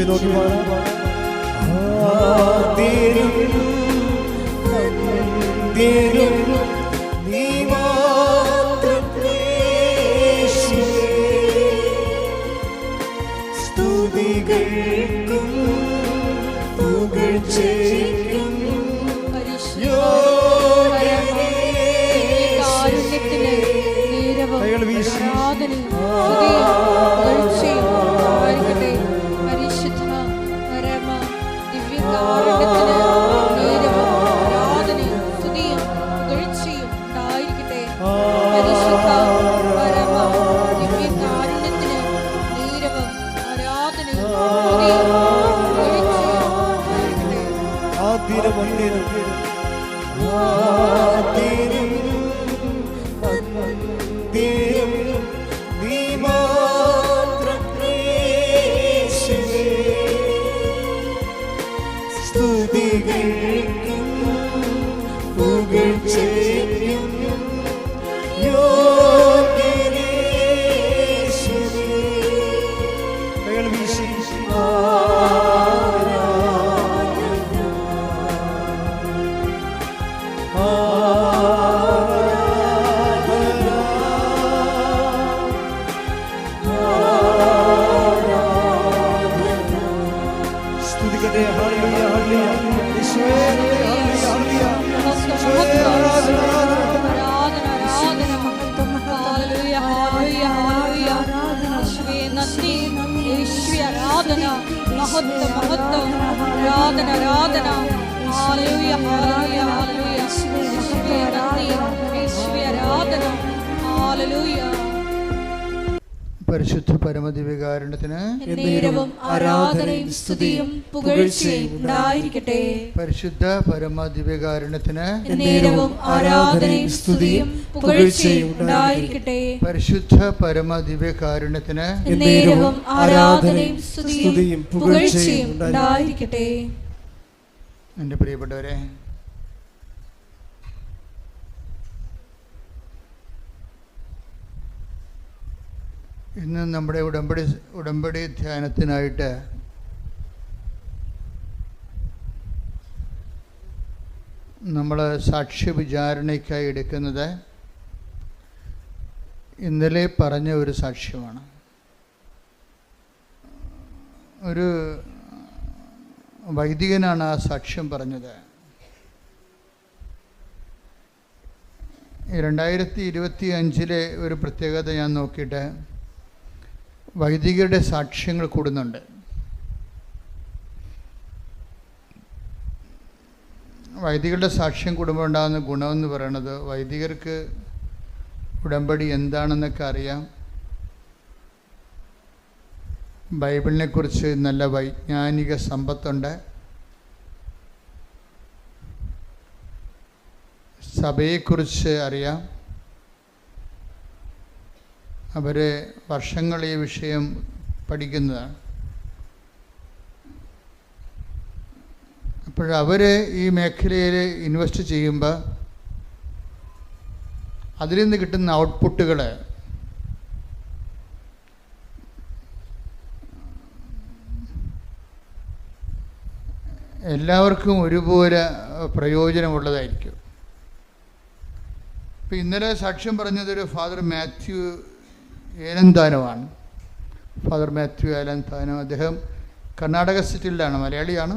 നോക്കി നീ മാത്രം സ്തുതികൾക്കും പുകഴ്ചയ്ക്കും കാരുണ്യത്തിന് നേരവും ആരാധനയും പുകഴ്ചയും ആയിരിക്കട്ടെ. പരിശുദ്ധ പരമ ദിവ്യകാരുണ്യത്തിന് നേരവും ആരാധനയും സ്തുതിയും പുകഴ്ചയും ഉണ്ടായിരിക്കട്ടെ. പരിശുദ്ധ പരമ ദിവ്യകാരുണ്യത്തിന് നേരവും ആരാധനയും സ്തുതിയും പുകഴ്ചയും ഉണ്ടായിരിക്കട്ടെ. നീ മാത്രം സ്തുതികൾക്കും പുകഴ്ചയ്ക്കും പരിശുദ്ധ പരമദിവ്യകാരുണ്യത്തിന് നേരവും ആരാധനയും സ്തുതിയും പുകഴ്ചയും ഉണ്ടായിരിക്കട്ടെ. പരിശുദ്ധ പരമദിവ്യകാരുണ്യത്തിന് നേരവും ആരാധനയും സ്തുതിയും പുകഴ്ചയും ഉണ്ടായിരിക്കട്ടെ. പരിശുദ്ധ പരമദിവ്യകാരുണ്യത്തിന് നേരവും ആരാധനയും സ്തുതിയും പുകഴ്ചയും ഉണ്ടായിരിക്കട്ടെ. എൻ്റെ പ്രിയപ്പെട്ടവരെ, ഇന്ന് നമ്മുടെ ഉടമ്പടി ധ്യാനത്തിനായിട്ട് നമ്മൾ സാക്ഷ്യ വിചാരണയ്ക്കായി എടുക്കുന്നത് ഇന്നലെ പറഞ്ഞ ഒരു സാക്ഷ്യമാണ്. ഒരു വൈദികനാണ് ആ സാക്ഷ്യം പറഞ്ഞത്. 2025 ഒരു പ്രത്യേകത ഞാൻ നോക്കിയിട്ട് വൈദികരുടെ സാക്ഷ്യങ്ങൾ കൂടുന്നുണ്ട്. വൈദികരുടെ സാക്ഷ്യം കൂടുമ്പോൾ ഉണ്ടാകുന്ന ഗുണമെന്ന് പറയുന്നത് വൈദികർക്ക് ഉടമ്പടി എന്താണെന്നൊക്കെ അറിയാം. ബൈബിളിനെക്കുറിച്ച് നല്ല വൈജ്ഞാനിക സമ്പത്തുണ്ട്. സഭയെക്കുറിച്ച് അറിയാം. അവർ വർഷങ്ങൾ ഈ വിഷയം പഠിക്കുന്നതാണ്. അപ്പോഴവർ ഈ മേഖലയിൽ ഇൻവെസ്റ്റ് ചെയ്യുമ്പോൾ അതിൽ നിന്ന് കിട്ടുന്ന ഔട്ട്പുട്ടുകൾ എല്ലാവർക്കും ഒരുപോലെ പ്രയോജനമുള്ളതായിരിക്കും. ഇപ്പം ഇന്നലെ സാക്ഷ്യം പറഞ്ഞതൊരു ഫാദർ മാത്യു ഏലന്താനമാണ്. ഫാദർ മാത്യു ഏലന്താനം, അദ്ദേഹം കർണാടക സ്റ്റേറ്റിലാണ്, മലയാളിയാണ്.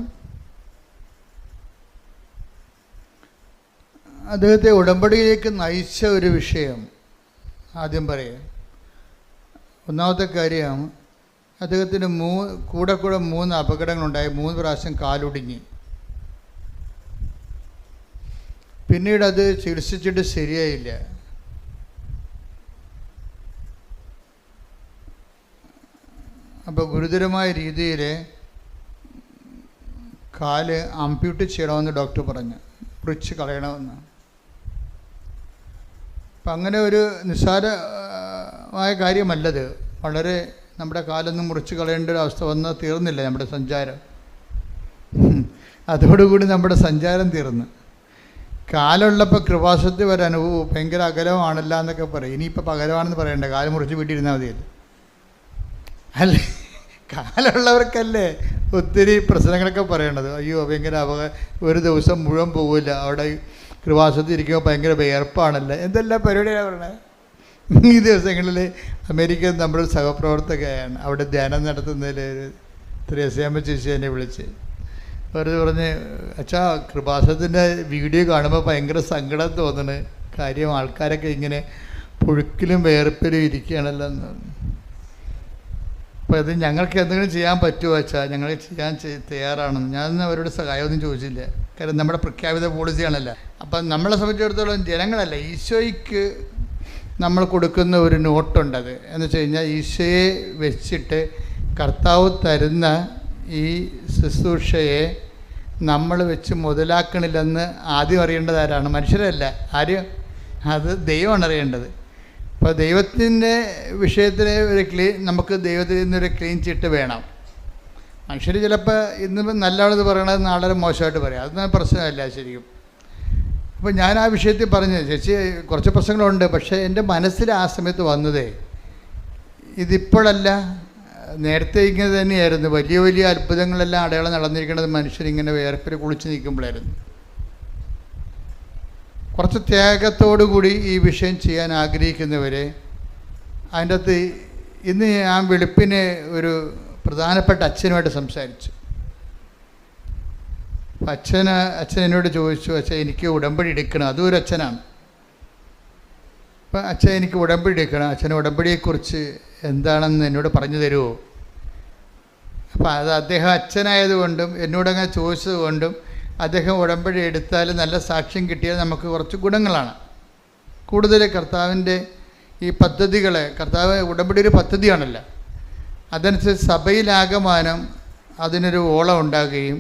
അദ്ദേഹത്തെ ഉടമ്പടിയിലേക്ക് നയിച്ച ഒരു വിഷയം ആദ്യം പറയാം. ഒന്നാമത്തെ കാര്യം, അദ്ദേഹത്തിന് കൂടെ 3 അപകടങ്ങളുണ്ടായി. 3 പ്രാവശ്യം കാലൊടിഞ്ഞ്. പിന്നീട് അത് ചികിത്സിച്ചിട്ട് ശരിയായില്ല. അപ്പോൾ ഗുരുതരമായ രീതിയിൽ കാല് അമ്പ്യൂട്ട് ചെയ്യണമെന്ന് ഡോക്ടർ പറഞ്ഞു, മുറിച്ച് കളയണമെന്ന്. അപ്പം അങ്ങനെ ഒരു നിസ്സാരമായ കാര്യമല്ലത്. വളരെ നമ്മുടെ കാലൊന്നും മുറിച്ച് കളയേണ്ട ഒരു അവസ്ഥ വന്നാൽ തീർന്നില്ല നമ്മുടെ സഞ്ചാരം. അതോടുകൂടി നമ്മുടെ സഞ്ചാരം തീർന്നു. കാലുള്ളപ്പോൾ കൃപാസനത്തിൽ വരാൻ ഭയങ്കര അകലമാണല്ല എന്നൊക്കെ പറയും. ഇനിയിപ്പോൾ പകലമാണെന്ന് പറയണ്ട, കാല് മുറിച്ച് വീട്ടിലിരുന്നാൽ മതിയല്ലോ. അല്ലേ? കാലമുള്ളവർക്കല്ലേ ഒത്തിരി പ്രശ്നങ്ങളൊക്കെ പറയണത്. അയ്യോ ഭയങ്കര ഒരു ദിവസം മുഴുവൻ പോകില്ല, അവിടെ കൃപാസനത്തിൽ ഇരിക്കുമ്പോൾ ഭയങ്കര വിയർപ്പാണല്ലോ, എന്തെല്ലാം പരിപാടിയാണ് പറയണത്. ഈ ദിവസങ്ങളിൽ അമേരിക്കയിൽ നമ്മുടെ സഹപ്രവർത്തകയാണ് അവിടെ ധ്യാനം നടത്തുന്നതിൽ ഒരു ത്രേസ്യാമ്മ ചേച്ചി എന്നെ വിളിച്ച് വെറുതെ പറഞ്ഞ്, അച്ഛാ കൃപാസനത്തിൻ്റെ വീഡിയോ കാണുമ്പോൾ ഭയങ്കര സങ്കടം തോന്നണ്, കാര്യം ആൾക്കാരൊക്കെ ഇങ്ങനെ പുഴുക്കിലും വേർപ്പിലും ഇരിക്കുകയാണല്ലോ എന്ന്. അപ്പോൾ ഇത് ഞങ്ങൾക്ക് എന്തെങ്കിലും ചെയ്യാൻ പറ്റുമോ വെച്ചാൽ ഞങ്ങൾ ചെയ്യാൻ തയ്യാറാണെന്ന്. ഞാനൊന്നും അവരോട് സഹായമൊന്നും ചോദിച്ചില്ല, കാര്യം നമ്മുടെ പ്രഖ്യാപിത പോളിസിയാണല്ലോ. അപ്പം നമ്മളെ സംബന്ധിച്ചിടത്തോളം ജനങ്ങളല്ല, ഈശോയ്ക്ക് നമ്മൾ കൊടുക്കുന്ന ഒരു നോട്ടുണ്ടത് എന്ന് വെച്ച് കഴിഞ്ഞാൽ ഈശോയെ വെച്ചിട്ട് കർത്താവ് തരുന്ന ഈ ശുശ്രൂഷയെ നമ്മൾ വെച്ച് മുതലാക്കണില്ലെന്ന് ആദ്യം അറിയേണ്ടത് ആരാണ്? മനുഷ്യരല്ല, ആരും, അത് ദൈവമാണ് അറിയേണ്ടത്. അപ്പോൾ ദൈവത്തിൻ്റെ വിഷയത്തിൽ നമുക്ക് ദൈവത്തിൽ നിന്നൊരു ക്ലീൻ ചിട്ട് വേണം. മനുഷ്യർ ചിലപ്പോൾ ഇന്ന് നല്ലതാണെന്ന് പറയണത് നാളെ മോശമായിട്ട് പറയാം, അതൊന്നും പ്രശ്നമല്ല ശരിക്കും. അപ്പോൾ ഞാൻ ആ വിഷയത്തിൽ പറഞ്ഞു, ചേച്ചി കുറച്ച് പ്രശ്നങ്ങളുണ്ട്, പക്ഷേ എൻ്റെ മനസ്സിൽ ആ സമയത്ത് വന്നതേ ഇതിപ്പോഴല്ല, നേരത്തെ ഇങ്ങനെ തന്നെയായിരുന്നു. വലിയ വലിയ അത്ഭുതങ്ങളെല്ലാം അടയാളം നടന്നിരിക്കുന്നത് മനുഷ്യരിങ്ങനെ വേർപ്പിൽ കുളിച്ച് നിൽക്കുമ്പോഴായിരുന്നു. കുറച്ച് ത്യാഗത്തോടു കൂടി ഈ വിഷയം ചെയ്യാൻ ആഗ്രഹിക്കുന്നവരെ അതിൻ്റെ അകത്ത് ഇന്ന് ഞാൻ വെളുപ്പിനെ ഒരു പ്രധാനപ്പെട്ട അച്ഛനുമായിട്ട് സംസാരിച്ചു. അപ്പം അച്ഛൻ എന്നോട് ചോദിച്ചു, അച്ഛൻ എനിക്ക് ഉടമ്പടി എടുക്കണം. അതും ഒരു അച്ഛനാണ്. അപ്പം അച്ഛൻ എനിക്ക് ഉടമ്പടി എടുക്കണം, അച്ഛന് ഉടമ്പടിയെക്കുറിച്ച് എന്താണെന്ന് എന്നോട് പറഞ്ഞു തരുമോ? അപ്പം അത് അദ്ദേഹം അച്ഛനായതുകൊണ്ടും എന്നോടങ്ങനെ ചോദിച്ചത് കൊണ്ടും അദ്ദേഹം ഉടമ്പടി എടുത്താൽ നല്ല സാക്ഷ്യം കിട്ടിയാൽ നമുക്ക് കുറച്ച് ഗുണങ്ങളാണ്. കൂടുതൽ കർത്താവിൻ്റെ ഈ പദ്ധതികളെ, കർത്താവ് ഉടമ്പടി ഒരു പദ്ധതിയാണല്ലോ, അതനുസരിച്ച് സഭയിലാകമാനം അതിനൊരു ഓളം ഉണ്ടാകുകയും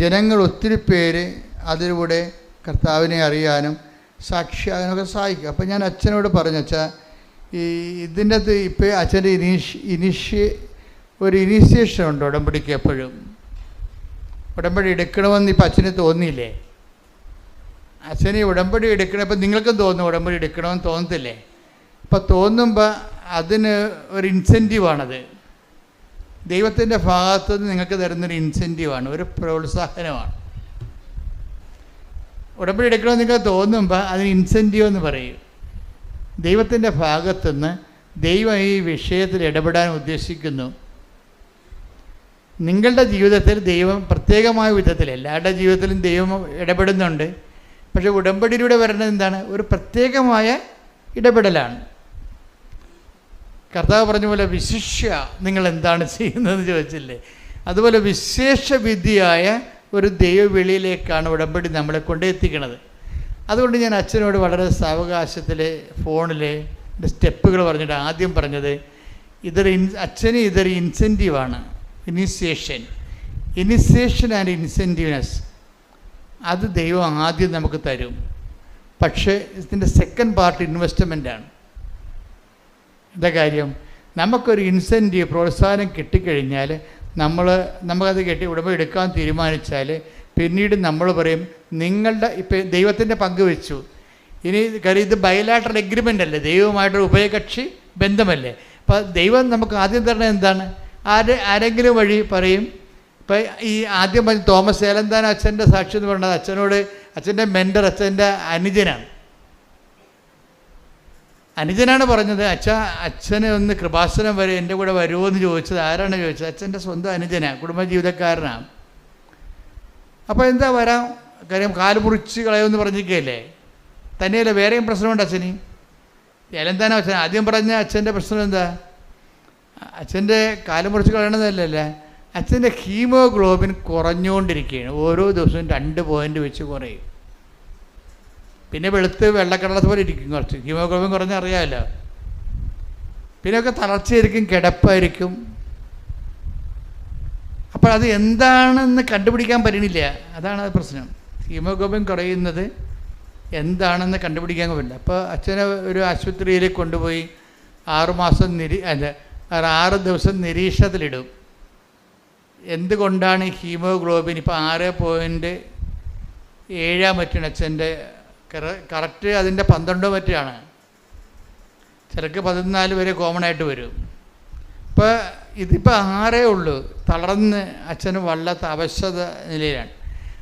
ജനങ്ങൾ ഒത്തിരി പേര് അതിലൂടെ കർത്താവിനെ അറിയാനും സാക്ഷിയാകാനൊക്കെ സഹായിക്കും. അപ്പം ഞാൻ അച്ഛനോട് പറഞ്ഞു, അച്ഛാ ഈ ഇതിൻ്റെ അകത്ത് ഇപ്പോൾ അച്ഛൻ്റെ ഒരു ഇനീഷ്യേഷൻ ഉണ്ട് ഉടമ്പടിക്ക്. എപ്പോഴും ഉടമ്പടി എടുക്കണമെന്ന് ഇപ്പം അച്ഛന് തോന്നിയില്ലേ? അച്ഛന് ഉടമ്പടി എടുക്കണം, ഇപ്പം നിങ്ങൾക്കും തോന്നും ഉടമ്പടി എടുക്കണമെന്ന് തോന്നത്തില്ലേ? അപ്പം തോന്നുമ്പോൾ അതിന് ഒരു ഇൻസെൻറ്റീവാണത്, ദൈവത്തിൻ്റെ ഭാഗത്തുനിന്ന് നിങ്ങൾക്ക് തരുന്നൊരു ഇൻസെൻറ്റീവാണ്, ഒരു പ്രോത്സാഹനമാണ്. ഉടമ്പടി എടുക്കണമെന്ന് നിങ്ങൾക്ക് തോന്നുമ്പോൾ അതിന് ഇൻസെൻറ്റീവ് എന്ന് പറയും. ദൈവത്തിൻ്റെ ഭാഗത്തുനിന്ന് ദൈവം ഈ വിഷയത്തിൽ ഇടപെടാൻ ഉദ്ദേശിക്കുന്നു. നിങ്ങളുടെ ജീവിതത്തിൽ ദൈവം പ്രത്യേകമായ വിധത്തിൽ എല്ലാവരുടെ ജീവിതത്തിലും ദൈവം ഇടപെടുന്നുണ്ട്. പക്ഷേ ഉടമ്പടിയിലൂടെ വരുന്നത് എന്താണ്? ഒരു പ്രത്യേകമായ ഇടപെടലാണ്. കർത്താവ് പറഞ്ഞ പോലെ വിശിഷ്യ നിങ്ങൾ എന്താണ് ചെയ്യുന്നതെന്ന് ചോദിച്ചില്ലേ? അതുപോലെ വിശേഷ വിധിയായ ഒരു ദൈവവിളിയിലേക്കാണ് ഉടമ്പടി നമ്മളെ കൊണ്ടെത്തിക്കണത്. അതുകൊണ്ട് ഞാൻ അച്ഛനോട് വളരെ സാവകാശത്തിൽ ഫോണിൽ സ്റ്റെപ്പുകൾ പറഞ്ഞിട്ട് ആദ്യം പറഞ്ഞത് അച്ഛന് ഇതൊരു ഇൻസെൻറ്റീവാണ്. ഇനിഷ്യേഷൻ ആൻഡ് ഇൻസെൻറ്റീവ്നെസ് അത് ദൈവം ആദ്യം നമുക്ക് തരും. പക്ഷേ ഇതിൻ്റെ സെക്കൻഡ് പാർട്ട് ഇൻവെസ്റ്റ്മെൻറ്റാണ്. എന്താ കാര്യം? നമുക്കൊരു ഇൻസെൻറ്റീവ് പ്രോത്സാഹനം കിട്ടിക്കഴിഞ്ഞാൽ നമുക്കത് ഉടമ്പടി എടുക്കാൻ തീരുമാനിച്ചാൽ പിന്നീട് നമ്മൾ പറയും നിങ്ങളുടെ ഇപ്പം ദൈവത്തിൻ്റെ പങ്ക് വെച്ചു. ഇനി കാര്യം ഇത് ബയലാട്രൽ എഗ്രിമെൻ്റ് അല്ലേ, ദൈവവുമായിട്ടൊരു ഉഭയകക്ഷി ബന്ധമല്ലേ. അപ്പോൾ ദൈവം നമുക്ക് ആദ്യം തരണത് എന്താണ്? ആരെങ്കിലും വഴി പറയും. ഇപ്പം ഈ ആദ്യം പറഞ്ഞ തോമസ് ഏലന്താനം അച്ഛൻ്റെ സാക്ഷി എന്ന് പറയുന്നത് അച്ഛനോട് അച്ഛൻ്റെ മെൻറ്റർ അച്ഛൻ്റെ അനുജനാണ് പറഞ്ഞത്, അച്ഛനെ ഒന്ന് കൃപാസനം വരെ എൻ്റെ കൂടെ വരുമോ എന്ന് ചോദിച്ചത്. ആരാണ് ചോദിച്ചത്? അച്ഛൻ്റെ സ്വന്തം അനുജനാണ്, കുടുംബജീവിതക്കാരനാണ്. അപ്പോൾ എന്താ വരാം, കാര്യം കാല് മുറിച്ച് കളയുമെന്ന് പറഞ്ഞിരിക്കുകയല്ലേ. തന്നെയല്ല വേറെയും പ്രശ്നമുണ്ട് അച്ഛന്. ഏലന്താനം അച്ഛൻ ആദ്യം പറഞ്ഞ അച്ഛൻ്റെ പ്രശ്നം എന്താ? അച്ഛൻ്റെ കാല് മുറിച്ച് കളയണതല്ലേ, അച്ഛൻ്റെ ഹീമോഗ്ലോബിൻ കുറഞ്ഞുകൊണ്ടിരിക്കുകയാണ്. ഓരോ ദിവസവും 2 പോയിൻ്റ് വെച്ച് കുറയും. പിന്നെ വെളുത്ത് വെള്ളക്കടലത്ത് പോലെ ഇരിക്കും, കുറച്ച് ഹീമോഗ്ലോബിൻ കുറഞ്ഞ അറിയാമല്ലോ. പിന്നെയൊക്കെ തളർച്ചയായിരിക്കും, കിടപ്പായിരിക്കും. അപ്പോൾ അത് എന്താണെന്ന് കണ്ടുപിടിക്കാൻ പറ്റണില്ല. അതാണ് പ്രശ്നം. ഹീമോഗ്ലോബിൻ കുറയുന്നത് എന്താണെന്ന് കണ്ടുപിടിക്കാൻ പറ്റില്ല. അപ്പോൾ അച്ഛനെ ഒരു ആശുപത്രിയിലേക്ക് കൊണ്ടുപോയി 6 ദിവസം നിരീക്ഷണത്തിലിടും. എന്തുകൊണ്ടാണ് ഹീമോഗ്ലോബിൻ ഇപ്പോൾ 6.7 മറ്റാണ് അച്ഛൻ്റെ കറക്റ്റ്, അതിൻ്റെ 12 മറ്റാണ്. ചിലർക്ക് 14 വരെ കോമൺ ആയിട്ട് വരും. ഇപ്പോൾ ഇതിപ്പോൾ 6 ഉള്ളൂ, തളർന്ന് അച്ഛന് വല്ലാത്ത അവശത നിലയിലാണ്.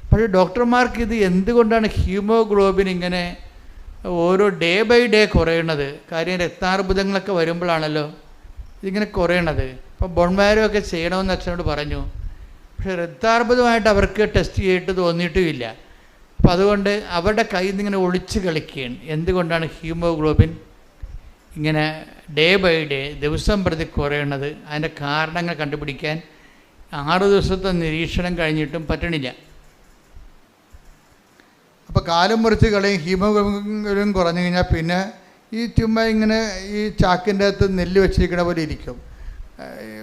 പക്ഷേ ഡോക്ടർമാർക്ക് ഇത് എന്തുകൊണ്ടാണ് ഹീമോഗ്ലോബിൻ ഇങ്ങനെ ഓരോ ഡേ ബൈ ഡേ കുറയണത്? കാര്യം രക്താർബുദങ്ങളൊക്കെ വരുമ്പോഴാണല്ലോ ഇതിങ്ങനെ കുറയണത്. അപ്പോൾ ബോൺമാരോ ഒക്കെ ചെയ്യണമെന്ന് അച്ഛനോട് പറഞ്ഞു. പക്ഷേ രക്താർബുദമായിട്ട് അവർക്ക് ടെസ്റ്റ് ചെയ്തിട്ട് തോന്നിയിട്ടുമില്ല. അപ്പോൾ അതുകൊണ്ട് അവരുടെ കയ്യിൽ നിന്ന് ഇങ്ങനെ ഒളിച്ച് കളിക്കുകയാണ്. എന്തുകൊണ്ടാണ് ഹീമോഗ്ലോബിൻ ഇങ്ങനെ ഡേ ബൈ ഡേ ദിവസം പ്രതി കുറയണത്? അതിൻ്റെ കാരണങ്ങൾ കണ്ടുപിടിക്കാൻ 6 ദിവസത്തെ നിരീക്ഷണം കഴിഞ്ഞിട്ടും പറ്റണില്ല. അപ്പോൾ കാലം മുറിച്ച് കളയും. ഹീമോഗ്ലോബിൻ കുറഞ്ഞു കഴിഞ്ഞാൽ പിന്നെ ഈ ചുമ്മാ ഇങ്ങനെ ഈ ചാക്കിൻ്റെ അകത്ത് നെല്ല് വെച്ചിരിക്കണ പോലെ ഇരിക്കും.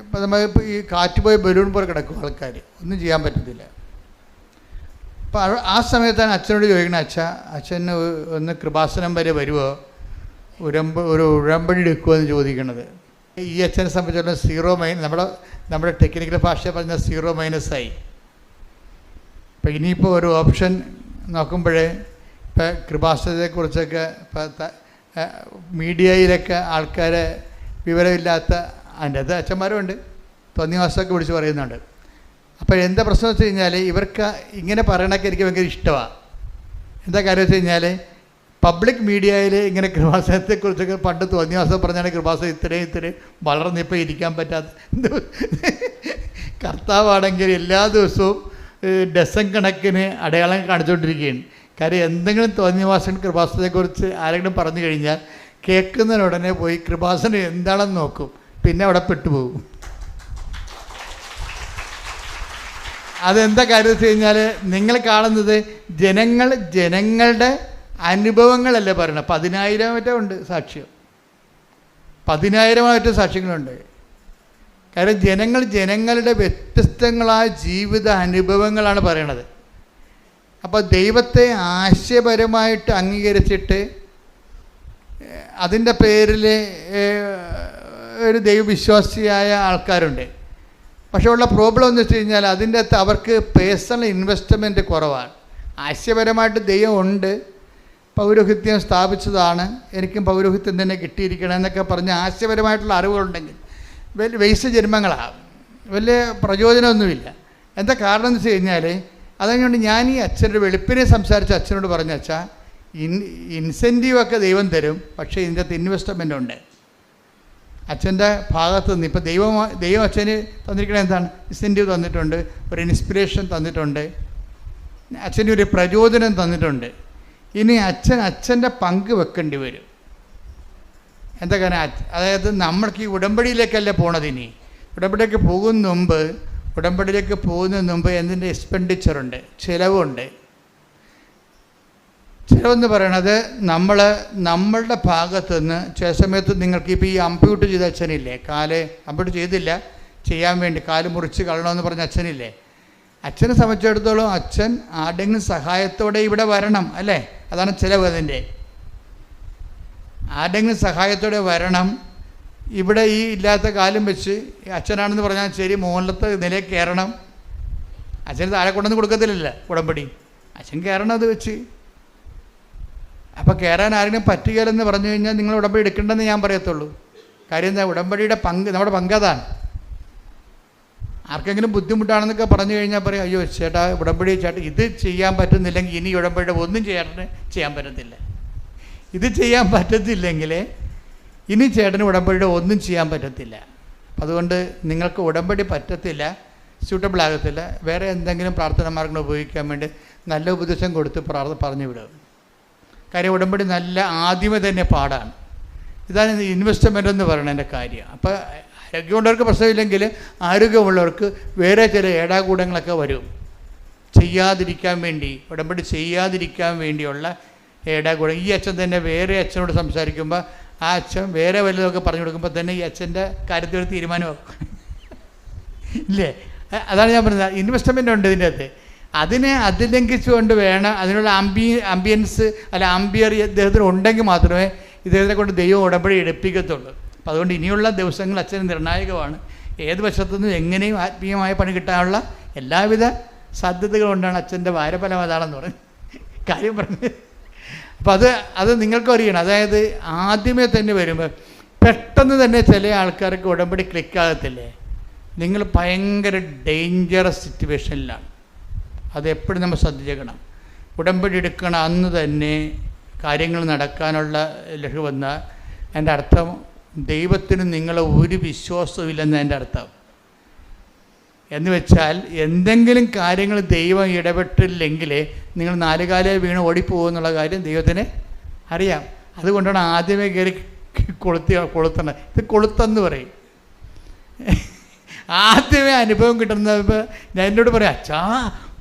ഇപ്പം നമ്മൾ ഈ കാറ്റ് പോയി ബലൂൺ പോലെ കിടക്കും ആൾക്കാർ, ഒന്നും ചെയ്യാൻ പറ്റത്തില്ല. അപ്പോൾ ആ സമയത്താണ് അച്ഛനോട് ചോദിക്കണം, അച്ഛന് ഒന്ന് കൃപാസനം വരെ വരുമോ, ഒരു ഉടമ്പടി എടുക്കുമോ എന്ന് ചോദിക്കണത്. ഈ അച്ഛനെ സംബന്ധിച്ചിടത്തോളം 0- നമ്മുടെ ടെക്നിക്കൽ ഭാഷ പറഞ്ഞ 0- ഇപ്പം ഇനിയിപ്പോൾ ഒരു ഓപ്ഷൻ നോക്കുമ്പോഴേ ഇപ്പം കൃപാസനത്തെക്കുറിച്ചൊക്കെ ഇപ്പം മീഡിയയിലൊക്കെ ആൾക്കാരെ വിവരമില്ലാത്ത അതിൻ്റെ അത് അച്ഛന്മാരുമുണ്ട്, തോന്നിവാസമൊക്കെ വിളിച്ച് പറയുന്നുണ്ട്. അപ്പോൾ എന്താ പ്രശ്നം വെച്ച് കഴിഞ്ഞാൽ ഇവർക്ക് ഇങ്ങനെ പറയണൊക്കെ എനിക്ക് ഭയങ്കര ഇഷ്ടമാണ്. എന്താ കാര്യം വെച്ച് കഴിഞ്ഞാൽ പബ്ലിക് മീഡിയയിൽ ഇങ്ങനെ കൃപാസനത്തെക്കുറിച്ചൊക്കെ പണ്ട് തോന്നിവാസം പറഞ്ഞാണ് കൃപാസനം ഇത്രയും വളർന്നിപ്പോൾ ഇരിക്കാൻ പറ്റാത്ത. കർത്താവാണെങ്കിൽ എല്ലാ ദിവസവും ഡസൻ കണക്കിന് അടയാളം കാണിച്ചുകൊണ്ടിരിക്കുകയാണ്. കാര്യം എന്തെങ്കിലും തോന്നിവാസൻ കൃപാസനത്തെക്കുറിച്ച് ആരെങ്കിലും പറഞ്ഞു കഴിഞ്ഞാൽ കേൾക്കുന്നതിനുടനെ പോയി കൃപാസനം എന്താണെന്ന് നോക്കും, പിന്നെ അവിടെ പെട്ടുപോകും. അതെന്താ കാര്യം വെച്ച് കഴിഞ്ഞാൽ നിങ്ങൾ കാണുന്നത് ജനങ്ങളുടെ അനുഭവങ്ങളല്ലേ പറയണം. 10,000 ഉണ്ട് സാക്ഷ്യം, 10,000 സാക്ഷ്യങ്ങളുണ്ട്. കാര്യം ജനങ്ങളുടെ വ്യത്യസ്തങ്ങളായ ജീവിത അനുഭവങ്ങളാണ് പറയണത്. അപ്പോൾ ദൈവത്തെ ആശയപരമായിട്ട് അംഗീകരിച്ചിട്ട് അതിൻ്റെ പേരിൽ ഒരു ദൈവവിശ്വാസിയായ ആൾക്കാരുണ്ട്. പക്ഷേ ഉള്ള പ്രോബ്ലം എന്ന് വെച്ച് കഴിഞ്ഞാൽ അതിൻ്റെ അകത്ത് അവർക്ക് പേഴ്സണൽ ഇൻവെസ്റ്റ്മെൻറ്റ് കുറവാണ്. ആശയപരമായിട്ട് ദൈവം ഉണ്ട്, പൗരോഹിത്യം സ്ഥാപിച്ചതാണ്, എനിക്കും പൗരോഹിത്യം തന്നെ കിട്ടിയിരിക്കണം എന്നൊക്കെ പറഞ്ഞ് ആശയപരമായിട്ടുള്ള അറിവുകളുണ്ടെങ്കിൽ വേസ്റ്റ് ജന്മങ്ങളാണ്, വലിയ പ്രചോദനമൊന്നുമില്ല. എന്താ കാരണം എന്ന് വെച്ച് കഴിഞ്ഞാൽ അതുകൊണ്ട് ഞാൻ ഈ അച്ഛൻ്റെ വെളുപ്പിനെ സംസാരിച്ച അച്ഛനോട് പറഞ്ഞ അച്ഛാ, ഇൻസെൻറ്റീവൊക്കെ ദൈവം തരും, പക്ഷേ ഇതിൻ്റെ അകത്ത് ഇൻവെസ്റ്റ്മെൻ്റ് ഉണ്ട്. അച്ഛൻ്റെ ഭാഗത്ത് നിന്ന് ഇപ്പം ദൈവം അച്ഛന് തന്നിരിക്കണത് എന്താണ്? ഇൻസെൻറ്റീവ് തന്നിട്ടുണ്ട്, ഒരു ഇൻസ്പിറേഷൻ തന്നിട്ടുണ്ട്, അച്ഛന് ഒരു പ്രചോദനം തന്നിട്ടുണ്ട്. ഇനി അച്ഛൻ്റെ പങ്ക് വെക്കേണ്ടി വരും. എന്താ കാരണം? അതായത് നമ്മൾക്ക് ഈ ഉടമ്പടിയിലേക്കല്ല പോണത്. ഇനി ഉടമ്പടിയിലേക്ക് പോകുന്നതിന് മുമ്പ് എന്തിൻ്റെ എക്സ്പെൻഡിച്ചറുണ്ട്, ചിലവുണ്ട്. ചിലവെന്ന് പറയണത് നമ്മളുടെ ഭാഗത്തു നിന്ന് ചില സമയത്ത് നിങ്ങൾക്ക് ഇപ്പോൾ ഈ അമ്പ്യൂട്ട് ചെയ്ത അച്ഛനില്ലേ, കാല് അമ്പ്യൂട്ട് ചെയ്തില്ല, ചെയ്യാൻ വേണ്ടി കാല് മുറിച്ച് കളയണമെന്ന് പറഞ്ഞ അച്ഛനില്ലേ, അച്ഛനെ സംബന്ധിച്ചിടത്തോളം അച്ഛൻ ആരുടെങ്കിലും സഹായത്തോടെ ഇവിടെ വരണം, അല്ലേ? അതാണ് ചിലവ്. അതിൻ്റെ ആരുടെങ്കിലും സഹായത്തോടെ വരണം. ഇവിടെ ഈ ഇല്ലാത്ത കാലും വെച്ച് അച്ഛനാണെന്ന് പറഞ്ഞാൽ ശരി, മുകളിലത്തെ നിലയിൽ കയറണം. അച്ഛന് താഴെ കൊണ്ടൊന്നും കൊടുക്കത്തില്ലല്ലോ ഉടമ്പടി, അച്ഛൻ കയറണം അത് വെച്ച്. അപ്പോൾ കയറാൻ ആരെങ്കിലും പറ്റുകയില്ലെന്ന് പറഞ്ഞു കഴിഞ്ഞാൽ നിങ്ങൾ ഉടമ്പടി എടുക്കേണ്ടെന്ന് ഞാൻ പറയത്തുള്ളൂ. കാര്യം എന്താ? ഉടമ്പടിയുടെ പങ്ക്, നമ്മുടെ പങ്ക് അതാണ്. ആർക്കെങ്കിലും ബുദ്ധിമുട്ടാണെന്നൊക്കെ പറഞ്ഞു കഴിഞ്ഞാൽ പറയും, അയ്യോ ചേട്ടാ ഉടമ്പടി ചേട്ടാ ഇത് ചെയ്യാൻ പറ്റുന്നില്ലെങ്കിൽ ഇനി ഉടമ്പടിയുടെ ഒന്നും ചെയ്യാൻ പറ്റത്തില്ല. ഇത് ചെയ്യാൻ പറ്റത്തില്ലെങ്കിൽ ഇനി ചേട്ടന് ഉടമ്പടിയുടെ ഒന്നും ചെയ്യാൻ പറ്റത്തില്ല. അതുകൊണ്ട് നിങ്ങൾക്ക് ഉടമ്പടി പറ്റത്തില്ല, സ്യൂട്ടബിൾ ആകത്തില്ല, വേറെ എന്തെങ്കിലും പ്രാർത്ഥനാ മാർഗ്ഗങ്ങൾ ഉപയോഗിക്കാൻ വേണ്ടി നല്ല ഉപദേശം കൊടുത്ത് പറഞ്ഞു വിടുക. കാര്യം ഉടമ്പടി നല്ല ആദ്യമേ തന്നെ പാടാണ്. ഇതാണ് ഇൻവെസ്റ്റ്മെൻ്റ് എന്ന് പറയുന്നതിൻ്റെ കാര്യം. അപ്പോൾ ആരോഗ്യമുള്ളവർക്ക് പ്രശ്നമില്ലെങ്കിൽ ആരോഗ്യമുള്ളവർക്ക് വേറെ ചില ഏടാകൂടങ്ങളൊക്കെ വരും. ചെയ്യാതിരിക്കാൻ വേണ്ടി, ഉടമ്പടി ചെയ്യാതിരിക്കാൻ വേണ്ടിയുള്ള ഏടാകൂടം. ഈ അച്ഛൻ തന്നെ വേറെ അച്ഛനോട് സംസാരിക്കുമ്പോൾ ആ അച്ഛൻ വേറെ വല്ലതൊക്കെ പറഞ്ഞു കൊടുക്കുമ്പോൾ തന്നെ ഈ അച്ഛൻ്റെ കാര്യത്തിൽ ഒരു തീരുമാനമാക്കും, ഇല്ലേ? അതാണ് ഞാൻ പറഞ്ഞത്, ഇൻവെസ്റ്റ്മെൻ്റ് ഉണ്ട് ഇതിൻ്റെ അകത്ത്. അതിനെ ലംഘിച്ചുകൊണ്ട് വേണം, അതിനുള്ള ആംബിയൻസ് അല്ല ആംബിയർ ഇദ്ദേഹത്തിന് ഉണ്ടെങ്കിൽ മാത്രമേ ഇദ്ദേഹത്തെ കൊണ്ട് ദൈവം ഉടമ്പടി എടുപ്പിക്കത്തുള്ളൂ. അപ്പോൾ അതുകൊണ്ട് ഇനിയുള്ള ദിവസങ്ങൾ അച്ഛന് നിർണായകമാണ്. ഏത് വശത്തുനിന്നും എങ്ങനെയും ആത്മീയമായ പണി കിട്ടാനുള്ള എല്ലാവിധ സാധ്യതകളുകൊണ്ടാണ് അച്ഛൻ്റെ വാരഫലം അതാണെന്ന് പറഞ്ഞ് കാര്യം പറഞ്ഞത്. അപ്പോൾ അത് നിങ്ങൾക്കും അറിയണം. അതായത് ആദ്യമേ തന്നെ വരുമ്പോൾ പെട്ടെന്ന് തന്നെ ചില ആൾക്കാർക്ക് ഉടമ്പടി ക്ലിക്കാകത്തില്ലേ? നിങ്ങൾ ഭയങ്കര ഡേഞ്ചറസ് സിറ്റുവേഷനിലാണ്. അതെപ്പോഴും നമ്മൾ ശ്രദ്ധിച്ചേക്കണം. ഉടമ്പടി എടുക്കണ അന്ന് തന്നെ കാര്യങ്ങൾ നടക്കാനുള്ള ലക്ഷ്യം വന്നാൽ എൻ്റെ അർത്ഥം ദൈവത്തിന് നിങ്ങളെ ഒരു വിശ്വാസമില്ലെന്ന് എൻ്റെ അർത്ഥം. എന്ന് വെച്ചാൽ എന്തെങ്കിലും കാര്യങ്ങൾ ദൈവം ഇടപെട്ടില്ലെങ്കിൽ നിങ്ങൾ നാലുകാലേ വീണ് ഓടിപ്പോകുമെന്നുള്ള കാര്യം ദൈവത്തിന് അറിയാം. അതുകൊണ്ടാണ് ആദ്യമേ കയറി കൊളുത്തണം. ഇത് കൊളുത്തെന്ന് പറയും. ആദ്യമേ അനുഭവം കിട്ടുന്നത് ഞാൻ എന്നോട് പറയാം, അച്ഛാ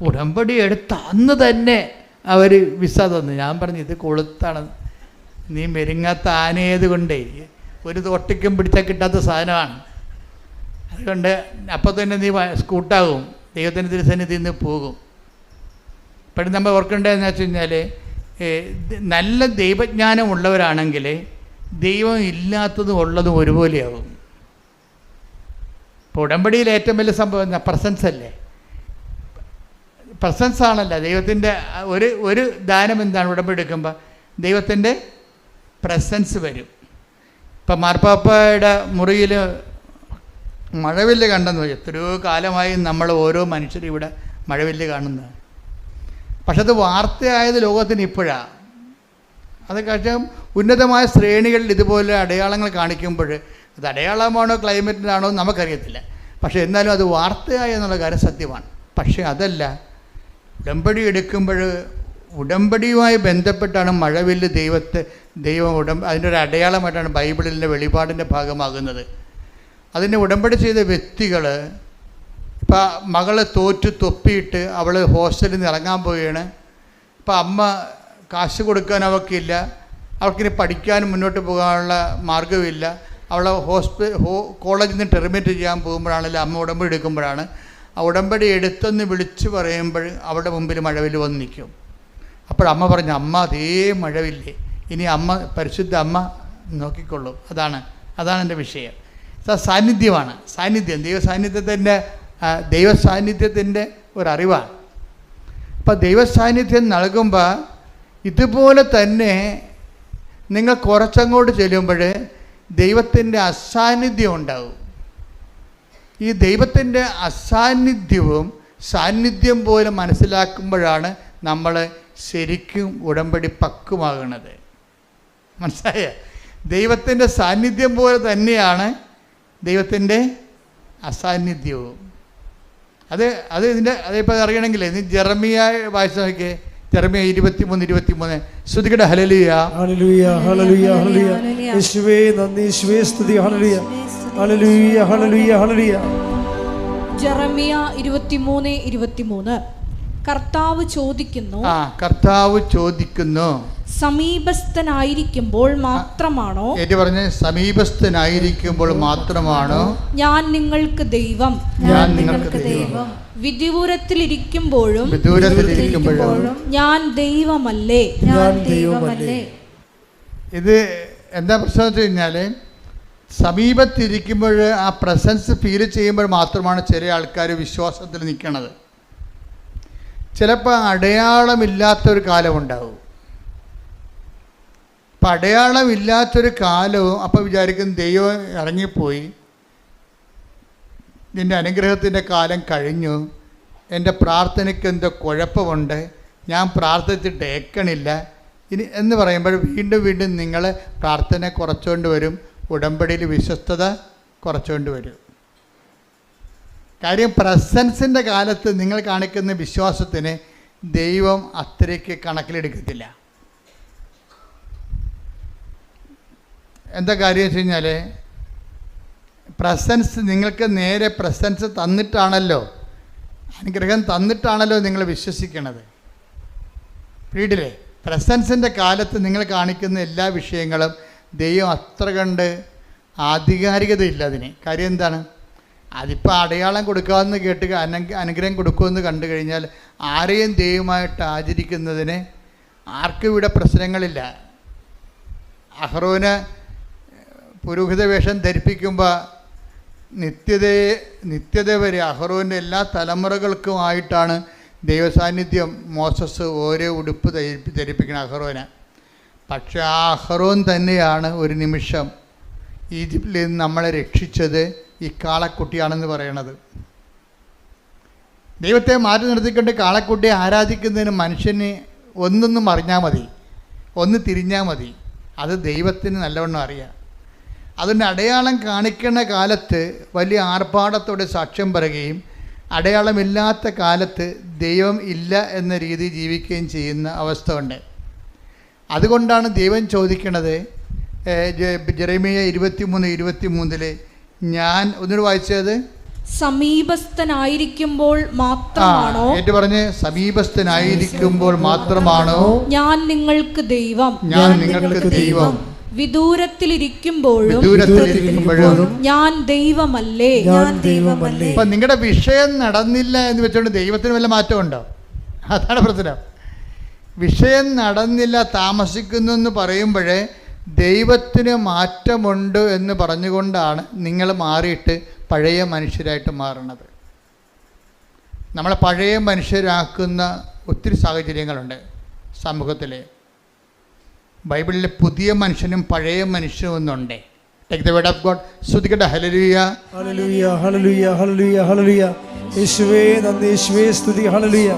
ഉടമ്പടി എടുത്ത അന്ന് തന്നെ അവർ വിസ തന്നു. ഞാൻ പറഞ്ഞു ഇത് കൊളുത്താണ്, നീ മെരുങ്ങാത്ത ആനയത് കൊണ്ടേ ഒരു തൊട്ടിക്കും പിടിച്ചാൽ കിട്ടാത്ത സാധനമാണ്. അതുകൊണ്ട് അപ്പം തന്നെ നീ സ്കൂട്ടാകും, ദൈവത്തിൻ്റെ തിരുസന്നിധിയിൽ നിന്ന് പോകും. ഇപ്പോഴും നമ്മൾ ഓർക്കേണ്ടതെന്ന് വെച്ച് കഴിഞ്ഞാൽ നല്ല ദൈവജ്ഞാനം ഉള്ളവരാണെങ്കിൽ ദൈവം ഇല്ലാത്തതും ഉള്ളതും ഒരുപോലെയാകും. ഇപ്പോൾ ഉടമ്പടിയിൽ ഏറ്റവും വലിയ സംഭവം എന്താ? പ്രസൻസ് അല്ലേ? പ്രസൻസ് ആണല്ലോ ദൈവത്തിൻ്റെ ഒരു ദാനം. എന്താണ് ഉടമ്പടി എടുക്കുമ്പോൾ? ദൈവത്തിൻ്റെ പ്രസൻസ് വരും. ഇപ്പം മാർപ്പാപ്പയുടെ മുറിയിൽ മഴവില്ല് കണ്ടെന്ന് പറയും. എത്രയോ കാലമായി നമ്മൾ ഓരോ മനുഷ്യരും ഇവിടെ മഴവില്ല് കാണുന്നത്. പക്ഷെ അത് വാർത്തയായത് ലോകത്തിന് ഇപ്പോഴാണ്. അത് കാരണം ഉന്നതമായ ശ്രേണികളിൽ ഇതുപോലെ അടയാളങ്ങൾ കാണിക്കുമ്പോൾ അത് അടയാളമാണോ ക്ലൈമറ്റിനാണോ നമുക്കറിയത്തില്ല. പക്ഷേ എന്നാലും അത് വാർത്തയായി എന്നുള്ള കാര്യം സത്യമാണ്. പക്ഷേ അതല്ല, ഉടമ്പടി എടുക്കുമ്പോൾ ഉടമ്പടിയുമായി ബന്ധപ്പെട്ടാണ് മഴവില്ല് ദൈവം അതിൻ്റെ ഒരു അടയാളമായിട്ടാണ് ബൈബിളിൻ്റെ വെളിപാടിൻ്റെ ഭാഗമാകുന്നത്. അതിന് ഉടമ്പടി ചെയ്ത വ്യക്തികൾ, ഇപ്പം മകളെ തോറ്റ് തൊപ്പിയിട്ട് അവൾ ഹോസ്റ്റലിൽ നിന്ന് ഇറങ്ങാൻ പോവുകയാണ്. ഇപ്പം അമ്മ കാശ് കൊടുക്കാൻ അവൾക്കില്ല, അവൾക്കിനി പഠിക്കാനും മുന്നോട്ട് പോകാനുള്ള മാർഗ്ഗമില്ല. അവളെ കോളേജിൽ നിന്ന് ടെർമിനേറ്റ് ചെയ്യാൻ പോകുമ്പോഴാണല്ലോ അമ്മ ഉടമ്പടി എടുക്കുമ്പോഴാണ്. ആ ഉടമ്പടി എടുത്തെന്ന് വിളിച്ച് പറയുമ്പോൾ അവളുടെ മുമ്പിൽ മഴവില്ല് വന്ന് നിൽക്കും. അപ്പോഴമ്മ പറഞ്ഞു, അമ്മ അതേ മഴവില്ലേ, ഇനി അമ്മ പരിശുദ്ധ അമ്മ നോക്കിക്കൊള്ളും. അതാണ് എൻ്റെ വിഷയം. സാന്നിധ്യമാണ്. സാന്നിധ്യം ദൈവസാന്നിധ്യത്തിൻ്റെ ഒരറിവാണ്. അപ്പം ദൈവസാന്നിധ്യം നൽകുമ്പോൾ ഇതുപോലെ തന്നെ നിങ്ങൾ കുറച്ചങ്ങോട്ട് ചെല്ലുമ്പോൾ ദൈവത്തിൻ്റെ അസാന്നിധ്യം ഉണ്ടാവും. ഈ ദൈവത്തിൻ്റെ അസാന്നിധ്യവും സാന്നിധ്യം പോലെ മനസ്സിലാക്കുമ്പോഴാണ് നമ്മൾ ശരിക്കും ഉടമ്പടി പക്വമാകുന്നത്. മനസ്സിലായ? ദൈവത്തിൻ്റെ സാന്നിധ്യം പോലെ തന്നെയാണ് ദൈവത്തിൻ്റെ അസാന്നിധ്യവും. അതിപ്പോൾ അറിയണമെങ്കിൽ ജെറമിയ വായിച്ച് നോക്കിയേ. ജെറമിയ 23:23 ശ്രുതികട ഹല്ലേലൂയ ഹല്ലേലൂയ ഹല്ലേലൂയ ഹല്ലേലൂയ യേശുവേ നന്ദി, യേശുവേ സ്തുതി. ഹല്ലേലൂയ ഹല്ലേലൂയ ഹല്ലേലൂയ ഹല്ലേലൂയ. ജെറമിയ 23:23 കർത്താവ് ചോദിക്കുന്നു, സമീപസ്ഥനായിരിക്കുമ്പോൾ മാത്രമാണോ, സമീപസ്ഥനായിരിക്കുമ്പോൾ മാത്രമാണോ ഞാൻ നിങ്ങൾക്ക് ദൈവം, വിദൂരത്തിലിരിക്കുമ്പോഴും ഞാൻ ദൈവമല്ലേ? ഇത് എന്താ പ്രശ്നം വെച്ച് കഴിഞ്ഞാൽ, സമീപത്തിരിക്കുമ്പോൾ ആ പ്രസൻസ് ഫീൽ ചെയ്യുമ്പോൾ മാത്രമാണ് ചില ആൾക്കാർ വിശ്വാസത്തിൽ നിൽക്കണത്. ചിലപ്പോൾ അടയാളമില്ലാത്തൊരു കാലമുണ്ടാവും. അപ്പം അടയാളമില്ലാത്തൊരു കാലവും അപ്പം വിചാരിക്കും ദൈവം ഇറങ്ങിപ്പോയി, നിൻ്റെ അനുഗ്രഹത്തിൻ്റെ കാലം കഴിഞ്ഞു, എൻ്റെ പ്രാർത്ഥനയ്ക്ക് എന്തോ കുഴപ്പമുണ്ട്, ഞാൻ പ്രാർത്ഥിച്ചിട്ട് ഏക്കണില്ല ഇനി എന്ന് പറയുമ്പോൾ വീണ്ടും നിങ്ങൾ പ്രാർത്ഥന കുറച്ചുകൊണ്ട് വരും, ഉടമ്പടിയിൽ വിശ്വസ്തത കുറച്ചുകൊണ്ട് വരും. കാര്യം പ്രസൻസിൻ്റെ കാലത്ത് നിങ്ങൾ കാണിക്കുന്ന വിശ്വാസത്തിന് ദൈവം അത്രയ്ക്ക് കണക്കിലെടുക്കത്തില്ല. എന്താ കാര്യം വെച്ച് കഴിഞ്ഞാൽ, പ്രസൻസ് നിങ്ങൾക്ക് നേരെ പ്രസൻസ് തന്നിട്ടാണല്ലോ, അനുഗ്രഹം തന്നിട്ടാണല്ലോ നിങ്ങൾ വിശ്വസിക്കണത്. വീട്ടിലെ പ്രസൻസിൻ്റെ കാലത്ത് നിങ്ങൾ കാണിക്കുന്ന എല്ലാ വിഷയങ്ങളും ദൈവം അത്ര കണ്ട് ആധികാരികതയില്ല അതിന്. കാര്യം എന്താണ്? അതിപ്പോൾ അടയാളം കൊടുക്കാമെന്ന് കേട്ട് അനുഗ്രഹം കൊടുക്കുമെന്ന് കണ്ടു കഴിഞ്ഞാൽ ആരെയും ദൈവമായിട്ട് ആചരിക്കുന്നതിന് ആർക്കും ഇവിടെ പ്രശ്നങ്ങളില്ല. അഹ്റോന് പുരോഹിത വേഷം ധരിപ്പിക്കുമ്പോൾ നിത്യത വരെ അഹ്റോൻ്റെ എല്ലാ തലമുറകൾക്കുമായിട്ടാണ് ദൈവസാന്നിധ്യം മോസസ് ഓരോ ഉടുപ്പ് ധരിപ്പിക്കണം അഹ്റോന്. പക്ഷെ ആ അഹ്റോൻ തന്നെയാണ് ഒരു നിമിഷം ഈജിപ്തിൽ നിന്ന് നമ്മളെ രക്ഷിച്ചത്, ഈ കാളക്കുട്ടിയാണെന്ന് പറയണത്. ദൈവത്തെ മാറ്റി നിർത്തിക്കൊണ്ട് കാളക്കുട്ടിയെ ആരാധിക്കുന്നതിന് മനുഷ്യന് ഒന്നൊന്നും അറിഞ്ഞാൽ മതി, ഒന്ന് തിരിഞ്ഞാൽ മതി. അത് ദൈവത്തിന് നല്ലവണ്ണം അറിയാം. അതിൻ്റെ അടയാളം കാണിക്കുന്ന കാലത്ത് വലിയ ആർഭാടത്തോടെ സാക്ഷ്യം പറയുകയും അടയാളമില്ലാത്ത കാലത്ത് ദൈവം ഇല്ല എന്ന രീതി ജീവിക്കുകയും ചെയ്യുന്ന അവസ്ഥ ഉണ്ട്. അതുകൊണ്ടാണ് ദൈവം ചോദിക്കണത്, ജെറമ്യാ 23:23 ഞാൻ ഒന്നുകൂടി വായിച്ചത്, സമീപസ്ഥനായിരിക്കുമ്പോൾ മാത്രമാണോ, ഏറ്റു പറഞ്ഞ്, സമീപസ്ഥനായിരിക്കുമ്പോൾ മാത്രമാണോ ഞാൻ നിങ്ങൾക്ക് ദൈവം, ഞാൻ നിങ്ങൾക്ക് ദൈവം, വിദൂരത്തിലിരിക്കുമ്പോഴും ഞാൻ ദൈവമല്ലേ, ഞാൻ ദൈവമല്ലേ. അപ്പൊ നിങ്ങളുടെ വിഷയം നടന്നില്ല എന്ന് വെച്ചുകൊണ്ട് ദൈവത്തിന് വല്ല മാറ്റമുണ്ടോ? അതാണ് പ്രശ്നം. വിഷയം നടന്നില്ല, താമസിക്കുന്നു എന്ന് പറയുമ്പോഴേ ദൈവത്തിന് മാറ്റമുണ്ട് എന്ന് പറഞ്ഞുകൊണ്ടാണ് നിങ്ങൾ മാറിയിട്ട് പഴയ മനുഷ്യരായിട്ട് മാറുന്നത്. നമ്മളെ പഴയ മനുഷ്യരാക്കുന്ന ഒത്തിരി സാഹചര്യങ്ങളുണ്ട് സമൂഹത്തിൽ. ബൈബിളിൽ പുതിയ മനുഷ്യനും പഴയ മനുഷ്യനും ഒന്നുണ്ട്. Take the word of God. സ്തുതിക്കട്ടെ. ഹല്ലേലൂയ, ഹല്ലേലൂയ, ഹല്ലേലൂയ, ഹല്ലേലൂയ, ഹല്ലേലൂയ. യേശുവേ നന്ദി, യേശുവേ സ്തുതി. ഹല്ലേലൂയ,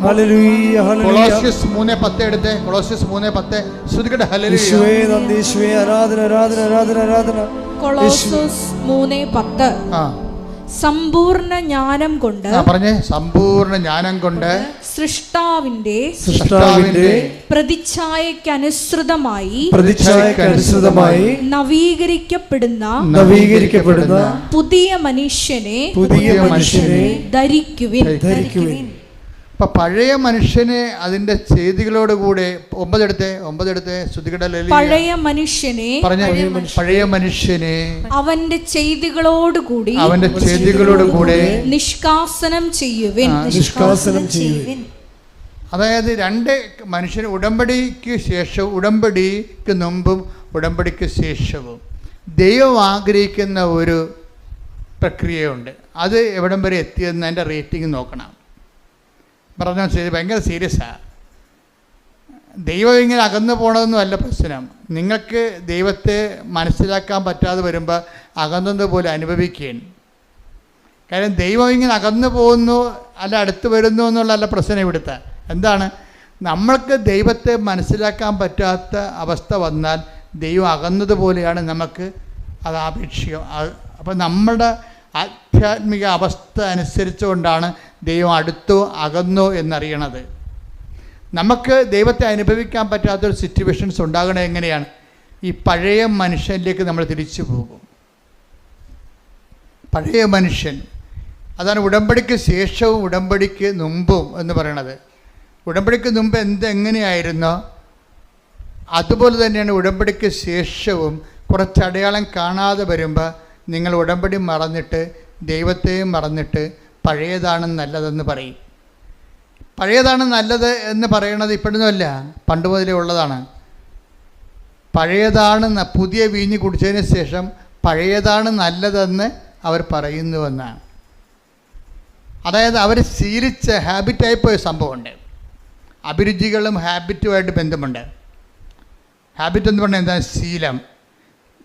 ഹല്ലേലൂയ, ഹല്ലേലൂയ. കൊളോസ്യസ് 3:10 എടുത്തേ. കൊളോസ്യസ് 3:10. സ്തുതിക്കട്ടെ. ഹല്ലേലൂയ, യേശുവേ നന്ദി, യേശുവേ ആരാധന, ആരാധന, ആരാധന, ആരാധന. കൊളോസ്യസ് 3:10. സമ്പൂർണ്ണ ജ്ഞാനം കൊണ്ട്, പറഞ്ഞേ, സമ്പൂർണ്ണ ജ്ഞാനം കൊണ്ട് സൃഷ്ടാവിന്റെ പ്രതിച്ഛായക്കനുസൃതമായി നവീകരിക്കപ്പെടുന്ന പുതിയ മനുഷ്യനെ ധരിക്കുവിൻ. അപ്പൊ പഴയ മനുഷ്യനെ അതിന്റെ ചെയ്തികളോടുകൂടെ 9 സ്തുതിക്കട്ടെ. പഴയ മനുഷ്യനെ, പഴയ മനുഷ്യനെ അവന്റെ ചെയ്തികളോടുകൂടി നിഷ്കാസനം ചെയ്യുവിൻ. അതായത് രണ്ട് മനുഷ്യന് ഉടമ്പടിക്ക് ശേഷവും ഉടമ്പടിക്ക് മുമ്പും ഉടമ്പടിക്ക് ശേഷവും ദൈവം ആഗ്രഹിക്കുന്ന ഒരു പ്രക്രിയയുണ്ട്. അത് എവിടം വരെ എത്തിയെന്ന് അതിൻ്റെ റേറ്റിംഗ് നോക്കണം. പറഞ്ഞാൽ ശരി, ഭയങ്കര സീരിയസാണ്. ദൈവം ഇങ്ങനെ അകന്നു പോകണമെന്നും അല്ല പ്രശ്നം. നിങ്ങൾക്ക് ദൈവത്തെ മനസ്സിലാക്കാൻ പറ്റാതെ വരുമ്പോൾ അകന്നതുപോലെ അനുഭവിക്കുകയാണ്. കാര്യം ദൈവം ഇങ്ങനെ അകന്നു പോകുന്നു അല്ല അടുത്ത് വരുന്നു എന്നുള്ളതല്ല പ്രശ്നം ഇവിടുത്തെ. എന്താണ്, നമ്മൾക്ക് ദൈവത്തെ മനസ്സിലാക്കാൻ പറ്റാത്ത അവസ്ഥ വന്നാൽ ദൈവം അകന്നതുപോലെയാണ് നമുക്ക് അത് ആപേക്ഷികം. അപ്പം നമ്മുടെ ആധ്യാത്മിക അവസ്ഥ അനുസരിച്ചുകൊണ്ടാണ് ദൈവം അടുത്തോ അകന്നോ എന്നറിയണത്. നമുക്ക് ദൈവത്തെ അനുഭവിക്കാൻ പറ്റാത്തൊരു സിറ്റുവേഷൻസ് ഉണ്ടാകണത് എങ്ങനെയാണ്? ഈ പഴയ മനുഷ്യനിലേക്ക് നമ്മൾ തിരിച്ചു പോകും. പഴയ മനുഷ്യൻ, അതാണ് ഉടമ്പടിക്ക് ശേഷവും ഉടമ്പടിക്ക് മുമ്പും എന്ന് പറയണത്. ഉടമ്പടിക്ക് മുമ്പ് എങ്ങനെയായിരുന്നോ അതുപോലെ തന്നെയാണ് ഉടമ്പടിക്ക് ശേഷവും. കുറച്ച് അടയാളം കാണാതെ വരുമ്പോൾ നിങ്ങൾ ഉടമ്പടി മറന്നിട്ട് ദൈവത്തെയും മറന്നിട്ട് പഴയതാണ് നല്ലതെന്ന് പറയും. പഴയതാണ് നല്ലത് എന്ന് പറയണത് ഇപ്പോഴൊന്നുമല്ല, പണ്ട് മുതലേ ഉള്ളതാണ്. പഴയതാണ്, പുതിയ വീഞ്ഞ് കുടിച്ചതിന് ശേഷം പഴയതാണ് നല്ലതെന്ന് അവർ പറയുന്നുവെന്നാണ്. അതായത് അവർ ശീലിച്ച ഹാബിറ്റായി പോയ സംഭവമുണ്ട്. അഭിരുചികളും ഹാബിറ്റുമായിട്ട് ബന്ധമുണ്ട്. ഹാബിറ്റ് എന്ന് പറഞ്ഞാൽ എന്താ? ശീലം.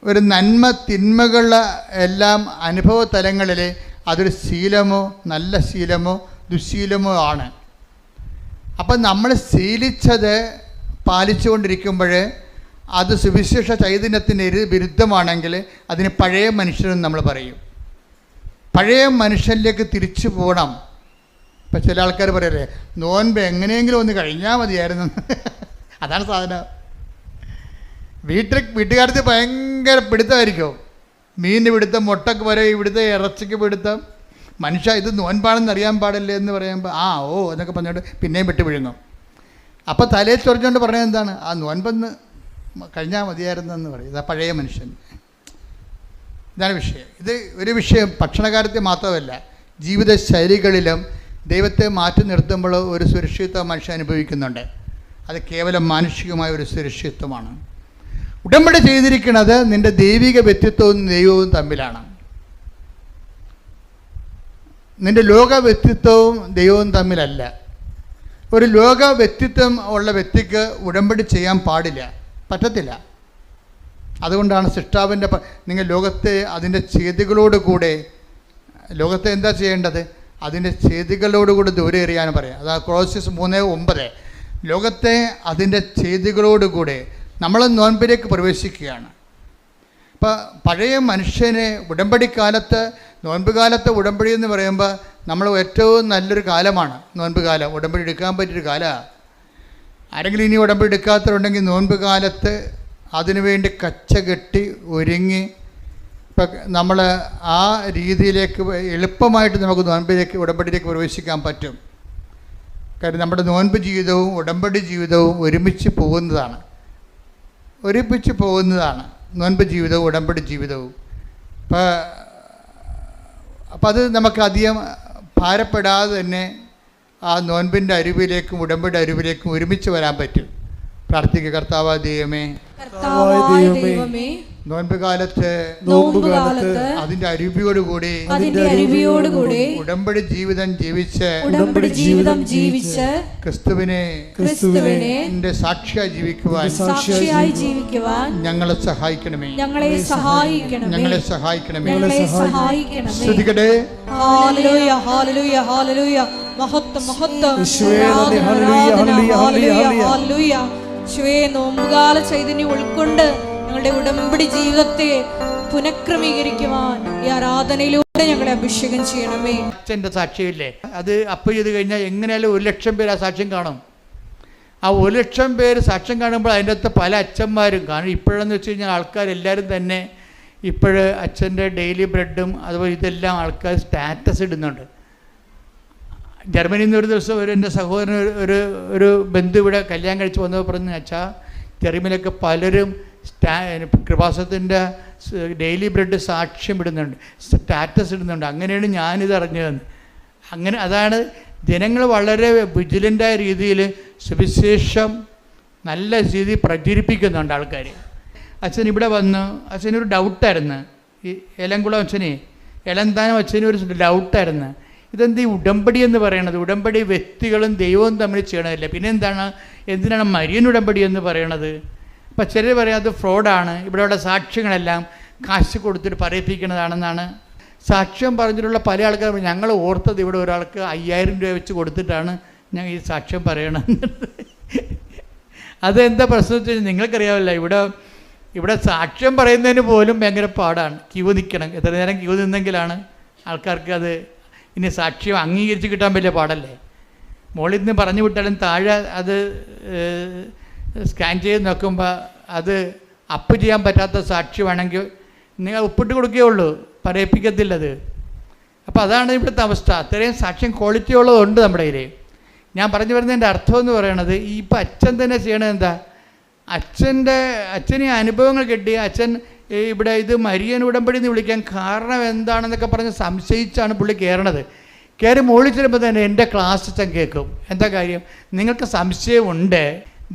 ഒരു നന്മ തിന്മകൾ എല്ലാം അനുഭവ തലങ്ങളിൽ അതൊരു ശീലമോ നല്ല ശീലമോ ദുശീലമോ ആണ്. അപ്പം നമ്മൾ ശീലിച്ചത് പാലിച്ചുകൊണ്ടിരിക്കുമ്പോൾ അത് സുവിശേഷ ചൈതന്യത്തിന് വിരുദ്ധമാണെങ്കിൽ അതിന് പഴയ മനുഷ്യനെന്ന് നമ്മൾ പറയും. പഴയ മനുഷ്യനിലേക്ക് തിരിച്ചു പോകണം. ഇപ്പം ചില ആൾക്കാർ പറയല്ലേ, നോൻപ് എങ്ങനെയെങ്കിലും ഒന്ന് കഴിഞ്ഞാൽ മതിയായിരുന്നു. അതാണ് സാധനം. വീട്ടുകാർക്ക് ഭയങ്കര പിടുത്തമായിരിക്കും. മീനിന് പിടുത്തം, മുട്ടക്ക് വരെ ഇവിടുത്തെ ഇറച്ചിക്ക് പിടുത്തം. മനുഷ്യ ഇത് നോൻപാണെന്ന് അറിയാൻ പാടില്ല എന്ന് പറയുമ്പോൾ എന്നൊക്കെ പറഞ്ഞിട്ട് പിന്നെയും വിട്ട് വിഴുങ്ങും. അപ്പോൾ തലയിൽ ചൊറിഞ്ഞുകൊണ്ട് പറഞ്ഞത് എന്താണ്? ആ നോൻപെന്ന് കഴിഞ്ഞാൽ മതിയായിരുന്നെന്ന് പറയും. ഇതാ പഴയ മനുഷ്യൻ. ഇതാണ് വിഷയം. ഇത് ഒരു വിഷയം ഭക്ഷണകാര്യത്തിൽ മാത്രമല്ല, ജീവിത ശൈലികളിലും ദൈവത്തെ മാറ്റി നിർത്തുമ്പോൾ ഒരു സുരക്ഷിതത്വം മനുഷ്യൻ അനുഭവിക്കുന്നുണ്ട്. അത് കേവലം മാനുഷികമായ ഒരു സുരക്ഷിതത്വമാണ്. ഉടമ്പടി ചെയ്തിരിക്കുന്നത് നിൻ്റെ ദൈവിക വ്യക്തിത്വവും ദൈവവും തമ്മിലാണ്. നിൻ്റെ ലോക വ്യക്തിത്വവും ദൈവവും തമ്മിലല്ല. ഒരു ലോക വ്യക്തിത്വം ഉള്ള വ്യക്തിക്ക് ഉടമ്പടി ചെയ്യാൻ പാടില്ല, പറ്റത്തില്ല. അതുകൊണ്ടാണ് സൃഷ്ടാവിൻ്റെ നിങ്ങൾ ലോകത്തെ അതിൻ്റെ ചെയ്തികളോട് കൂടെ, ലോകത്തെ എന്താ ചെയ്യേണ്ടത്? അതിൻ്റെ ചെയ്തികളോടുകൂടി ദൂരെ എറിയാൻ പറയാം. അതാ കൊളോസ്യസ് 3:9. ലോകത്തെ അതിൻ്റെ ചെയ്തികളോടുകൂടെ നമ്മൾ നോൻപിലേക്ക് പ്രവേശിക്കുകയാണ്. ഇപ്പോൾ പഴയ മനുഷ്യനെ ഉടമ്പടിക്കാലത്ത്, നോൻപ് കാലത്ത് ഉടമ്പടി എന്ന് പറയുമ്പോൾ നമ്മൾ ഏറ്റവും നല്ലൊരു കാലമാണ് നോൻപ് കാലം. ഉടമ്പടി എടുക്കാൻ പറ്റിയൊരു കാലമാണ്. ആരെങ്കിലും ഇനി ഉടമ്പടി എടുക്കാത്തവരുണ്ടെങ്കിൽ നോൻപ് കാലത്ത് അതിനുവേണ്ടി കച്ച കെട്ടി ഒരുങ്ങി ഇപ്പം നമ്മൾ ആ രീതിയിലേക്ക് എളുപ്പമായിട്ട് നമുക്ക് നോൻപിലേക്ക്, ഉടമ്പടിയിലേക്ക് പ്രവേശിക്കാൻ പറ്റും. കാര്യം നമ്മുടെ നോൻപ് ജീവിതവും ഉടമ്പടി ജീവിതവും ഒരുമിച്ച് പോകുന്നതാണ് നോൻപ് ജീവിതവും ഉടമ്പടി ജീവിതവും. അപ്പം അത് നമുക്ക് അധികം ഭാരപ്പെടാതെ തന്നെ ആ നോൻപിൻ്റെ അരുവിലേക്കും ഉടമ്പടി അരുവിലേക്കും ഒരുമിച്ച് വരാൻ പറ്റും. പ്രാർത്ഥിക്കുക. കർത്താവായ ദൈവമേ, നോൻപ് കാലത്ത് അതിന്റെ അരുവിയോടുകൂടി ഉടമ്പടി ജീവിതം ജീവിച്ച് ക്രിസ്തുവിനെ എന്റെ സാക്ഷിയായി ജീവിക്കുവാൻ ഞങ്ങളെ സഹായിക്കണമേ. ശ്രദ്ധിക്കട്ടെ. നോമ്പുകാല ചൈതന്യം ഉൾക്കൊണ്ട് ഞങ്ങളുടെ ഉടമ്പടി ജീവിതത്തെ പുനഃക്രമീകരിക്കുവാൻ ഈ ആരാധനയിലൂടെ ഞങ്ങളെ അഭിഷേകം ചെയ്യണമേ. അച്ഛൻ്റെ സാക്ഷ്യമില്ലേ, അത് അപ്പം ചെയ്ത് കഴിഞ്ഞാൽ എങ്ങനെയാലും 1,00,000 പേര് ആ സാക്ഷ്യം കാണും. ആ 1,00,000 പേര് സാക്ഷ്യം കാണുമ്പോൾ അതിൻ്റെ അകത്ത് പല അച്ഛന്മാരും കാണും. ഇപ്പോഴെന്ന് വെച്ച് കഴിഞ്ഞാൽ ആൾക്കാരെല്ലാവരും തന്നെ അച്ഛൻ്റെ ഡെയിലി ബ്രെഡും അതുപോലെ ഇതെല്ലാം ആൾക്കാർ സ്റ്റാറ്റസ് ഇടുന്നുണ്ട്. ജർമ്മനിയിൽ നിന്ന് ഒരു ദിവസം എൻ്റെ സഹോദരൻ ഒരു ബന്ധു ഇവിടെ കല്യാണം കഴിച്ച് വന്നപ്പോൾ പറഞ്ഞു, അച്ഛാ ജർമ്മനിയിലൊക്കെ പലരും കൃപാസനത്തിൻ്റെ ഡെയിലി ബ്രെഡ് സാക്ഷ്യം ഇടുന്നുണ്ട്, സ്റ്റാറ്റസ് ഇടുന്നുണ്ട്. അങ്ങനെയാണ് ഞാനിത് അറിഞ്ഞതെന്ന്. അങ്ങനെ അതാണ് ജനങ്ങൾ വളരെ വിജിലൻ്റായ രീതിയിൽ സുവിശേഷം നല്ല രീതിയിൽ പ്രചരിപ്പിക്കുന്നുണ്ട് ആൾക്കാർ. അച്ഛൻ ഇവിടെ വന്നു, അച്ഛനൊരു ഡൗട്ടായിരുന്നു. ഈ എലംകുളം അച്ഛനെ, എലന്താനം അച്ഛനൊരു ഡൗട്ടായിരുന്നു. ഇതെന്ത് ഈ ഉടമ്പടി എന്ന് പറയണത്? ഉടമ്പടി വ്യക്തികളും ദൈവവും തമ്മിൽ ചെയ്യണമല്ല, പിന്നെ എന്തിനാണ് മരിയൻ ഉടമ്പടി എന്ന് പറയണത്? അപ്പം ചിലർ പറയാം അത് ഫ്രോഡാണ്, ഇവിടെയുള്ള സാക്ഷ്യങ്ങളെല്ലാം കാശ് കൊടുത്തിട്ട് പറയിപ്പിക്കുന്നതാണെന്നാണ്. സാക്ഷ്യം പറഞ്ഞിട്ടുള്ള പല ആൾക്കാർ ഞങ്ങൾ ഓർത്തത് ഇവിടെ ഒരാൾക്ക് 5,000 രൂപ വെച്ച് കൊടുത്തിട്ടാണ് ഞാൻ ഈ സാക്ഷ്യം പറയണത്. അതെന്താ പ്രശ്നം വെച്ച് കഴിഞ്ഞാൽ നിങ്ങൾക്കറിയാമല്ലോ, ഇവിടെ സാക്ഷ്യം പറയുന്നതിന് പോലും ഭയങ്കര പാടാണ്. ക്യൂ നിൽക്കണം, എത്ര നേരം ക്യൂ നിന്നെങ്കിലാണ് ആൾക്കാർക്ക് അത് ഇനി സാക്ഷ്യം അംഗീകരിച്ച് കിട്ടാൻ വലിയ പാടല്ലേ. മുകളിൽ നിന്ന് പറഞ്ഞു വിട്ടാലും താഴെ അത് സ്കാൻ ചെയ്ത് നോക്കുമ്പോൾ അത് അപ്പ് ചെയ്യാൻ പറ്റാത്ത സാക്ഷ്യമാണെങ്കിൽ നിങ്ങൾ ഒപ്പിട്ട് കൊടുക്കുകയുള്ളൂ, പറയിപ്പിക്കത്തില്ലത്. അപ്പോൾ അതാണ് ഇവിടുത്തെ അവസ്ഥ. അത്രയും സാക്ഷ്യം ക്വാളിറ്റി ഉള്ളതുണ്ട് നമ്മുടെ കയ്യിൽ. ഞാൻ പറഞ്ഞു വരുന്നതിൻ്റെ അർത്ഥം എന്ന് പറയണത്, ഇപ്പം അച്ഛൻ തന്നെ ചെയ്യണത് എന്താ? അച്ഛന് അനുഭവങ്ങൾ കിട്ടി. അച്ഛൻ ഇവിടെ ഇത് മരിയൻ ഉടമ്പടി എന്ന് വിളിക്കാൻ കാരണം എന്താണെന്നൊക്കെ പറഞ്ഞ് സംശയിച്ചാണ് പുള്ളി കയറണത്. കയറി മുകളിൽ ചെല്ലുമ്പോൾ തന്നെ എൻ്റെ ക്ലാസ് അച്ഛൻ കേൾക്കും. എന്താ കാര്യം? നിങ്ങൾക്ക് സംശയമുണ്ട്,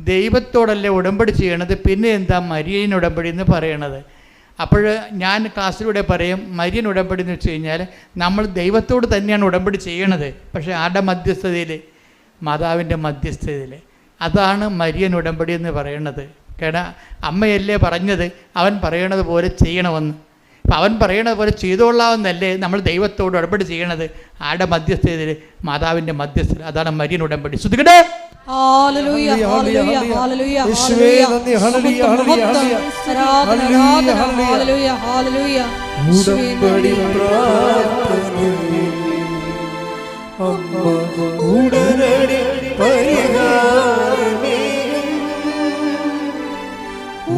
ദൈവത്തോടല്ലേ ഉടമ്പടി ചെയ്യണത്, പിന്നെ എന്താ മരിയൻ ഉടമ്പടി എന്ന് പറയണത്? അപ്പോൾ ഞാൻ ക്ലാസ്സിലൂടെ പറയും, മരിയൻ ഉടമ്പടി എന്ന് വെച്ച് കഴിഞ്ഞാൽ നമ്മൾ ദൈവത്തോട് തന്നെയാണ് ഉടമ്പടി ചെയ്യണത്, പക്ഷേ ആരുടെ മധ്യസ്ഥതയിൽ? മാതാവിൻ്റെ മധ്യസ്ഥതയിൽ. അതാണ് മരിയൻ ഉടമ്പടി എന്ന് പറയണത്. കാരണം അമ്മയല്ലേ പറഞ്ഞത് അവൻ പറയണത് പോലെ ചെയ്യണമെന്ന്. അപ്പം അവൻ പറയണത് പോലെ ചെയ്തോളാമെന്നല്ലേ നമ്മൾ ദൈവത്തോട് ഉടമ്പടി ചെയ്യണത്? ആരുടെ മധ്യസ്ഥതയിൽ? മാതാവിൻ്റെ മധ്യസ്ഥത. അതാണ് മരിയൻ ഉടമ്പടി. ശ്രദ്ധിക്കട്ടെ.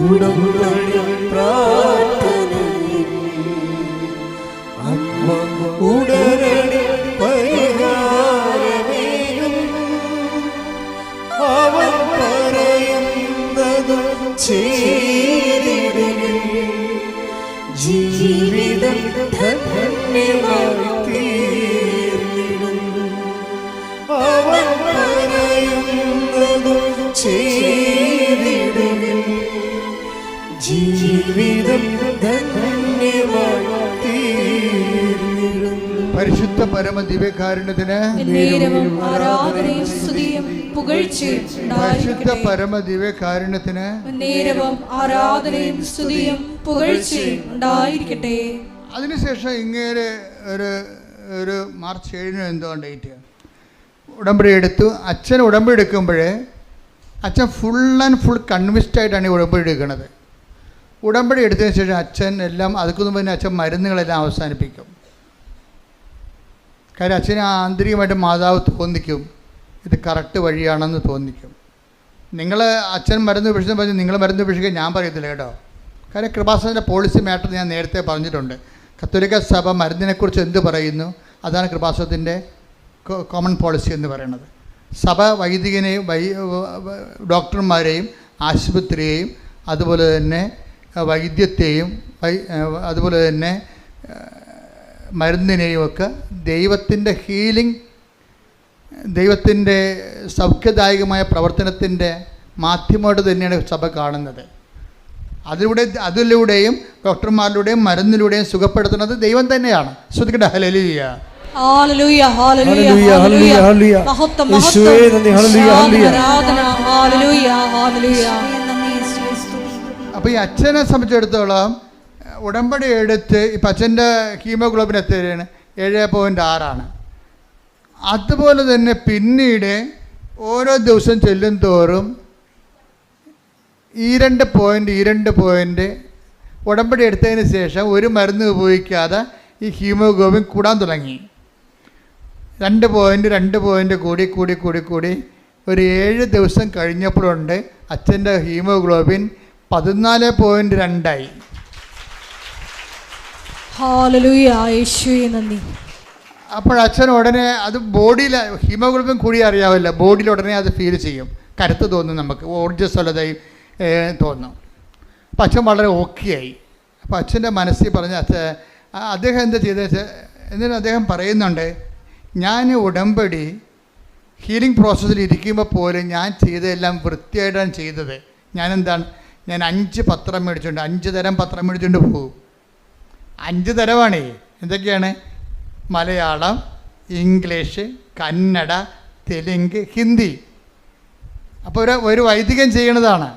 ഉടമ്പടി പ്രാർത്ഥനയിൽ അമ്മ ഉടനടി പരിഹാരമേകും. അവൻ പറയുന്നത് ചെയ്തിടുകിൽ ജീവിതം ധന്യമായി തീർന്നിടും. അവൻ പറയുന്നത് ചെയ്തിടുകിൽ ജീവിതം ധന്യമായി തീർന്നിടും. പരിശുദ്ധ പരമ ദിവ്യകാരുണ്യത്തിന് നേരവും ആരാധനയും സ്തുതിയും പുകഴ്ചയും പരിശുദ്ധ ഉണ്ടായിരിക്കട്ടെ. പരമ ദിവ്യകാരുണ്യത്തിന് നേരവും ആരാധനയും സ്തുതിയും പുകഴ്ചയും ഉണ്ടായിരിക്കട്ടെ. അതിനുശേഷം ഇങ്ങനെ ഒരു മാർച്ച് 7 എന്തോ ഡേറ്റ് ഉടമ്പടി എടുത്തു. അച്ഛൻ ഉടമ്പടി എടുക്കുമ്പോൾ അച്ഛൻ ഫുൾ ആൻഡ് ഫുൾ കൺവിൻസ്ഡ് ആയിട്ടാണ് ഈ ഉടമ്പടി എടുക്കുന്നത്. ഉടമ്പടി എടുത്തതിന് ശേഷം അച്ഛൻ എല്ലാം അതുക്കൊന്നും മുന്നേ അച്ഛൻ മരുന്നുകളെല്ലാം അവസാനിപ്പിക്കും. കാര്യം അച്ഛന് ആന്തരികമായിട്ട് മാതാവ് തോന്നിക്കും ഇത് കറക്റ്റ് വഴിയാണെന്ന് തോന്നിക്കും. നിങ്ങൾ അച്ഛൻ മരുന്ന് ഉപേക്ഷിച്ചെന്ന് പറഞ്ഞ് നിങ്ങൾ മരുന്ന് ഉപേക്ഷിക്കാൻ ഞാൻ പറയത്തില്ല കേട്ടോ. കാര്യം കൃപാസനത്തിൻ്റെ പോളിസി മാറ്റർ ഞാൻ നേരത്തെ പറഞ്ഞിട്ടുണ്ട്. കത്തോലിക്ക സഭ മരുന്നിനെക്കുറിച്ച് എന്ത് പറയുന്നു അതാണ് കൃപാസനത്തിൻ്റെ കോമൺ പോളിസി എന്ന് പറയുന്നത്. സഭ വൈദികനെയും ഡോക്ടർമാരെയും ആശുപത്രിയെയും അതുപോലെ തന്നെ വൈദ്യത്തെയും അതുപോലെ തന്നെ മരുന്നിനെയും ഒക്കെ ദൈവത്തിൻ്റെ ഹീലിംഗ്, ദൈവത്തിൻ്റെ സൗഖ്യദായകമായ പ്രവർത്തനത്തിൻ്റെ മാധ്യമമായിട്ട് തന്നെയാണ് സഭ കാണുന്നത്. അതിലൂടെയും ഡോക്ടർമാരിലൂടെയും മരുന്നിലൂടെയും സുഖപ്പെടുത്തുന്നത് ദൈവം തന്നെയാണ്. ശ്രദ്ധിക്കട്ടെ. ഹല്ലേലൂയ. ഹല്ലേലൂയ, ഹല്ലേലൂയ, ഹല്ലേലൂയ, ഹല്ലേലൂയ. മഹത്വം, യേശുവേ നന്ദി. ഹല്ലേലൂയ, ഹല്ലേലൂയ. ആരാധന. ഹല്ലേലൂയ, ഹല്ലേലൂയ. അപ്പോൾ ഈ അച്ഛനെ സംബന്ധിച്ചിടത്തോളം ഉടമ്പടി എടുത്ത് ഇപ്പം അച്ഛൻ്റെ ഹീമോഗ്ലോബിൻ എത്രയാണ്? 7.6. അതുപോലെ തന്നെ പിന്നീട് ഓരോ ദിവസം ചെല്ലും തോറും ഈ 2 പോയിൻ്റ് ഉടമ്പടി എടുത്തതിന് ശേഷം ഒരു മരുന്ന് ഉപയോഗിക്കാതെ ഈ ഹീമോഗ്ലോബിൻ കൂടാൻ തുടങ്ങി. 2 പോയിൻ്റ് കൂടി ഒരു 7 ദിവസം കഴിഞ്ഞപ്പോഴുണ്ട് അച്ഛൻ്റെ ഹീമോഗ്ലോബിൻ 14.2 ഹല്ലേലൂയ, യേശുവേ നന്ദി. അപ്പോഴച്ഛൻ ഉടനെ അത് ബോഡിയിൽ ഹീമോഗ്ലോബിൻ കൂടി അറിയാവില്ല, ബോഡിയിൽ ഉടനെ അത് ഫീൽ ചെയ്യും. കരുത്ത് തോന്നും, നമുക്ക് ഊർജ്ജസ്വലതയും തോന്നും. അപ്പം അച്ഛൻ വളരെ ഓക്കെയായി. അപ്പോൾ അച്ഛൻ്റെ മനസ്സിൽ പറഞ്ഞ അദ്ദേഹം എന്താ ചെയ്തതെന്ന് വെച്ചാൽ എന്നിട്ട് അദ്ദേഹം പറയുന്നുണ്ട്, ഞാൻ ഉടമ്പടി ഹീലിംഗ് പ്രോസസ്സിൽ ഇരിക്കുമ്പോൾ പോലും ഞാൻ ചെയ്തതെല്ലാം വൃത്തിയായിട്ടാണ് ചെയ്തത്. ഞാൻ 5 പത്രം മേടിച്ചുകൊണ്ട് 5 തരം പത്രം മേടിച്ചുകൊണ്ട് പോകും. 5 തരമാണേ. എന്തൊക്കെയാണ്? മലയാളം, ഇംഗ്ലീഷ്, കന്നഡ, തെലുങ്ക്, ഹിന്ദി. അപ്പോൾ ഒരു വൈദികൻ ചെയ്യണതാണ്.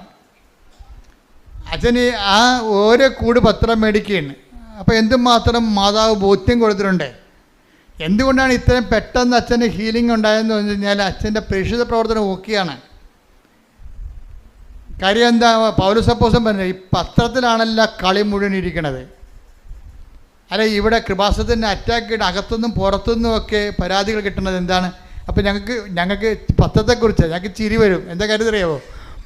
അച്ഛന് ആ ഓരോ കൂട് പത്രം മേടിക്കുകയാണ്. അപ്പോൾ എന്തുമാത്രം മാതാവ് ബോധ്യം കൊടുത്തിട്ടുണ്ട്. എന്തുകൊണ്ടാണ് ഇത്രയും പെട്ടെന്ന് അച്ഛന് ഹീലിംഗ് ഉണ്ടായതെന്ന് പറഞ്ഞു കഴിഞ്ഞാൽ അച്ഛൻ്റെ പ്രേക്ഷിത പ്രവർത്തനം ഓക്കെയാണ്. കാര്യം എന്താ? പൗലോസ് അപ്പോസ്തലൻ പറഞ്ഞത് ഈ പത്രത്തിലാണല്ല കളി മുഴുവൻ ഇരിക്കണത്. അല്ല, ഇവിടെ കൃപാസനത്തിൻ്റെ അറ്റാക്ക് ഇട്ട് അകത്തുനിന്നും പുറത്തുനിന്നും ഒക്കെ പരാതികൾ കിട്ടുന്നത് എന്താണ്? അപ്പോൾ ഞങ്ങൾക്ക് പത്രത്തെക്കുറിച്ച് ഞങ്ങൾക്ക് ചിരി വരും. എന്താ കാര്യം അറിയാമോ?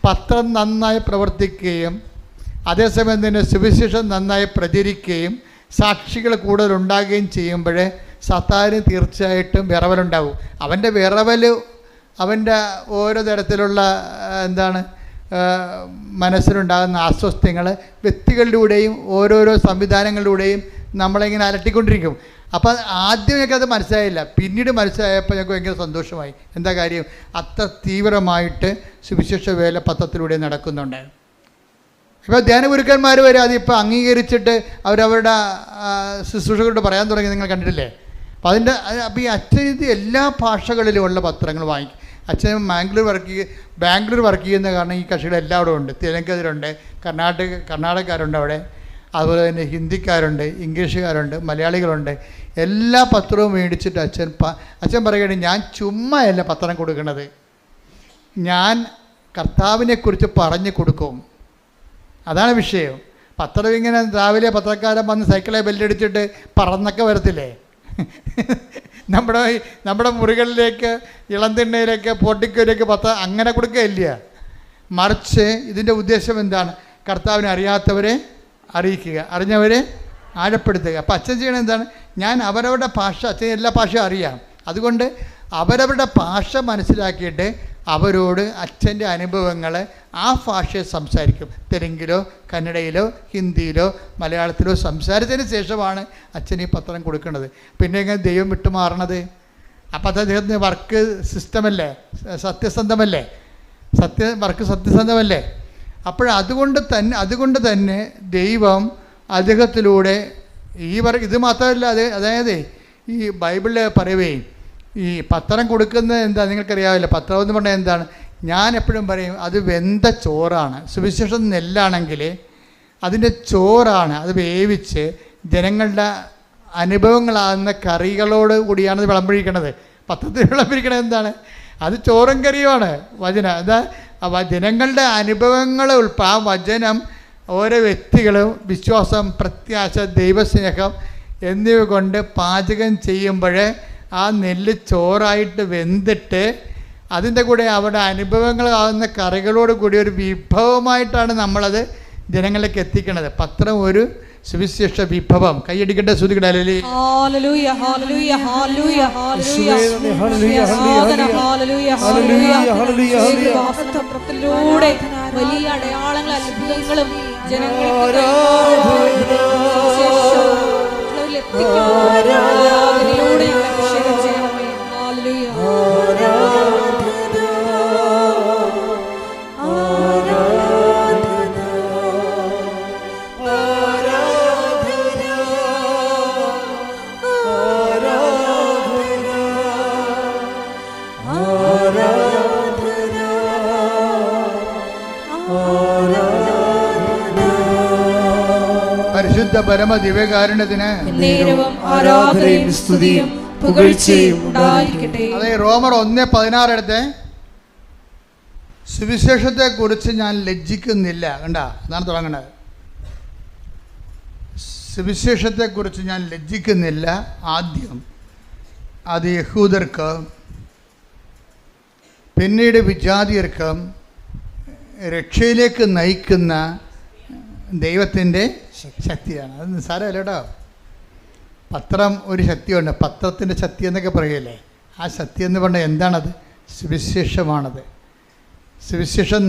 പത്രം നന്നായി പ്രവർത്തിക്കുകയും അതേസമയം തന്നെ സുവിശേഷം നന്നായി പ്രചരിക്കുകയും സാക്ഷികൾ കൂടുതൽ ഉണ്ടാകുകയും ചെയ്യുമ്പോൾ സത്താന് തീർച്ചയായിട്ടും വിറവലുണ്ടാവും. അവൻ്റെ വിറവൽ അവൻ്റെ ഓരോ തരത്തിലുള്ള മനസ്സിലുണ്ടാകുന്ന അസ്വസ്ഥങ്ങൾ വ്യക്തികളിലൂടെയും ഓരോരോ സംവിധാനങ്ങളിലൂടെയും നമ്മളിങ്ങനെ അലട്ടിക്കൊണ്ടിരിക്കും. അപ്പോൾ ആദ്യമൊക്കെ അത് മനസ്സിലായില്ല, പിന്നീട് മനസ്സിലായപ്പോൾ ഞങ്ങൾക്ക് ഭയങ്കര സന്തോഷമായി. എന്താ കാര്യം? അത്ര തീവ്രമായിട്ട് സുവിശേഷ വേല പത്രത്തിലൂടെ നടക്കുന്നുണ്ട്. ഇപ്പോൾ ധ്യാനഗുരുക്കന്മാർ വരെ അതിപ്പോൾ അംഗീകരിച്ചിട്ട് അവരവരുടെ ശുശ്രൂഷകളോട് പറയാൻ തുടങ്ങി, നിങ്ങൾ കണ്ടിട്ടില്ലേ? അപ്പോൾ ഈ അച്ഛൻ ഇത് എല്ലാ ഭാഷകളിലുമുള്ള പത്രങ്ങൾ വാങ്ങിക്കും. അച്ഛൻ ബാംഗ്ലൂർ വർക്ക് ചെയ്യുന്ന കാരണം ഈ കക്ഷികൾ എല്ലാവരും ഉണ്ട്. തെലുങ്കരുണ്ട്, കർണാടകക്കാരുണ്ട് അവിടെ, അതുപോലെ തന്നെ ഹിന്ദിക്കാരുണ്ട്, ഇംഗ്ലീഷുകാരുണ്ട്, മലയാളികളുണ്ട്. എല്ലാ പത്രവും മേടിച്ചിട്ട് അച്ഛൻ പറയുകയാണ്, ഞാൻ ചുമ്മായല്ല പത്രം കൊടുക്കുന്നത്, ഞാൻ കർത്താവിനെക്കുറിച്ച് പറഞ്ഞു കൊടുക്കും. അതാണ് വിഷയം. പത്രം ഇങ്ങനെ രാവിലെ പത്രക്കാരൻ വന്ന് സൈക്കിളെ ബെല്ലടിച്ചിട്ട് പറന്നൊക്കെ വരത്തില്ലേ? നമ്മുടെ മുറികളിലേക്ക്, ഇളംതിണ്ണയിലേക്ക്, പോട്ടിക്കയിലേക്ക് പത്രം അങ്ങനെ കൊടുക്കുകയില്ല. മറിച്ച് ഇതിൻ്റെ ഉദ്ദേശം എന്താണ്? കർത്താവിനെ അറിയാത്തവരെ അറിയിക്കുക, അറിഞ്ഞവരെ ആഴപ്പെടുത്തുക. അപ്പം അച്ഛൻ ചെയ്യണത് എന്താണ്? ഞാൻ അവരവരുടെ ഭാഷ, അച്ഛൻ എല്ലാ ഭാഷയും അറിയാം, അതുകൊണ്ട് അവരവരുടെ ഭാഷ മനസ്സിലാക്കിയിട്ട് അവരോട് അച്ഛൻ്റെ അനുഭവങ്ങൾ ആ ഭാഷയെ സംസാരിക്കും. തെലുങ്കിലോ കന്നഡയിലോ ഹിന്ദിയിലോ മലയാളത്തിലോ സംസാരിച്ചതിന് ശേഷമാണ് അച്ഛൻ ഈ പത്രം കൊടുക്കുന്നത്. പിന്നെ എങ്ങനെ ദൈവം വിട്ടുമാറണത്? അപ്പം അത് അദ്ദേഹത്തിന് വർക്ക് സിസ്റ്റമല്ലേ, സത്യസന്ധമല്ലേ, വർക്ക് സത്യസന്ധമല്ലേ? അതുകൊണ്ട് തന്നെ ദൈവം അദ്ദേഹത്തിലൂടെ ഇത് മാത്രമല്ല, അതായത് ഈ ബൈബിളിൽ പറയവേ ഈ പത്രം കൊടുക്കുന്നത് എന്താ നിങ്ങൾക്കറിയാവില്ല. പത്രം എന്ന് പറഞ്ഞാൽ എന്താണ്? ഞാൻ എപ്പോഴും പറയും അത് വെന്ത ചോറാണ്. സുവിശേഷം നെല്ലാണെങ്കിൽ അതിൻ്റെ ചോറാണ്. അത് വേവിച്ച് ജനങ്ങളുടെ അനുഭവങ്ങളാകുന്ന കറികളോട് കൂടിയാണ് ഇത് വിളമ്പഴിക്കണത്. പത്രത്തിൽ വിളമ്പഴിക്കണത് എന്താണ്? അത് ചോറും കറിയുമാണ് വചനം. അതാ ജനങ്ങളുടെ അനുഭവങ്ങൾ ആ വചനം ഓരോ വ്യക്തികളും വിശ്വാസം, പ്രത്യാശ, ദൈവസ്നേഹം എന്നിവ കൊണ്ട് പാചകം ചെയ്യുമ്പോൾ ആ നെല്ല് ചോറായിട്ട് വെന്തിട്ട് അതിൻ്റെ കൂടെ അവരുടെ അനുഭവങ്ങളാകുന്ന കറികളോട് കൂടി ഒരു വിഭവമായിട്ടാണ് നമ്മളത് ജനങ്ങളിലേക്ക് എത്തിക്കണത്. പത്രം ഒരു സുവിശേഷ വിഭവം. കൈയടിക്കേണ്ട ശ്രുതികട വലിയ അടയാളങ്ങളും അത്ഭുതങ്ങളും പരിശുദ്ധ പരമ ദിവ്യകാരുണ്യത്തിന് ആരാധനയും സ്തുതിയും പുകഴ്ചയും ഉണ്ടായിരിക്കട്ടെ. അതെ, റോമർ 1:16 എടുത്ത് സുവിശേഷത്തെക്കുറിച്ച് ഞാൻ ലജ്ജിക്കുന്നില്ല. കണ്ടാ, അതാണ് തുടങ്ങേണ്ടത്. സുവിശേഷത്തെക്കുറിച്ച് ഞാൻ ലജ്ജിക്കുന്നില്ല. ആദ്യം അത് യഹൂദർക്ക്, പിന്നീട് വിജാതിയർക്ക് രക്ഷയിലേക്ക് നയിക്കുന്ന ദൈവത്തിൻ്റെ ശക്തിയാണ്. അത് നിസ്സാരമല്ല കേട്ടോ. പത്രം ഒരു ശക്തിയുണ്ട്. പത്രത്തിൻ്റെ ശക്തി എന്നൊക്കെ പറയല്ലേ. ആ ശക്തി എന്ന് പറഞ്ഞാൽ എന്താണത്? സുവിശേഷമാണത്. സുവിശേഷം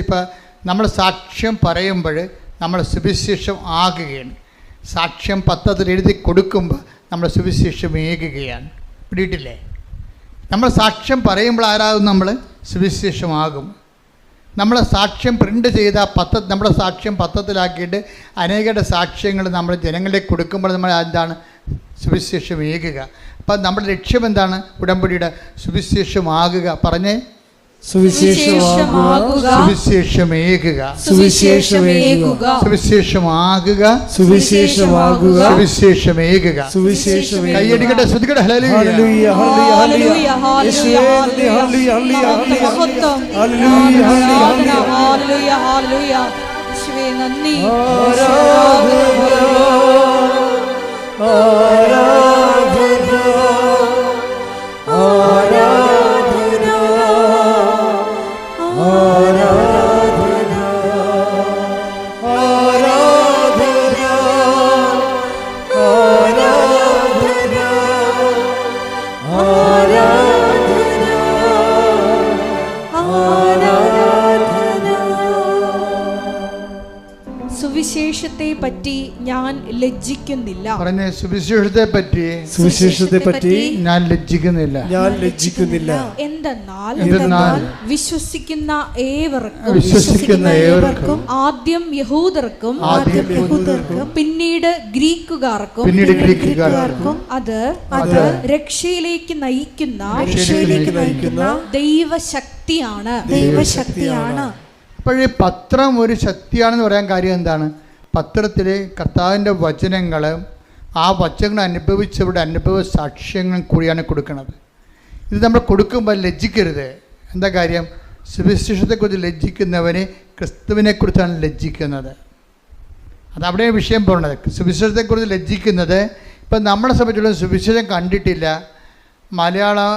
ഇപ്പം നമ്മൾ സാക്ഷ്യം പറയുമ്പോൾ നമ്മൾ സുവിശേഷം ആകുകയാണ്. സാക്ഷ്യം പത്രത്തിൽ എഴുതി കൊടുക്കുമ്പോൾ നമ്മൾ സുവിശേഷം ഏകുകയാണ്. പിടിയിട്ടില്ലേ? നമ്മൾ സാക്ഷ്യം പറയുമ്പോൾ ആരാകും? നമ്മൾ സുവിശേഷമാകും. നമ്മൾ സാക്ഷ്യം പ്രിൻ്റ് ചെയ്ത നമ്മുടെ സാക്ഷ്യം പത്രത്തിലാക്കിയിട്ട് അനേകരുടെ സാക്ഷ്യങ്ങൾ നമ്മൾ ജനങ്ങളിലേക്ക് കൊടുക്കുമ്പോൾ നമ്മൾ എന്താണ്? സുവിശേഷം ഏകുക. അപ്പം നമ്മുടെ ലക്ഷ്യം എന്താണ്? ഉടമ്പടിയുടെ സുവിശേഷമാകുക. പറഞ്ഞേ, സുവിശേഷമാകുക, സുവിശേഷമേകുക, സുവിശേഷമേകുക, സുവിശേഷമാകുക, സുവിശേഷമാകുക, സുവിശേഷമേകുക, സുവിശേഷമേകുക. കൈയടിക്കട്ടെ, ശ്രുതിക്കട്ടെ. ഹല്ലേലൂയ, ഹല്ലേലൂയ, ഹല്ലേലൂയ, യേശുവേ നന്ദി. ഹല്ലേലൂയ, ഹല്ലേലൂയ, ഹല്ലേലൂയ, ഹല്ലേലൂയ, ഹല്ലേലൂയ, ഹല്ലേലൂയ, യേശുവേ നന്ദി. സുവിശേഷത്തെ പറ്റി ഞാൻ ലജ്ജിക്കുന്നില്ല. പറഞ്ഞേ, സുവിശേഷത്തെ പറ്റി ഞാൻ ലജ്ജിക്കുന്നില്ല. ഞാൻ ലജ്ജിക്കുന്നില്ല. എന്തെന്നാൽ വിശ്വസിക്കുന്ന ഏവർക്കും ആദ്യം യഹൂദർക്കും പിന്നീട് ഗ്രീക്കുകാർക്കും അത് രക്ഷയിലേക്ക് നയിക്കുന്ന ദൈവശക്തിയാണ്. അപ്പോഴേ പത്രം ഒരു ശക്തിയാണെന്ന് പറയാൻ കാര്യം എന്താണ്? പത്രത്തിൽ കർത്താവിൻ്റെ വചനങ്ങൾ, ആ വചനങ്ങൾ അനുഭവിച്ചവരുടെ അനുഭവ സാക്ഷ്യങ്ങളും കൂടിയാണ് കൊടുക്കുന്നത്. ഇത് നമ്മൾ കൊടുക്കുമ്പോൾ ലജ്ജിക്കരുത്. എന്താ കാര്യം? സുവിശേഷത്തെക്കുറിച്ച് ലജ്ജിക്കുന്നവന് ക്രിസ്തുവിനെക്കുറിച്ചാണ് ലജ്ജിക്കുന്നത്. അതവിടെ വിഷയം പോകുന്നത്. സുവിശേഷത്തെക്കുറിച്ച് ലജ്ജിക്കുന്നത്, ഇപ്പം നമ്മളെ സംബന്ധിച്ചുള്ള സുവിശേഷം കണ്ടിട്ടില്ല, മലയാളം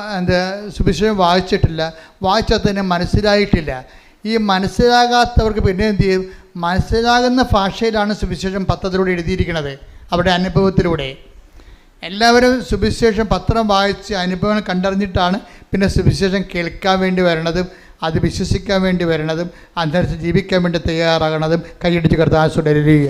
സുവിശേഷം വായിച്ചിട്ടില്ല, വായിച്ചാൽ തന്നെ മനസ്സിലായിട്ടില്ല. ഈ മനസ്സിലാകാത്തവർക്ക് പിന്നെ എന്ത് ചെയ്യും? മനസ്സിലാകുന്ന ഭാഷയിലാണ് സുവിശേഷം പത്രത്തിലൂടെ എഴുതിയിരിക്കുന്നത്, അവിടെ അനുഭവത്തിലൂടെ. എല്ലാവരും സുവിശേഷം പത്രം വായിച്ച് അനുഭവങ്ങൾ കണ്ടറിഞ്ഞിട്ടാണ് പിന്നെ സുവിശേഷം കേൾക്കാൻ വേണ്ടി വരണതും അത് വിശ്വസിക്കാൻ വേണ്ടി വരണതും അതനുസരിച്ച് ജീവിക്കാൻ വേണ്ടി തയ്യാറാകണതും. കൈയടിച്ച് കർത്താവ് തുടരുക.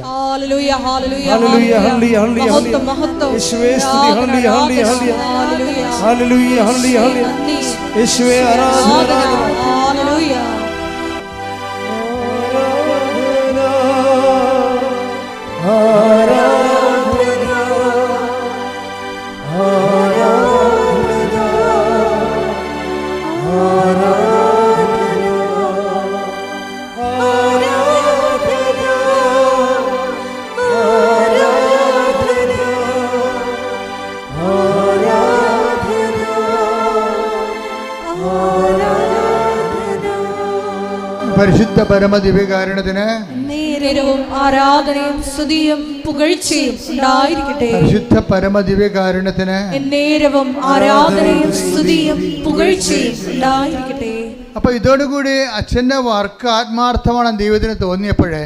പരിശുദ്ധ പരമദിവ്യകാരുണ്യത്തിന് നേരവും ആരാധനയും സ്തുതിയും പുകഴ്ചയും ഉണ്ടായിരിക്കട്ടെ. പരിശുദ്ധ പരമദിവ്യകാരുണ്യത്തിന് നേരവും ആരാധനയും സ്തുതിയും പുകഴ്ചയും ഉണ്ടായിരിക്കട്ടെ. അപ്പോൾ ഇതോടുകൂടി അച്ഛൻ്റെ വർക്ക് ആത്മാർത്ഥമാണ് ദൈവത്തിന് തോന്നിയപ്പോഴേ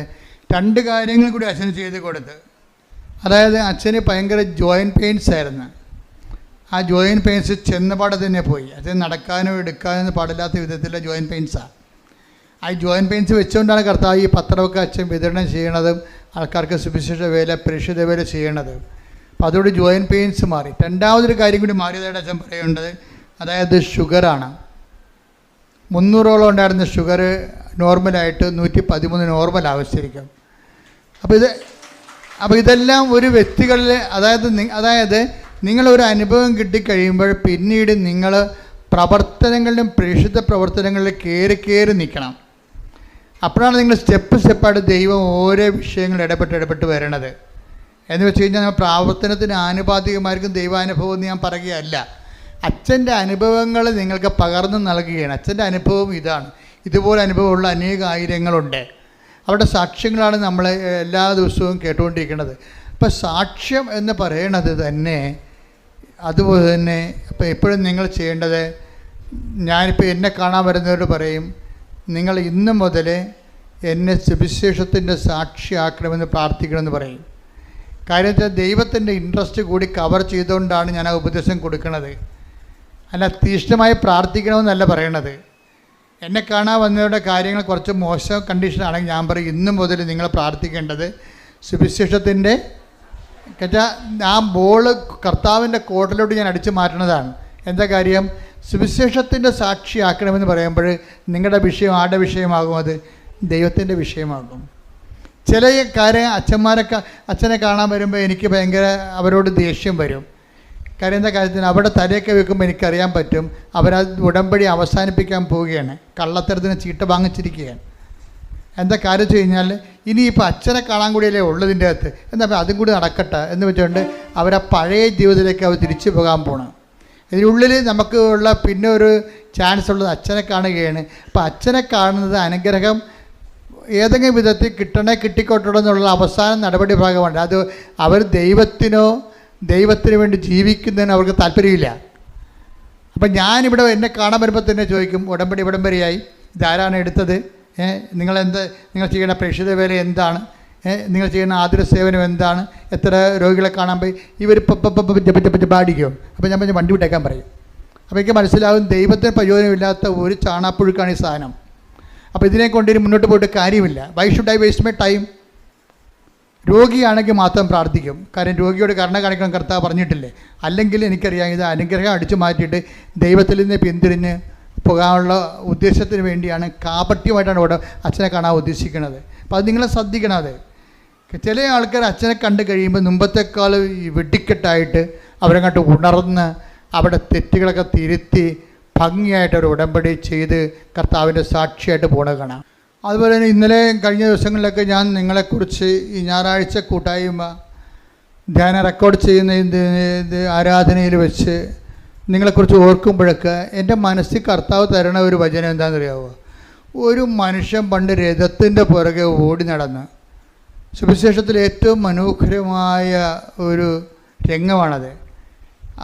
2 കാര്യങ്ങൾ കൂടി അച്ഛന് ചെയ്ത് കൊടുത്ത്. അതായത് അച്ഛന് ഭയങ്കര ജോയിൻറ്റ് പെയിൻസ് ആയിരുന്നു. ആ ജോയിൻറ്റ് പെയിൻസ് ചെന്നപാടെ തന്നെ പോയി. അച്ഛൻ നടക്കാനോ എടുക്കാനോ പാടില്ലാത്ത വിധത്തിലുള്ള ജോയിൻറ്റ് പെയിൻസാണ്. ആ ജോയിൻറ്റ് പെയിൻസ് വെച്ചുകൊണ്ടാണ് കർത്താവ് ഈ പത്രമൊക്കെ അച്ഛൻ വിതരണം ചെയ്യണതും ആൾക്കാർക്ക് സുവിശേഷ വേല പരിശുദ്ധ വേല ചെയ്യണത്. അപ്പോൾ അതോട് ജോയിൻറ്റ് പെയിൻസ് മാറി. 2ാമതൊരു കാര്യം കൂടി മാറിയതായിട്ട് അച്ഛൻ പറയേണ്ടത്, അതായത് ഷുഗറാണ്. 300ഓളം ഉണ്ടായിരുന്ന ഷുഗർ നോർമലായിട്ട് 113 നോർമൽ ആവശ്യമായിരിക്കും. അപ്പോൾ ഇതെല്ലാം ഒരു വ്യക്തികളിൽ അതായത് നിങ്ങളൊരു അനുഭവം കിട്ടിക്കഴിയുമ്പോൾ പിന്നീട് നിങ്ങൾ പ്രവർത്തനങ്ങളിലും പരിശുദ്ധ പ്രവർത്തനങ്ങളിലും കയറി നിൽക്കണം. അപ്പോഴാണ് നിങ്ങൾ സ്റ്റെപ്പായിട്ട് ദൈവം ഓരോ വിഷയങ്ങൾ ഇടപെട്ട് വരണത്. എന്ന് വെച്ച് കഴിഞ്ഞാൽ പ്രവർത്തനത്തിന് ആനുപാതികമായിരിക്കും ദൈവാനുഭവം എന്ന് ഞാൻ പറയുകയല്ല. അച്ഛൻ്റെ അനുഭവങ്ങൾ നിങ്ങൾക്ക് പകർന്നു നൽകുകയാണ്. അച്ഛൻ്റെ അനുഭവം ഇതാണ്. ഇതുപോലെ അനുഭവമുള്ള ആയിരങ്ങളുണ്ട്. അവരുടെ സാക്ഷ്യങ്ങളാണ് നമ്മൾ എല്ലാ ദിവസവും കേട്ടുകൊണ്ടിരിക്കുന്നത്. അപ്പോൾ സാക്ഷ്യം എന്ന് പറയണത് തന്നെ അതുപോലെ തന്നെ ഇപ്പോൾ എപ്പോഴും നിങ്ങൾ ചെയ്യേണ്ടത്, ഞാനിപ്പോൾ എന്നെ കാണാൻ വരുന്നവരോട് പറയും, നിങ്ങൾ ഇന്ന് മുതൽ എന്നെ സുവിശേഷത്തിൻ്റെ സാക്ഷിയാക്കണമെന്ന് പ്രാർത്ഥിക്കണമെന്ന് പറയും. കാര്യം വെച്ചാൽ ദൈവത്തിൻ്റെ ഇൻട്രസ്റ്റ് കൂടി കവർ ചെയ്തുകൊണ്ടാണ് ഞാൻ ആ ഉപദേശം കൊടുക്കുന്നത്. അല്ല തീഷ്ണമായി പ്രാർത്ഥിക്കണമെന്നല്ല പറയണത്. എന്നെ കാണാൻ വന്നവരുടെ കാര്യങ്ങൾ കുറച്ച് മോശം കണ്ടീഷനാണെങ്കിൽ ഞാൻ പറയും, ഇന്നു മുതൽ നിങ്ങൾ പ്രാർത്ഥിക്കേണ്ടത് സുവിശേഷത്തിൻ്റെ ആ ബോള് കർത്താവിൻ്റെ കോട്ടിലോട്ട് ഞാൻ അടിച്ചു മാറ്റണതാണ്. എന്താ കാര്യം? സുവിശേഷത്തിൻ്റെ സാക്ഷിയാക്കണമെന്ന് പറയുമ്പോൾ നിങ്ങളുടെ വിഷയം ആരുടെ വിഷയമാകും? അത് ദൈവത്തിൻ്റെ വിഷയമാകും. ചില കാര്യം അച്ഛനെ കാണാൻ വരുമ്പോൾ എനിക്ക് ഭയങ്കര അവരോട് ദേഷ്യം വരും. കാര്യം എന്താ കാര്യത്തിന് അവിടെ തലയൊക്കെ വെക്കുമ്പോൾ എനിക്കറിയാൻ പറ്റും അവരത് ഉടമ്പടി അവസാനിപ്പിക്കാൻ പോവുകയാണ്, കള്ളത്തരത്തിന് ചീട്ട് വാങ്ങിച്ചിരിക്കുകയാണ്. എന്താ കാര്യം വെച്ച് കഴിഞ്ഞാൽ ഇനിയിപ്പോൾ അച്ഛനെ കാണാൻ കൂടിയല്ലേ ഉള്ളതിൻ്റെ അകത്ത്, എന്നാൽ അതും കൂടി നടക്കട്ടെ എന്ന് വെച്ചുകൊണ്ട് അവരെ പഴയ ജീവിതത്തിലേക്ക് അവർ തിരിച്ചു പോകാൻ പോകണം. ഇതിനുള്ളിൽ നമുക്ക് ഉള്ള പിന്നെ ഒരു ചാൻസ് ഉള്ളത് അച്ഛനെ കാണുകയാണ്. അപ്പോൾ അച്ഛനെ കാണുന്നത് അനുഗ്രഹം ഏതെങ്കിലും വിധത്തിൽ കിട്ടിക്കോട്ടോ എന്നുള്ള അവസാന നടപടി ഭാഗമാണ്. അത് അവർ ദൈവത്തിന് വേണ്ടി ജീവിക്കുന്നതിന് അവർക്ക് താല്പര്യമില്ല. അപ്പം ഞാനിവിടെ എന്നെ കാണാൻ വരുമ്പോൾ തന്നെ ചോദിക്കും, ഉടമ്പടി ഇവിടം വരെയായി, ഇതാരാണ് എടുത്തത്, നിങ്ങൾ ചെയ്യുന്ന പ്രേക്ഷിത വേല എന്താണ്, നിങ്ങൾ ചെയ്യുന്ന ആതുര സേവനം എന്താണ്, എത്ര രോഗികളെ കാണാൻ പോയി, ഇവർ പാടിക്കും. അപ്പോൾ ഞാൻ വണ്ടി വിട്ടേക്കാൻ പറയും. അപ്പോൾ എനിക്ക് മനസ്സിലാവും ദൈവത്തിന് പ്രയോജനമില്ലാത്ത ഒരു ചാണാപ്പുഴുക്കാണ് ഈ സാധനം. അപ്പോൾ ഇതിനെ കൊണ്ടിട്ട് മുന്നോട്ട് പോയിട്ട് കാര്യമില്ല. Why should I waste my time? രോഗിയാണെങ്കിൽ മാത്രം പ്രാർത്ഥിക്കും. കാര്യം രോഗിയോട് കരുണ കാണിക്കണം കർത്താവ് പറഞ്ഞിട്ടില്ലേ. അല്ലെങ്കിൽ എനിക്കറിയാം ഇത് അനുഗ്രഹം അടിച്ചു മാറ്റിയിട്ട് ദൈവത്തിൽ നിന്ന് പിന്തിരിഞ്ഞ് പോകാനുള്ള ഉദ്ദേശത്തിന് വേണ്ടിയാണ്, കാപട്യമായിട്ടാണ് ഇവിടെ അച്ഛനെ കാണാൻ ഉദ്ദേശിക്കുന്നത്. അപ്പോൾ അത് നിങ്ങളെ ശ്രദ്ധിക്കണം. അത് ചില ആൾക്കാർ അച്ഛനെ കണ്ടു കഴിയുമ്പോൾ മുമ്പത്തെക്കാൾ വെടിക്കെട്ടായിട്ട് അവരങ്ങോട്ട് ഉണർന്ന് അവിടെ തെറ്റുകളൊക്കെ തിരുത്തി ഭംഗിയായിട്ട് ഒരു ഉടമ്പടി ചെയ്ത് കർത്താവിൻ്റെ സാക്ഷിയായിട്ട് പോണ കാണാം. അതുപോലെ തന്നെ ഇന്നലെ കഴിഞ്ഞ ദിവസങ്ങളിലൊക്കെ ഞാൻ നിങ്ങളെക്കുറിച്ച് ഈ ഞായറാഴ്ച കൂട്ടായ്മ ധ്യാനം റെക്കോർഡ് ചെയ്യുന്ന ആരാധനയിൽ വെച്ച് നിങ്ങളെക്കുറിച്ച് ഓർക്കുമ്പോഴൊക്കെ എൻ്റെ മനസ്സിൽ കർത്താവ് തരണ ഒരു വചനം എന്താണെന്നറിയാമോ? ഒരു മനുഷ്യൻ പണ്ട് രഥത്തിൻ്റെ പുറകെ ഓടി നടന്ന്, സുവിശേഷത്തിൽ ഏറ്റവും മനോഹരമായ ഒരു രംഗമാണത്.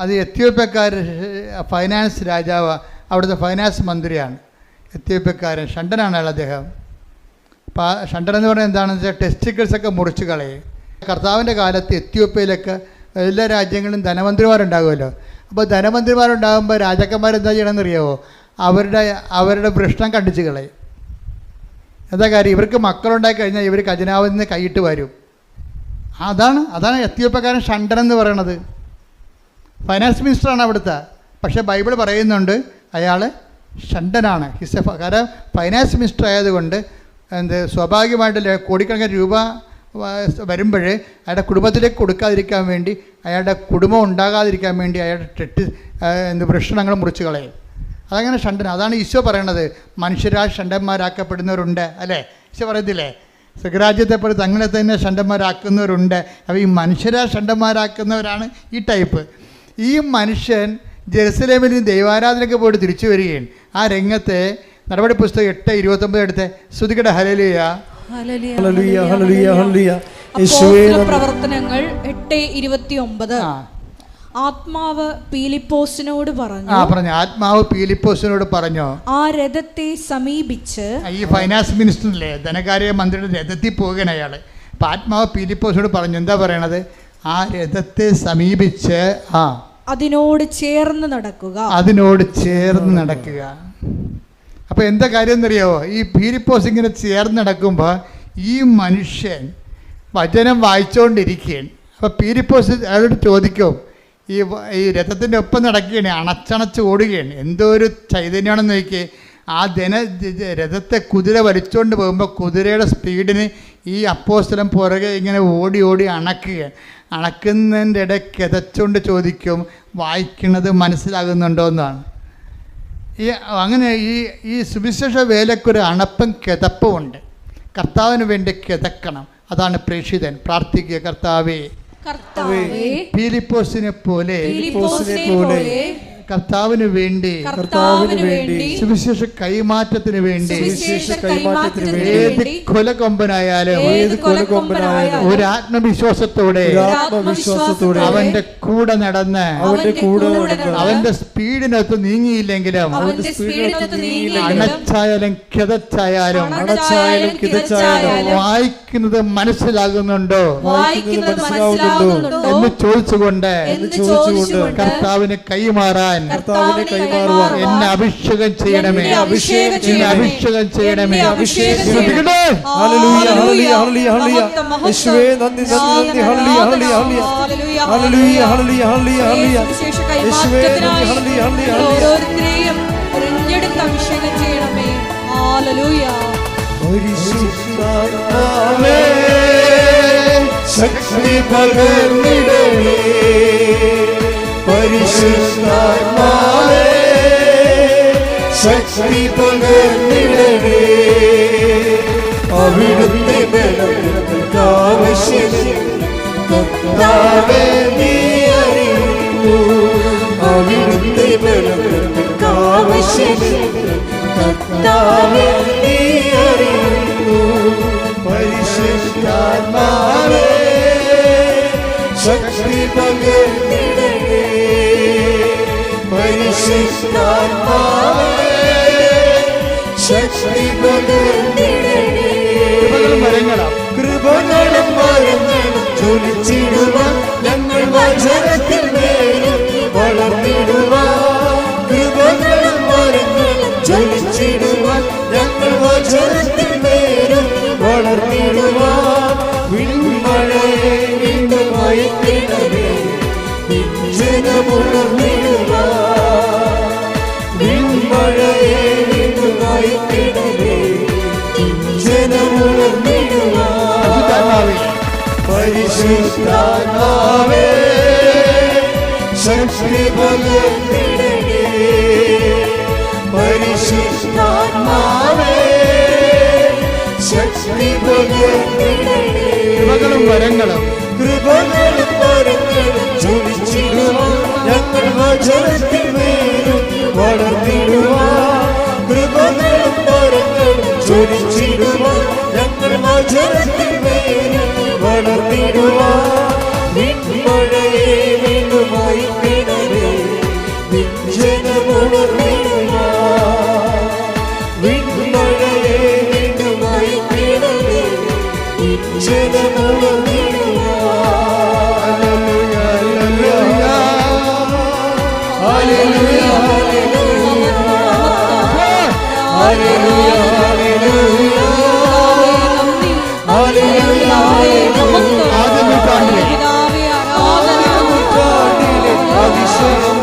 അത് എത്യോപ്യക്കാർ ഫൈനാൻസ് രാജാവ്, അവിടുത്തെ ഫൈനാൻസ് മന്ത്രിയാണ് എത്യോപ്യക്കാരൻ, ഷണ്ടനാണ് അദ്ദേഹം. അപ്പോൾ ഷണ്ടൻ എന്ന് പറഞ്ഞാൽ എന്താണെന്ന് വെച്ചാൽ ടെസ്റ്റിക്കിൾസൊക്കെ മുറിച്ച് കളയും. കർത്താവിൻ്റെ കാലത്ത് എത്യോപ്യയിലൊക്കെ എല്ലാ രാജ്യങ്ങളിലും ധനമന്ത്രിമാരുണ്ടാകുമല്ലോ. അപ്പോൾ ധനമന്ത്രിമാരുണ്ടാകുമ്പോൾ രാജാക്കന്മാരെന്താ ചെയ്യണമെന്ന് അറിയാമോ? അവരുടെ വൃഷ്ണം കണ്ടിച്ച് കളയും. എന്താ കാര്യം? ഇവർക്ക് മക്കളുണ്ടായി കഴിഞ്ഞാൽ ഇവർ ഖജനാവിൽ നിന്ന് കൈയിട്ട് വരും. അതാണ് എത്യോപ്യക്കാരൻ ഷണ്ടൻ എന്ന് പറയണത്. ഫൈനാൻസ് മിനിസ്റ്ററാണ് അവിടുത്തെ. പക്ഷേ ബൈബിൾ പറയുന്നുണ്ട് അയാൾ ഷണ്ടനാണ്. കാരണം ഫൈനാൻസ് മിനിസ്റ്റർ ആയതുകൊണ്ട് സ്വാഭാവികമായിട്ട് കോടിക്കണക്കിന് രൂപ വരുമ്പോൾ അയാളുടെ കുടുംബത്തിലേക്ക് കൊടുക്കാതിരിക്കാൻ വേണ്ടി, അയാളുടെ കുടുംബം ഉണ്ടാകാതിരിക്കാൻ വേണ്ടി അയാളുടെ വൃഷണങ്ങൾ മുറിച്ച് കളയും. അതങ്ങനെ ഷണ്ടൻ. അതാണ് ഈശോ പറയണത്, മനുഷ്യരാൽ ഷണ്ടന്മാരാക്കപ്പെടുന്നവരുണ്ട് അല്ലേ? ഈശോ പറയത്തില്ലേ, സ്വരാജ്യത്തെ പോലെ തങ്ങളെ തന്നെ ഷണ്ടന്മാരാക്കുന്നവരുണ്ട്. അപ്പോൾ ഈ മനുഷ്യരാൽ ഷണ്ടന്മാരാക്കുന്നവരാണ് ഈ ടൈപ്പ്. ഈ മനുഷ്യൻ ജെറുസലേമിൽ ദൈവാരാധനയ്ക്ക് പോയിട്ട് തിരിച്ചു വരികയാണ്. ആ രംഗത്തെ നടപടി പുസ്തകം 8:29 എടുത്ത് ശ്രുതികട ഹല്ലേലൂയ. ഹല്ലേലൂയ ഹല്ലേലൂയ ഹല്ലേലൂയ. യേശുവേ അപ്പോസ്തല പ്രവർത്തനങ്ങൾ 8:29. ആത്മാവ് പീലിപ്പോസിനോട് പറഞ്ഞു. ആത്മാവ് പീലിപ്പോസിനോട് പറഞ്ഞു, ആ രഥത്തെ സമീപിച്ച്. ഈ ഫൈനാൻസ് മിനിസ്റ്ററിലെ ധനകാര്യ മന്ത്രിയുടെ രഥത്തിൽ പോകുകയാണ് അയാള്. അപ്പൊ ആത്മാവ് പീലിപ്പോസിനോട് പറഞ്ഞു, എന്താ പറയണത്? ആ രഥത്തെ സമീപിച്ച് അതിനോട് ചേർന്ന് നടക്കുക. അതിനോട് ചേർന്ന് നടക്കുക. അപ്പൊ എന്താ കാര്യം എന്നറിയാവോ? ഈ പീലിപ്പോസ് ഇങ്ങനെ ചേർന്ന് നടക്കുമ്പോൾ ഈ മനുഷ്യൻ വചനം വായിച്ചുകൊണ്ടിരിക്കുകയാണ്. അപ്പൊ പീലിപ്പോസ് അയാളോട് ചോദിക്കും, ഈ രഥത്തിൻ്റെ ഒപ്പം നടക്കുകയാണ്, അണച്ചണച്ച് ഓടുകയാണ്. എന്തോ ഒരു ചൈതന്യമാണെന്ന് നോക്കി. ആ രഥത്തെ കുതിര വലിച്ചുകൊണ്ട് പോകുമ്പോൾ കുതിരയുടെ സ്പീഡിന് ഈ അപ്പോസ്തലൻ പുറകെ ഇങ്ങനെ ഓടി ഓടി അണക്കുകയാണ്. അണക്കുന്നതിൻ്റെ ഇടയ്ക്ക് കിതച്ചുകൊണ്ട് ചോദിക്കും, വായിക്കുന്നത് മനസ്സിലാകുന്നുണ്ടോ എന്നാണ്. അങ്ങനെ ഈ സുവിശേഷ വേലയ്ക്കൊരു അണപ്പും കിതപ്പും ഉണ്ട്. കർത്താവിന് വേണ്ടി കിതക്കണം. അതാണ് പ്രേക്ഷിതൻ. പ്രാർത്ഥിക്കുക, കർത്താവേ ഫിലിപ്പോസിനെ പോലെ കർത്താവിന് വേണ്ടി സുവിശേഷ കൈമാറ്റത്തിന് വേണ്ടി ഏത് കൊലകൊമ്പനായാലും ഒരു ആത്മവിശ്വാസത്തോടെ അവന്റെ കൂടെ നടന്ന് അവന്റെ സ്പീഡിനകത്ത് നീങ്ങിയില്ലെങ്കിലും അണച്ചായാലും കിതച്ചായാലും വായിക്കുന്നത് മനസ്സിലാകുന്നുണ്ടോ എന്ന് ചോദിച്ചുകൊണ്ട് കർത്താവിന് കൈമാറാൻ എന്നെ അഭിഷേകം ചെയ്യണമേ, എന്നെ അഭിഷേകം ചെയ്യണമേ. ഓരോരുത്തരെയും തിരഞ്ഞെടുത്ത് അഭിഷേകം ചെയ്യണമേ. ഹല്ലേലൂയ. ശക്തി പകർന്നിടണേ പരിശുദ്ധാത്മാവേ, ശക്തി പകർന്നിടണേ. അവിടുത്തെ ബലങ്ങൾക്ക് ആവശ്യം കർത്താവേ നീ അറിയുന്നു. അവിടുത്തെ ബലങ്ങൾക്ക് ആവശ്യം കർത്താവേ നീ അറിയുന്നു. പരിശുദ്ധാത്മാവേ ശക്തി പകർന്നിടണേ. പരിശുദ്ധാത്മാവേ ശക്തി പകർന്നിടണേ. കൃപകളും വരങ്ങളും ജ്വലിച്ചിടുവാൻ ഞങ്ങൾ വചനത്തിൽ മേലും വളർന്നിടുവാൻ. കൃപകളും വരങ്ങളും ജ്വലിച്ചിടുവാൻ ഞങ്ങൾ വചനത്തിൽ മേലും വളർന്നിടുവാൻ. വിൺമഴയെ വീണ്ടും മയക്കിടമേ, ജനമുണർന്നിടുവാൻ. വിൺമഴയെ വീണ്ടും മയക്കിടമേ, ജനമുണർന്നിടുവാൻ. പരിശുദ്ധാത്മാവേ ശക്തി പകർന്നിടണേ. പരിശുദ്ധാത്മാവേ ശക്തി പകർന്നിടണേ. കൃപകളും വരങ്ങളും ജ്വലിച്ചിടുവാൻ ഞങ്ങൾ വചനത്തിൽ മേലും വളർന്നിടുവാൻ. കൃപകളും വരങ്ങളും ജ്വലിച്ചിടുവാൻ ഞങ്ങൾ വചനത്തിൽ മേലും വളർന്നിടുവാൻ. വിൺമഴയെ വീണ്ടുമായി കിടവേ, ജനമുണർന്നിടുവാൻ. വിൺമഴയെ വീണ്ടുമായി കിടവേ, ജനമുണർന്നിടുവാൻ. ഹല്ലേലൂയ ഹല്ലേലൂയ ഹല്ലേലൂയ ഹല്ലേലൂയ ഹല്ലേലൂയ. അതിശയം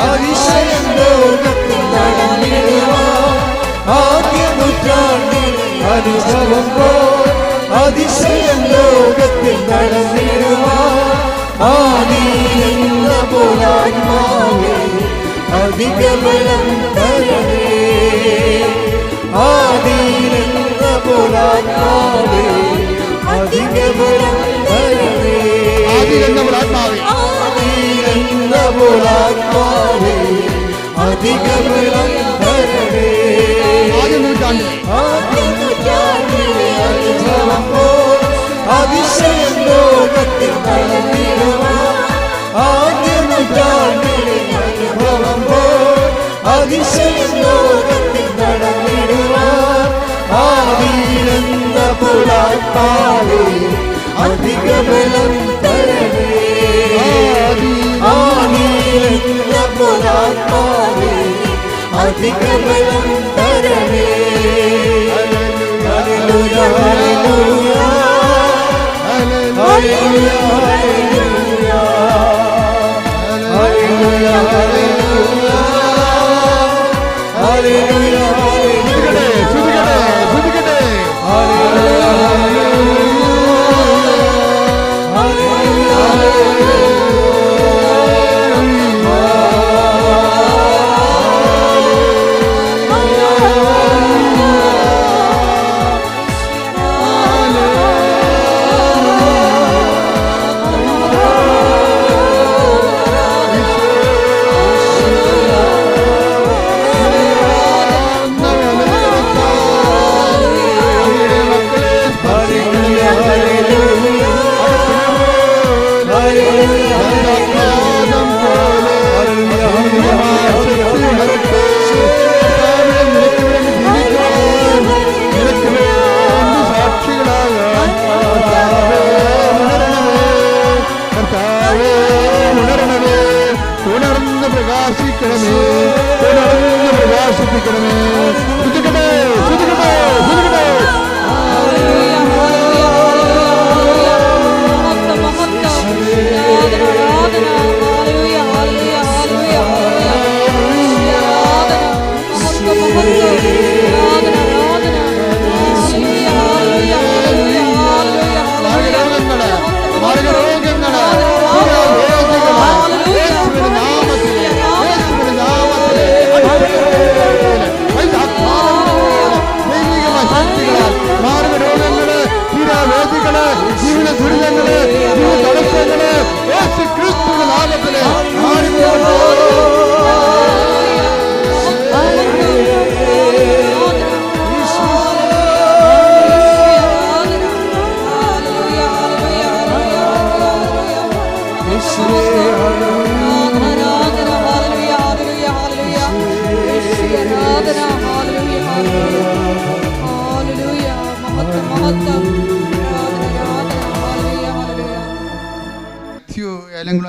അതിശയം ലോകത്തിൽ നടന്നിടുവാൻ. ആദ്യ നൂറ്റാണ്ടിൽ അനുഭവം അതിശയം ലോകത്തിൽ നടന്നിടുവാൻ. ആദിയിലെന്ന പോലാത്മാവേ അധിക ബലം തരണേ. ആദിയിലെന്ന പോലാത്മാവേ അധിക ബലം തരണേ. ആദിയിലെന്ന പോലാത്മാവേ അധിക ബലം തരണേ. അതിശയം ലോകത്തിൽ നടന്നിടുവാൻ ആദ്യ നൂറ്റാണ്ടിലെ അനുഭവം പോൽ അതിശയം ലോകത്തിൽ നടന്നിടുവാൻ ആദിയിലെന്ന പുലാത്മാവേ അധിക ബലം തരണേ ആദിയിലെന്ന പുലാത്മാവേ അധിക ബലം തരണേ ഹല്ലേലൂയ ഹല്ലേലൂയ ഹല്ലേലൂയ ഹല്ലേലൂയ ഹല്ലേലൂയ ഹല്ലേലൂയ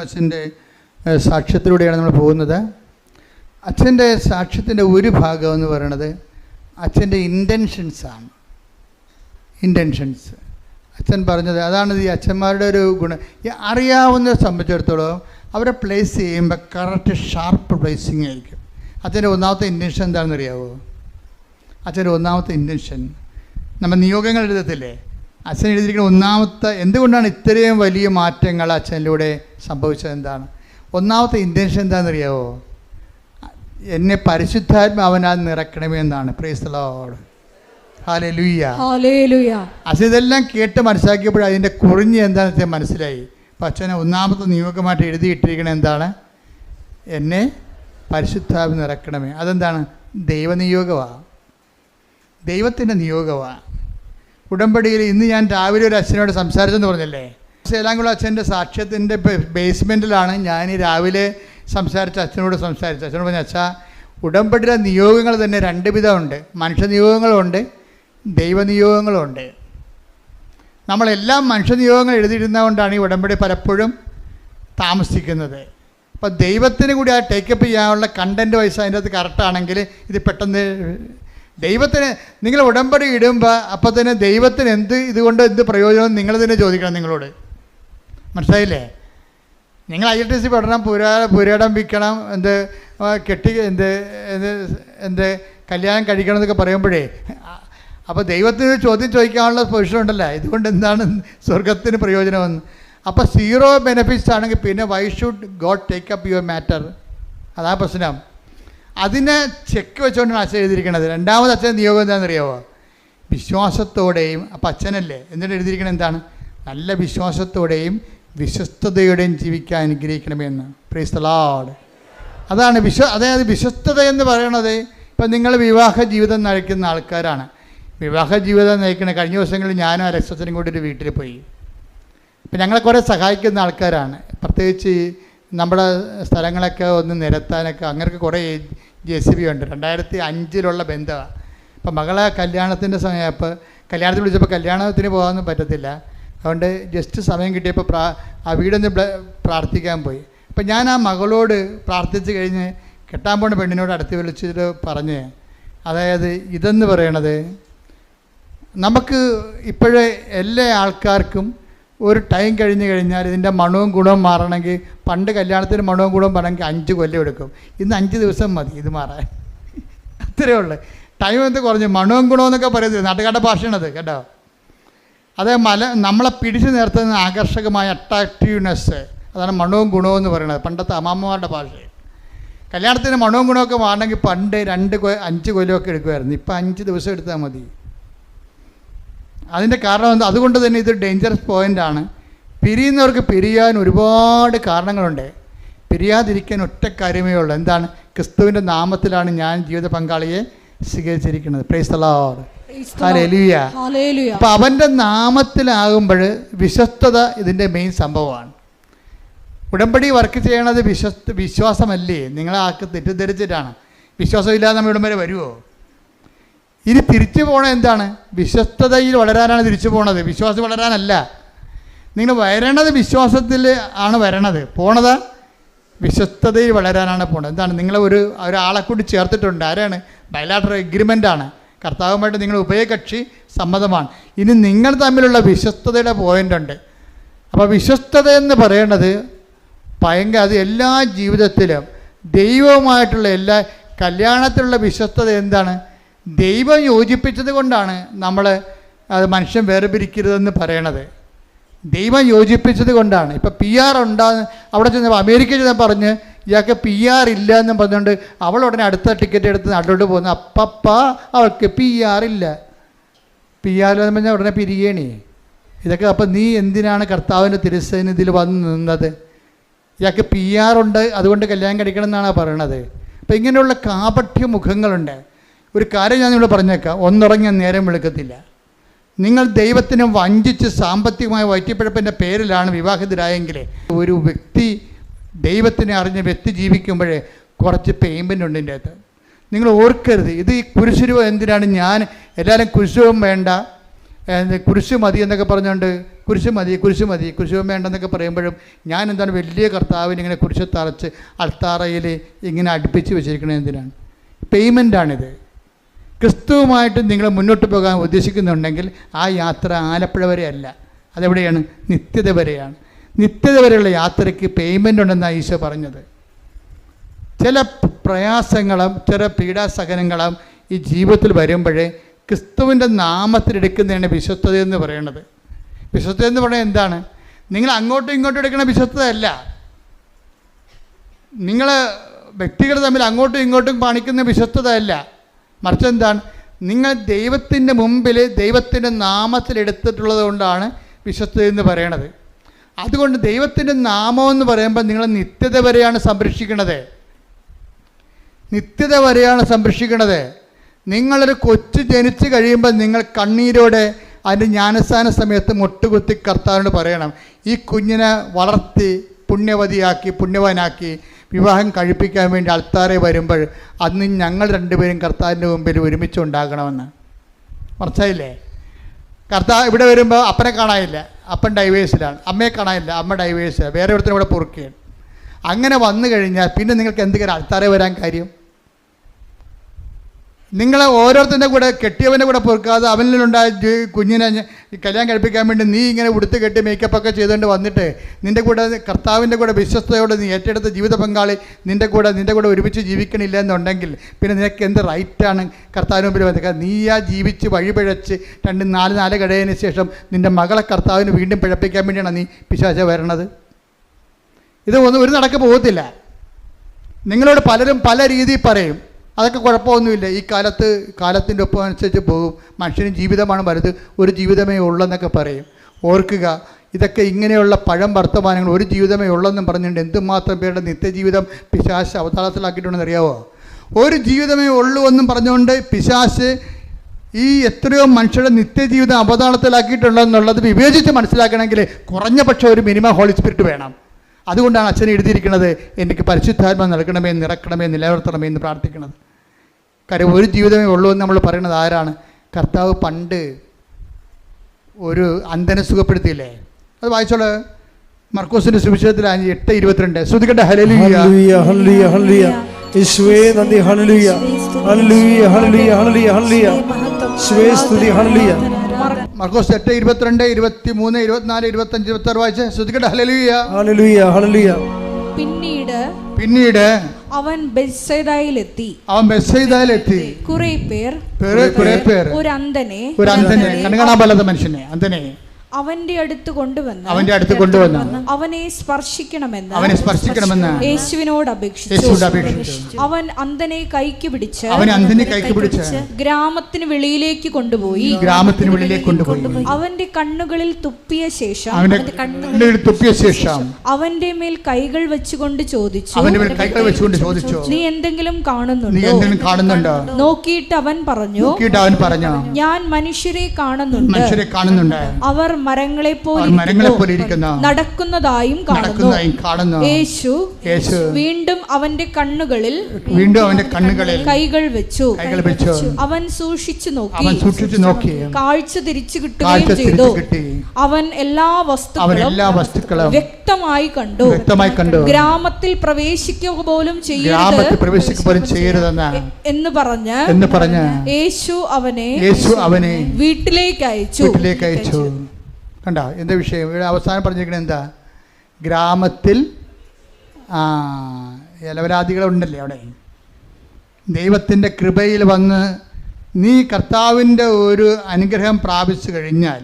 അച്ഛൻ്റെ സാക്ഷ്യത്തിലൂടെയാണ് നമ്മൾ പോകുന്നത്. അച്ഛൻ്റെ സാക്ഷ്യത്തിൻ്റെ ഒരു ഭാഗം എന്ന് പറയുന്നത് അച്ഛൻ്റെ ഇൻറ്റൻഷൻസാണ്. ഇൻറ്റൻഷൻസ് അച്ഛൻ പറഞ്ഞത് അതാണ് ഈ അച്ഛന്മാരുടെ ഒരു ഗുണം. ഈ അറിയാവുന്നവരെ സംബന്ധിച്ചിടത്തോളം അവരെ പ്ലേസ് ചെയ്യുമ്പോൾ കറക്റ്റ് ഷാർപ്പ് പ്ലേസിങ് ആയിരിക്കും. അച്ഛൻ്റെ ഒന്നാമത്തെ ഇൻറ്റൻഷൻ എന്താണെന്ന് അറിയാമോ? അച്ഛൻ്റെ ഒന്നാമത്തെ ഇൻറ്റൻഷൻ നമ്മൾ നിയോഗങ്ങൾ എഴുതത്തില്ലേ, അച്ഛൻ എഴുതിയിരിക്കുന്ന ഒന്നാമത്തെ എന്തുകൊണ്ടാണ് ഇത്രയും വലിയ മാറ്റങ്ങൾ അച്ഛനിലൂടെ സംഭവിച്ചത് എന്താണ്? ഒന്നാമത്തെ ഇൻറ്റൻഷൻ എന്താണെന്നറിയാവോ? എന്നെ പരിശുദ്ധാത്മാവനാൽ നിറക്കണമേ എന്നാണ്. Praise the Lord. Hallelujah hallelujah. അച്ഛൻ ഇതെല്ലാം കേട്ട് മനസ്സിലാക്കിയപ്പോൾ അതിൻ്റെ കുറിഞ്ഞ് എന്താണെന്ന് വെച്ചാൽ മനസ്സിലായി. അപ്പോൾ അച്ഛനെ ഒന്നാമത്തെ നിയോഗമായിട്ട് എഴുതിയിട്ടിരിക്കണത് എന്താണ്? എന്നെ പരിശുദ്ധാത്മാവ് നിറക്കണമേ. അതെന്താണ്? ദൈവനിയോഗമാണ്, ദൈവത്തിൻ്റെ നിയോഗമാണ്. ഉടമ്പടിയിൽ ഇന്ന് ഞാൻ രാവിലെ ഒരു അച്ഛനോട് സംസാരിച്ചെന്ന് പറഞ്ഞല്ലേ, സേലാംകുളം അച്ഛൻ്റെ സാക്ഷ്യത്തിൻ്റെ ബേസ്മെൻറ്റിലാണ് ഞാൻ ഈ രാവിലെ അച്ഛനോട് സംസാരിച്ചത്. അച്ഛനോട് പറഞ്ഞ അച്ഛാ, ഉടമ്പടിയിലെ നിയോഗങ്ങൾ തന്നെ രണ്ട് വിധമുണ്ട്. മനുഷ്യ നിയോഗങ്ങളുണ്ട്, ദൈവനിയോഗങ്ങളുണ്ട്. നമ്മളെല്ലാം മനുഷ്യ നിയോഗങ്ങൾ എഴുതിയിരുന്നതുകൊണ്ടാണ് ഈ ഉടമ്പടി പലപ്പോഴും താമസിക്കുന്നത്. അപ്പോൾ ദൈവത്തിന് കൂടി ആ ടേക്കപ്പ് ചെയ്യാനുള്ള കണ്ടൻറ്റ് വൈസ് അതിൻ്റെ അകത്ത് കറക്റ്റാണെങ്കിൽ ഇത് പെട്ടെന്ന് ദൈവത്തിന് നിങ്ങൾ ഉടമ്പടി ഇടുമ്പോൾ അപ്പോൾ തന്നെ ദൈവത്തിന് ഇതുകൊണ്ട് എന്ത് പ്രയോജനം നിങ്ങൾ തന്നെ ചോദിക്കണം നിങ്ങളോട്. മനസ്സിലായില്ലേ? നിങ്ങൾ ILTC പഠനം പുരാടംബിക്കണം, എന്ത് കല്യാണം കഴിക്കണം എന്നൊക്കെ പറയുമ്പോഴേ അപ്പോൾ ദൈവത്തിന് ചോദ്യം ചോദിക്കാനുള്ള പൊസിഷൻ ഉണ്ടല്ലോ, ഇതുകൊണ്ട് എന്താണ് സ്വർഗത്തിന് പ്രയോജനമെന്ന്. അപ്പോൾ സീറോ ബെനിഫിറ്റ്സ് ആണെങ്കിൽ പിന്നെ why should God take up your matter? അതാ പ്രശ്നം. അതിനെ ചെക്ക് വെച്ചുകൊണ്ടാണ് അച്ഛൻ എഴുതിയിരിക്കുന്നത്. രണ്ടാമത് അച്ഛൻ നിയോഗം എന്താണെന്നറിയാമോ? വിശ്വാസത്തോടെയും. അപ്പം അച്ഛനല്ലേ എന്നിട്ട് എഴുതിയിരിക്കുന്നത് എന്താണ്? നല്ല വിശ്വാസത്തോടെയും വിശ്വസ്തയോടെയും ജീവിക്കാൻ അനുഗ്രഹിക്കണമെന്ന്. Praise the Lord. അതാണ് അതായത് വിശ്വസ്തത എന്ന് പറയണത്. ഇപ്പം ഇപ്പം നിങ്ങൾ വിവാഹ ജീവിതം നയിക്കുന്ന ആൾക്കാരാണ്. വിവാഹ ജീവിതം നയിക്കണ കഴിഞ്ഞ ദിവസങ്ങളിൽ ഞാനും അലക്സച്ചനും കൂടി ഒരു വീട്ടിൽ പോയി. ഇപ്പം ഞങ്ങളെ കുറേ സഹായിക്കുന്ന ആൾക്കാരാണ്. പ്രത്യേകിച്ച് നമ്മുടെ സ്ഥലങ്ങളൊക്കെ ഒന്ന് നിരത്താനൊക്കെ അങ്ങനെയൊക്കെ കുറേ JCB ഉണ്ട്. 2005 ബന്ധമാണ്. ഇപ്പം മകളെ കല്യാണത്തിൻ്റെ സമയപ്പോൾ കല്യാണത്തിന് വിളിച്ചപ്പോൾ കല്യാണത്തിന് പോകാനൊന്നും പറ്റത്തില്ല. അതുകൊണ്ട് ജസ്റ്റ് സമയം കിട്ടിയപ്പോൾ ആ വീടൊന്ന് പ്രാർത്ഥിക്കാൻ പോയി. അപ്പം ഞാൻ ആ മകളോട് പ്രാർത്ഥിച്ച് കഴിഞ്ഞ് കെട്ടാൻ പോണ പെണ്ണിനോട് അടുത്ത് വിളിച്ചിട്ട് പറഞ്ഞ്, അതായത് ഇതെന്ന് പറയണത് നമുക്ക് ഇപ്പോഴേ എല്ലാ ആൾക്കാർക്കും ഒരു ടൈം കഴിഞ്ഞ് കഴിഞ്ഞാൽ ഇതിൻ്റെ മണവും ഗുണവും മാറണമെങ്കിൽ, പണ്ട് കല്യാണത്തിന് മണവും ഗുണവും മാറണമെങ്കിൽ 5 കൊല്ലം എടുക്കും. ഇന്ന് 5 ദിവസം മതി ഇത് മാറാൻ. അത്രയേ ഉള്ളൂ. ടൈം എന്ത് കുറഞ്ഞു. മണവും ഗുണവും എന്നൊക്കെ പറയുന്നത് നാട്ടുകാരുടെ ഭാഷയാണത് കേട്ടോ. അത് നമ്മളെ പിടിച്ചു നിർത്തുന്ന ആകർഷകമായ അട്രാക്റ്റീവ്നെസ്, അതാണ് മണവും ഗുണവും എന്ന് പറയുന്നത്. പണ്ടത്തെ അമ്മാമ്മമാരുടെ ഭാഷ. കല്യാണത്തിന് മണവും ഗുണമൊക്കെ മാറണമെങ്കിൽ പണ്ട് 5 കൊല്ലമൊക്കെ എടുക്കുമായിരുന്നു. ഇപ്പം 5 ദിവസം എടുത്താൽ മതി. അതിൻ്റെ കാരണം എന്താ? അതുകൊണ്ട് തന്നെ ഇത് ഡേഞ്ചറസ് പോയിൻ്റാണ്. പിരിയുന്നവർക്ക് പിരിയാൻ ഒരുപാട് കാരണങ്ങളുണ്ട്. പിരിയാതിരിക്കാൻ ഒറ്റ കാര്യമേ ഉള്ളൂ. എന്താണ്? ക്രിസ്തുവിൻ്റെ നാമത്തിലാണ് ഞാൻ ജീവിത പങ്കാളിയെ സ്വീകരിച്ചിരിക്കുന്നത്. Praise the Lord. ഹല്ലേലൂയ. അപ്പം അവൻ്റെ നാമത്തിലാകുമ്പോൾ വിശ്വസ്തത ഇതിൻ്റെ മെയിൻ സംഭവമാണ്. ഉടമ്പടി വർക്ക് ചെയ്യണത് വിശ്വാസമല്ലേ? നിങ്ങളെ ആൾക്ക് തെറ്റിദ്ധരിച്ചിട്ടാണ്. വിശ്വാസമില്ലാതെ നമ്മൾ ഇവിടം വരെ വരുമോ? ഇനി തിരിച്ചു പോകണത് എന്താണ്? വിശ്വസ്തതയിൽ വളരാനാണ് തിരിച്ചു പോണത്, വിശ്വാസം വളരാനല്ല. നിങ്ങൾ വരണത് വിശ്വാസത്തിൽ ആണ് പോണത് വിശ്വസ്തതയിൽ വളരാനാണ് പോണത്. എന്താണ്? നിങ്ങൾ ഒരാളെ കൂടി ചേർത്തിട്ടുണ്ട്. ആരാണ്? ബയലാറ്ററൽ എഗ്രിമെൻ്റാണ്. കർത്താവുമായിട്ട് നിങ്ങൾ ഉഭയകക്ഷി സമ്മതമാണ്. ഇനി നിങ്ങൾ തമ്മിലുള്ള വിശ്വസ്തതയുടെ പോയിൻ്റുണ്ട്. അപ്പോൾ വിശ്വസ്തത എന്ന് പറയേണ്ടത് അത് എല്ലാ ജീവിതത്തിലും ദൈവവുമായിട്ടുള്ള എല്ലാ കല്യാണത്തിലുള്ള വിശ്വസ്തത എന്താണ്? ദൈവം യോജിപ്പിച്ചത് കൊണ്ടാണ് നമ്മൾ അത് മനുഷ്യൻ വേർപിരിക്കരുതെന്ന് പറയണത്. ദൈവം യോജിപ്പിച്ചത് കൊണ്ടാണ്. ഇപ്പോൾ PR ഉണ്ടാകുന്ന അവിടെ ചെന്നപ്പോൾ അമേരിക്കയിൽ ചെന്ന് പറഞ്ഞ് ഇയാൾക്ക് PR ഇല്ല എന്നും പറഞ്ഞുകൊണ്ട് അവൾ ഉടനെ അടുത്ത ടിക്കറ്റ് എടുത്ത് നാട്ടിലോട്ട് പോകുന്നു. അവൾക്ക് PR ഇല്ല. PR എന്ന് പറഞ്ഞാൽ ഉടനെ പിരിയണേ. ഇതൊക്കെ അപ്പം നീ എന്തിനാണ് കർത്താവിൻ്റെ തിരുസന്നിധിയിൽ വന്ന് നിന്നത്? ഇയാൾക്ക് PR ഉണ്ട്, അതുകൊണ്ട് കല്യാണം കഴിക്കണം എന്നാണ് പറയണത്. അപ്പം ഇങ്ങനെയുള്ള കാപഠ്യ മുഖങ്ങളുണ്ട്. ഒരു കാര്യം ഞാൻ നിങ്ങളോട് പറഞ്ഞേക്കാം, ഒന്നുറങ്ങിയ നേരം വെളുക്കത്തില്ല. നിങ്ങൾ ദൈവത്തിനെ വഞ്ചിച്ച് സാമ്പത്തികമായ വയറ്റിപ്പിഴപ്പിൻ്റെ പേരിലാണ് വിവാഹിതരായെങ്കിൽ, ഒരു വ്യക്തി ദൈവത്തിനെ അറിഞ്ഞ വ്യക്തി ജീവിക്കുമ്പോഴേ കുറച്ച് പേയ്മെൻ്റ് ഉണ്ട് ഇതിൻ്റെ അകത്ത്. നിങ്ങൾ ഓർക്കരുത്, ഇത് ഈ കുരിശുരൂപം എന്തിനാണ്? ഞാൻ എല്ലാവരും കുരിശുരൂപം വേണ്ട, കുരിശ് മതി എന്നൊക്കെ പറഞ്ഞുകൊണ്ട് കുരിശുരൂപം വേണ്ടെന്നൊക്കെ പറയുമ്പോഴും ഞാൻ എന്താണ് വലിയ കർത്താവിന് ഇങ്ങനെ കുരിശ് തറച്ച് അൾത്താറയിൽ ഇങ്ങനെ അടുപ്പിച്ച് വെച്ചിരിക്കുന്നത് എന്തിനാണ്? പേയ്മെൻ്റാണിത്. ക്രിസ്തുവുമായിട്ട് നിങ്ങൾ മുന്നോട്ട് പോകാൻ ഉദ്ദേശിക്കുന്നുണ്ടെങ്കിൽ ആ യാത്ര ആലപ്പുഴ വരെ അല്ല, അതെവിടെയാണ്? നിത്യത വരെയാണ്. നിത്യത വരെയുള്ള യാത്രയ്ക്ക് പേയ്മെൻ്റ് ഉണ്ടെന്നാണ് ഈശോ പറഞ്ഞത്. ചില പ്രയാസങ്ങളും ചില പീഡാസഹനങ്ങളും ഈ ജീവിതത്തിൽ വരുമ്പോഴേ ക്രിസ്തുവിൻ്റെ നാമത്തിലെടുക്കുന്നതാണ് വിശ്വസ്തത എന്ന് പറയുന്നത്. വിശ്വസ്തത എന്ന് പറയുന്നത് എന്താണ്? നിങ്ങൾ അങ്ങോട്ടും ഇങ്ങോട്ടും എടുക്കുന്ന വിശ്വസ്തതയല്ല. നിങ്ങൾ വ്യക്തികൾ തമ്മിൽ അങ്ങോട്ടും ഇങ്ങോട്ടും കാണിക്കുന്ന വിശ്വസ്തതയല്ല. മറിച്ച് എന്താണ്? നിങ്ങൾ ദൈവത്തിൻ്റെ മുമ്പിൽ ദൈവത്തിൻ്റെ നാമത്തിലെടുത്തിട്ടുള്ളത് കൊണ്ടാണ് വിശ്വസ്തത എന്ന് പറയണത്. അതുകൊണ്ട് ദൈവത്തിൻ്റെ നാമം എന്ന് പറയുമ്പോൾ നിങ്ങൾ നിത്യത വരെയാണ് സംരക്ഷിക്കുന്നത്. നിത്യത വരെയാണ് സംരക്ഷിക്കുന്നത്. നിങ്ങളൊരു കൊച്ചു ജനിച്ച് കഴിയുമ്പോൾ നിങ്ങൾ കണ്ണീരോടെ അതിൻ്റെ ജ്ഞാനസ്ഥാന സമയത്ത് മുട്ടുകുത്തി കർത്താവിനോട് പറയണം, ഈ കുഞ്ഞിനെ വളർത്തി പുണ്യവാനാക്കി വിവാഹം കഴിപ്പിക്കാൻ വേണ്ടി അൾത്താറെ വരുമ്പോൾ അന്ന് ഞങ്ങൾ രണ്ടുപേരും കർത്താവിൻ്റെ മുമ്പിൽ ഒരുമിച്ചുണ്ടാകണമെന്ന്. മനസ്സിലായില്ലേ? കർത്താവ് ഇവിടെ വരുമ്പോൾ അപ്പനെ കാണാനില്ല, അപ്പൻ ഡൈവേഴ്സിലാണ്. അമ്മയെ കാണാനില്ല, അമ്മ ഡൈവേഴ്സിലാണ്. വേറെ ഒരുത്തരും ഇവിടെ പൊറുക്കുകയാണ്. അങ്ങനെ വന്നു കഴിഞ്ഞാൽ പിന്നെ നിങ്ങൾക്ക് എന്തെങ്കിലും അൾത്താറെ വരാൻ കാര്യം? നിങ്ങൾ ഓരോരുത്തരുടെ കൂടെ കെട്ടിയവൻ്റെ കൂടെ പൊറുക്കാതെ അവനിലുണ്ടായ കുഞ്ഞിനെ കല്യാണം കഴിപ്പിക്കാൻ വേണ്ടി നീ ഇങ്ങനെ ഉടുത്ത് കെട്ടി മേക്കപ്പൊക്കെ ചെയ്തുകൊണ്ട് വന്നിട്ട് നിൻ്റെ കൂടെ കർത്താവിൻ്റെ കൂടെ വിശ്വസ്തയോടെ നീ ഏറ്റെടുത്ത ജീവിത പങ്കാളി നിൻ്റെ കൂടെ ഒരുമിച്ച് ജീവിക്കണില്ല എന്നുണ്ടെങ്കിൽ പിന്നെ നിനക്ക് എന്ത് റൈറ്റാണ് കർത്താവിന് മുമ്പിൽ വന്നത്? നീ ആ ജീവിച്ച് വഴിപിഴച്ച് 2-4 കഴിയതിന് ശേഷം നിൻ്റെ മകളെ കർത്താവിന് വീണ്ടും പിഴപ്പിക്കാൻ വേണ്ടിയാണ് നീ പിശാച വരണത്. ഇത് ഒരു നടക്ക് പോകത്തില്ല. നിങ്ങളോട് പലരും പല രീതിയിൽ പറയും, അതൊക്കെ കുഴപ്പമൊന്നുമില്ല. ഈ കാലത്തിൻ്റെ ഒപ്പം അനുസരിച്ച് പോകും. മനുഷ്യന് ജീവിതമാണ് വലുത്, ഒരു ജീവിതമേ ഉള്ളെന്നൊക്കെ പറയും. ഓർക്കുക, ഇതൊക്കെ ഇങ്ങനെയുള്ള വർത്തമാനങ്ങൾ, ഒരു ജീവിതമേ ഉള്ളെന്നും പറഞ്ഞുകൊണ്ട് എന്തുമാത്രം പേരുടെ നിത്യജീവിതം പിശാച് അവതാളത്തിലാക്കിയിട്ടുണ്ടെന്ന് അറിയാമോ? ഒരു ജീവിതമേ ഉള്ളൂ എന്നും പറഞ്ഞുകൊണ്ട് പിശാച് ഈ എത്രയോ മനുഷ്യരുടെ നിത്യജീവിതം അപതാളത്തിലാക്കിയിട്ടുണ്ടെന്നുള്ളത് വിവേചിച്ച് മനസ്സിലാക്കണമെങ്കിൽ കുറഞ്ഞ പക്ഷം ഒരു മിനിമം ഹോളി സ്പിരിറ്റ് വേണം. അതുകൊണ്ടാണ് അച്ഛൻ എഴുതിയിരിക്കുന്നത്, എനിക്ക് പരിശുദ്ധാത്മ നൽകണമേ, നിറക്കണമേ, നിലനിർത്തണമേ എന്ന് പ്രാർത്ഥിക്കുന്നത്. കാര്യം ഒരു ജീവിതമേ ഉള്ളൂ എന്ന് നമ്മൾ പറയുന്നത് ആരാണ്? കർത്താവ് പണ്ട് ഒരു അന്ധനെ സുഖപ്പെടുത്തിയില്ലേ? അത് വായിച്ചോളൂ, മർക്കോസിന്റെ സുവിശേഷത്തിൽ 8:22. ശ്രുതികട്ടെ ഹല്ലേലൂയ ഹല്ലേലൂയ ഹല്ലേലൂയ ഹല്ലേലൂയ. യേശുവേ നന്ദി. ഹല്ലേലൂയ ഹല്ലേലൂയ ഹല്ലേലൂയ ഹല്ലേലൂയ ഹല്ലേലൂയ. യേശുവേ സ്തുതി. ഹല്ലേലൂയ. മർക്കോസ് 8:22, 23, 24, 25, 26 വായിച്ചേ. ശ്രുതികട്ടെ ഹല്ലേലൂയ ഹല്ലേലൂയ ഹല്ലേലൂയ. പിന്നീട് അവൻ ബെത്സയിദയിലെത്തി. കുറെ പേർ ഒരു അന്ധനെ കണ്ണുകാണാൻ മനുഷ്യനെ അന്ധനെ അവന്റെ അടുത്ത് കൊണ്ടുവന്ന് അവനെ സ്പർശിക്കണമെന്ന് യേശുവിനോട് അപേക്ഷിച്ചു. അവൻ അന്ധനെ കൈക്ക് പിടിച്ച് ഗ്രാമത്തിന് വെളിയിലേക്ക് കൊണ്ടുപോയി അവന്റെ കണ്ണുകളിൽ തുപ്പിയ ശേഷം അവന്റെ മേൽ കൈകൾ വെച്ചുകൊണ്ട് ചോദിച്ചു, നീ എന്തെങ്കിലും കാണുന്നുണ്ടോ? നോക്കിയിട്ട് അവൻ പറഞ്ഞു, ഞാൻ മനുഷ്യരെ കാണുന്നുണ്ട്. അവർ മരങ്ങളെ പോലിരിക്കുന്നു, നടക്കുന്നതായും കാണുന്നു. യേശു വീണ്ടും അവന്റെ കണ്ണുകളിൽ കൈകൾ വെച്ചു. അവൻ സൂക്ഷിച്ചു നോക്കി, കാഴ്ച തിരിച്ചു കിട്ടുകയും ചെയ്തു. അവൻ എല്ലാ വസ്തുക്കളും വ്യക്തമായി കണ്ടു. ഗ്രാമത്തിൽ പ്രവേശിക്കുക പോലും ചെയ്യരുതെന്ന് എന്ന് പറഞ്ഞ് യേശു അവനെ വീട്ടിലേക്ക് അയച്ചു. കണ്ട എന്താ വിഷയം? ഇവിടെ അവസാനം പറഞ്ഞിരിക്കുന്നത് എന്താ? ഗ്രാമത്തിൽ ഇലവരാദികളുണ്ടല്ലേ അവിടെ. ദൈവത്തിൻ്റെ കൃപയിൽ വന്ന് നീ കർത്താവിൻ്റെ ഒരു അനുഗ്രഹം പ്രാപിച്ചു കഴിഞ്ഞാൽ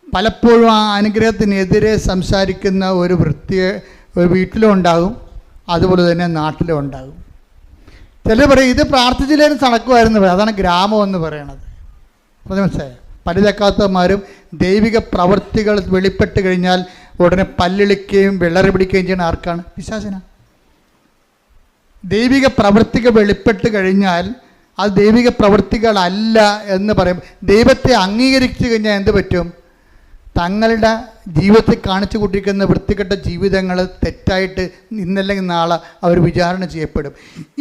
പലപ്പോഴും ആ അനുഗ്രഹത്തിനെതിരെ സംസാരിക്കുന്ന ഒരു വീട്ടിലും ഉണ്ടാകും, അതുപോലെ തന്നെ നാട്ടിലും ഉണ്ടാകും. ചിലർ പറയും ഇത് പ്രാർത്ഥിച്ചില്ലേലും നടക്കുമായിരുന്നു. അതാണ് ഗ്രാമം എന്ന് പറയണത്. മനസ്സിലായോ? പല്ലിലക്കാത്തമാരും ദൈവിക പ്രവൃത്തികൾ വെളിപ്പെട്ട് കഴിഞ്ഞാൽ ഉടനെ പല്ലിളിക്കുകയും വെള്ളറി പിടിക്കുകയും ചെയ്യുന്ന ആർക്കാണ്? പിശാചിനാ. ദൈവിക പ്രവൃത്തികൾ വെളിപ്പെട്ട് കഴിഞ്ഞാൽ അത് ദൈവിക പ്രവൃത്തികളല്ല എന്ന് പറയും. ദൈവത്തെ അംഗീകരിച്ചു കഴിഞ്ഞാൽ എന്ത് പറ്റും? തങ്ങളുടെ ജീവിതത്തിൽ കാണിച്ചു കൂട്ടിയിരിക്കുന്ന വൃത്തികെട്ട ജീവിതങ്ങൾ തെറ്റായിട്ട് ഇന്നല്ലെങ്കിൽ നാളെ അവർ വിചാരണ ചെയ്യപ്പെടും.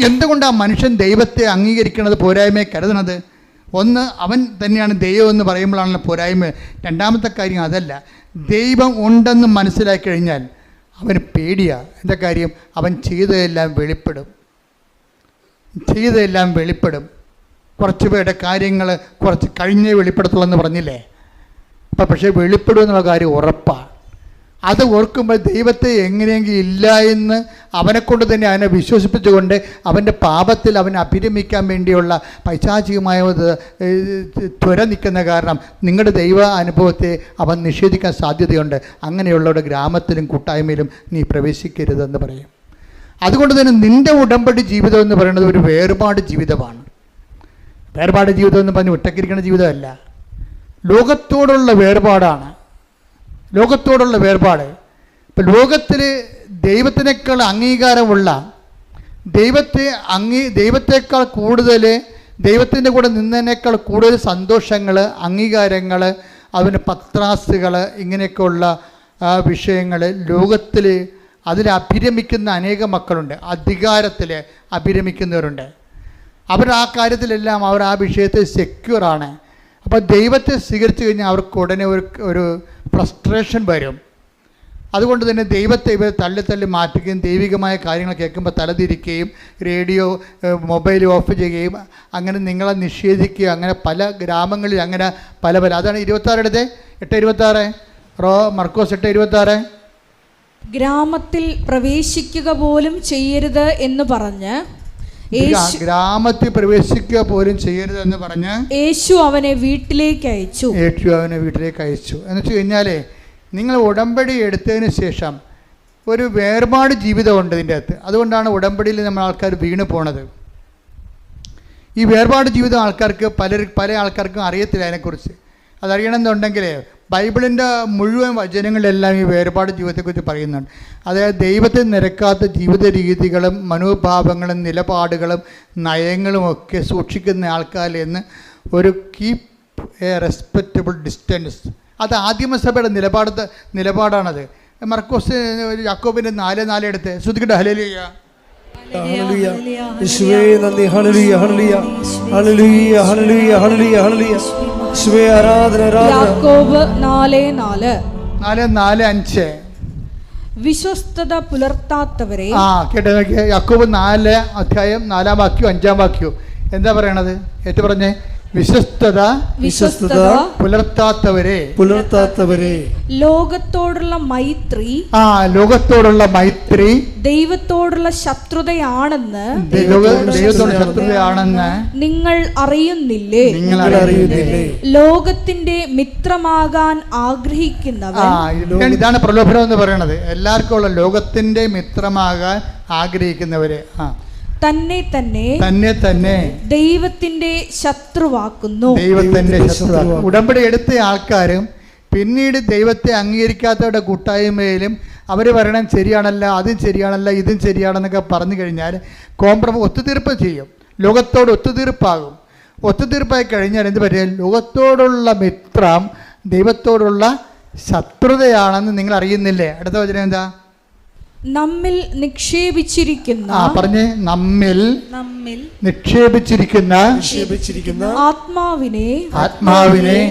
എന്തുകൊണ്ടാണ് മനുഷ്യൻ ദൈവത്തെ അംഗീകരിക്കുന്നത് പോരായ്മയെ കരുതുന്നത്? ഒന്ന്, അവൻ തന്നെയാണ് ദൈവം എന്ന് പറയുമ്പോഴാണല്ലോ പോരായ്മ. രണ്ടാമത്തെ കാര്യം അതല്ല, ദൈവം ഉണ്ടെന്ന് മനസ്സിലാക്കി കഴിഞ്ഞാൽ അവന് പേടിയാണ്. എന്താ കാര്യം? അവൻ ചെയ്തതെല്ലാം വെളിപ്പെടും. കുറച്ച് പേരുടെ കാര്യങ്ങൾ കുറച്ച് കഴിഞ്ഞേ വെളിപ്പെടുത്തുള്ളൂ എന്ന് പറഞ്ഞില്ലേ? അപ്പം പക്ഷേ വെളിപ്പെടുമെന്നുള്ള കാര്യം ഉറപ്പാണ്. അത് ഓർക്കുമ്പോൾ ദൈവത്തെ എങ്ങനെയെങ്കിലും ഇല്ല എന്ന് അവനെക്കൊണ്ട് തന്നെ അവനെ വിശ്വസിപ്പിച്ചുകൊണ്ട് അവൻ്റെ പാപത്തിൽ അവനെ അഭിരമിക്കാൻ വേണ്ടിയുള്ള പൈശാചികമായ ത്വര നിൽക്കുന്ന കാരണം നിങ്ങളുടെ ദൈവ അനുഭവത്തെ അവൻ നിഷേധിക്കാൻ സാധ്യതയുണ്ട്. അങ്ങനെയുള്ളവരുടെ ഗ്രാമത്തിലും കൂട്ടായ്മയിലും നീ പ്രവേശിക്കരുതെന്ന് പറയും. അതുകൊണ്ട് തന്നെ നിൻ്റെ ഉടമ്പടി ജീവിതം എന്ന് പറയുന്നത് ഒരു വേർപാട് ജീവിതമാണ്. വേർപാട് ജീവിതം എന്ന് പറഞ്ഞ് ഒറ്റക്കിരിക്കുന്ന ജീവിതമല്ല, ലോകത്തോടുള്ള വേർപാടാണ്. ഇപ്പം ലോകത്തിൽ ദൈവത്തിനേക്കാൾ അംഗീകാരമുള്ള, ദൈവത്തെക്കാൾ കൂടുതൽ ദൈവത്തിൻ്റെ കൂടെ നിന്നതിനേക്കാൾ കൂടുതൽ സന്തോഷങ്ങൾ, അംഗീകാരങ്ങൾ, അതിന് പത്രാസുകൾ, ഇങ്ങനെയൊക്കെയുള്ള വിഷയങ്ങൾ ലോകത്തിൽ അതിൽ അഭിരമിക്കുന്ന അനേകം മക്കളുണ്ട്. അധികാരത്തിൽ അഭിരമിക്കുന്നവരുണ്ട്. അവർ ആ കാര്യത്തിലെല്ലാം അവർ ആ വിഷയത്തിൽ സെക്യൂറാണ്. അപ്പോൾ ദൈവത്തെ സ്വീകരിച്ചു കഴിഞ്ഞാൽ അവർക്ക് ഉടനെ ഒരു ഫ്രസ്ട്രേഷൻ വരും. അതുകൊണ്ട് തന്നെ ദൈവത്തെ ഇവർ തള്ളി മാറ്റുകയും ദൈവികമായ കാര്യങ്ങൾ കേൾക്കുമ്പോൾ തലതിരിക്കുകയും റേഡിയോ മൊബൈൽ ഓഫ് ചെയ്യുകയും അങ്ങനെ നിങ്ങളെ നിഷേധിക്കുകയും അങ്ങനെ പല ഗ്രാമങ്ങളിൽ അങ്ങനെ പല അതാണ് 26 8:26 മർക്കോസ് 8:26 ഗ്രാമത്തിൽ പ്രവേശിക്കുക പോലും ചെയ്യരുത് എന്ന് പറഞ്ഞ് ഗ്രാമത്തിൽ പ്രവേശിക്കുക പോലും ചെയ്യരുത് എന്ന് പറഞ്ഞ് യേശു അവനെ വീട്ടിലേക്ക് അയച്ചു. എന്ന് വെച്ച് കഴിഞ്ഞാലേ നിങ്ങൾ ഉടമ്പടി എടുത്തതിന് ശേഷം ഒരു വേർപാട് ജീവിതമുണ്ട് ഇതിൻ്റെ അകത്ത്. അതുകൊണ്ടാണ് ഉടമ്പടിയിൽ നമ്മൾ ആൾക്കാർ വീണ് പോണത്. ഈ വേർപാട് ജീവിതം ആൾക്കാർക്ക് പല ആൾക്കാർക്കും അറിയത്തില്ല അതിനെക്കുറിച്ച്. അതറിയണമെന്നുണ്ടെങ്കിൽ ബൈബിളിൻ്റെ മുഴുവൻ വചനങ്ങളിലെല്ലാം ഈ വേർപാട് ജീവിതത്തെക്കുറിച്ച് പറയുന്നുണ്ട്. അതായത് ദൈവത്തെ നിരക്കാത്ത ജീവിത രീതികളും മനോഭാവങ്ങളും നിലപാടുകളും നയങ്ങളും ഒക്കെ സൂക്ഷിക്കുന്ന ആൾക്കാരിൽ നിന്ന് ഒരു കീപ്പ് എ റെസ്പെക്റ്റബിൾ ഡിസ്റ്റൻസ്. അത് ആദിമസഭയുടെ നിലപാടാണത്. മർക്കോസ് യാക്കോബിൻ്റെ 4:4 എടുത്ത് ശ്രുതിക്കട്ടെ. ഹല്ലേലൂയ, ഹല്ലേലൂയ. യേശുവേ നന്ദി. ഹല്ലേലൂയ, ഹല്ലേലൂയ, ഹല്ലേലൂയ, ഹല്ലേലൂയ, ഹല്ലേലൂയ, ഹല്ലേലൂയ. യേശുവേ ആരാധന, ആരാധന. യാക്കോബ് 4:4. 4:4-5 വിശ്വസ്തത പുലർത്താത്തവരെ. കേട്ടോ നോക്കിയേ. യാക്കോബ് 4:4 എന്താ പറയണത്? ഏറ്റു പറഞ്ഞേ. വിശ്വസ്തത പുലർത്താത്തവരെ ലോകത്തോടുള്ള മൈത്രി ദൈവത്തോടുള്ള ശത്രുതയാണെന്ന് നിങ്ങൾ അറിയുന്നില്ലേ? ലോകത്തിന്റെ മിത്രമാകാൻ ആഗ്രഹിക്കുന്നവൻ. ഇതാണ് പ്രലോഭനം എന്ന് പറയുന്നത്. എല്ലാവർക്കും ഉള്ള ലോകത്തിന്റെ മിത്രമാകാൻ ആഗ്രഹിക്കുന്നവരെ തന്നെ ദൈവത്തിന്റെ ശത്രുവാക്കുന്നു. ഉടമ്പടി എടുത്ത ആൾക്കാരും പിന്നീട് ദൈവത്തെ അംഗീകരിക്കാത്തവരുടെ കൂട്ടായ്മയിലും അവർ പറയണം ശരിയാണല്ല, അതും ശരിയാണല്ല, ഇതും ശരിയാണെന്നൊക്കെ പറഞ്ഞു കഴിഞ്ഞാൽ ഒത്തുതീർപ്പ് ചെയ്യും. ലോകത്തോട് ഒത്തുതീർപ്പാകും. ഒത്തുതീർപ്പായി കഴിഞ്ഞാൽ എന്ത് പറ്റിയ? ലോകത്തോടുള്ള മിത്രം ദൈവത്തോടുള്ള ശത്രുതയാണെന്ന് നിങ്ങൾ അറിയുന്നില്ലേ? അടുത്ത വചനം എന്താ? നമ്മിൽ നിക്ഷേപിച്ചിരിക്കുന്ന നിക്ഷേപിച്ചിരിക്കുന്ന ആത്മാവിനെ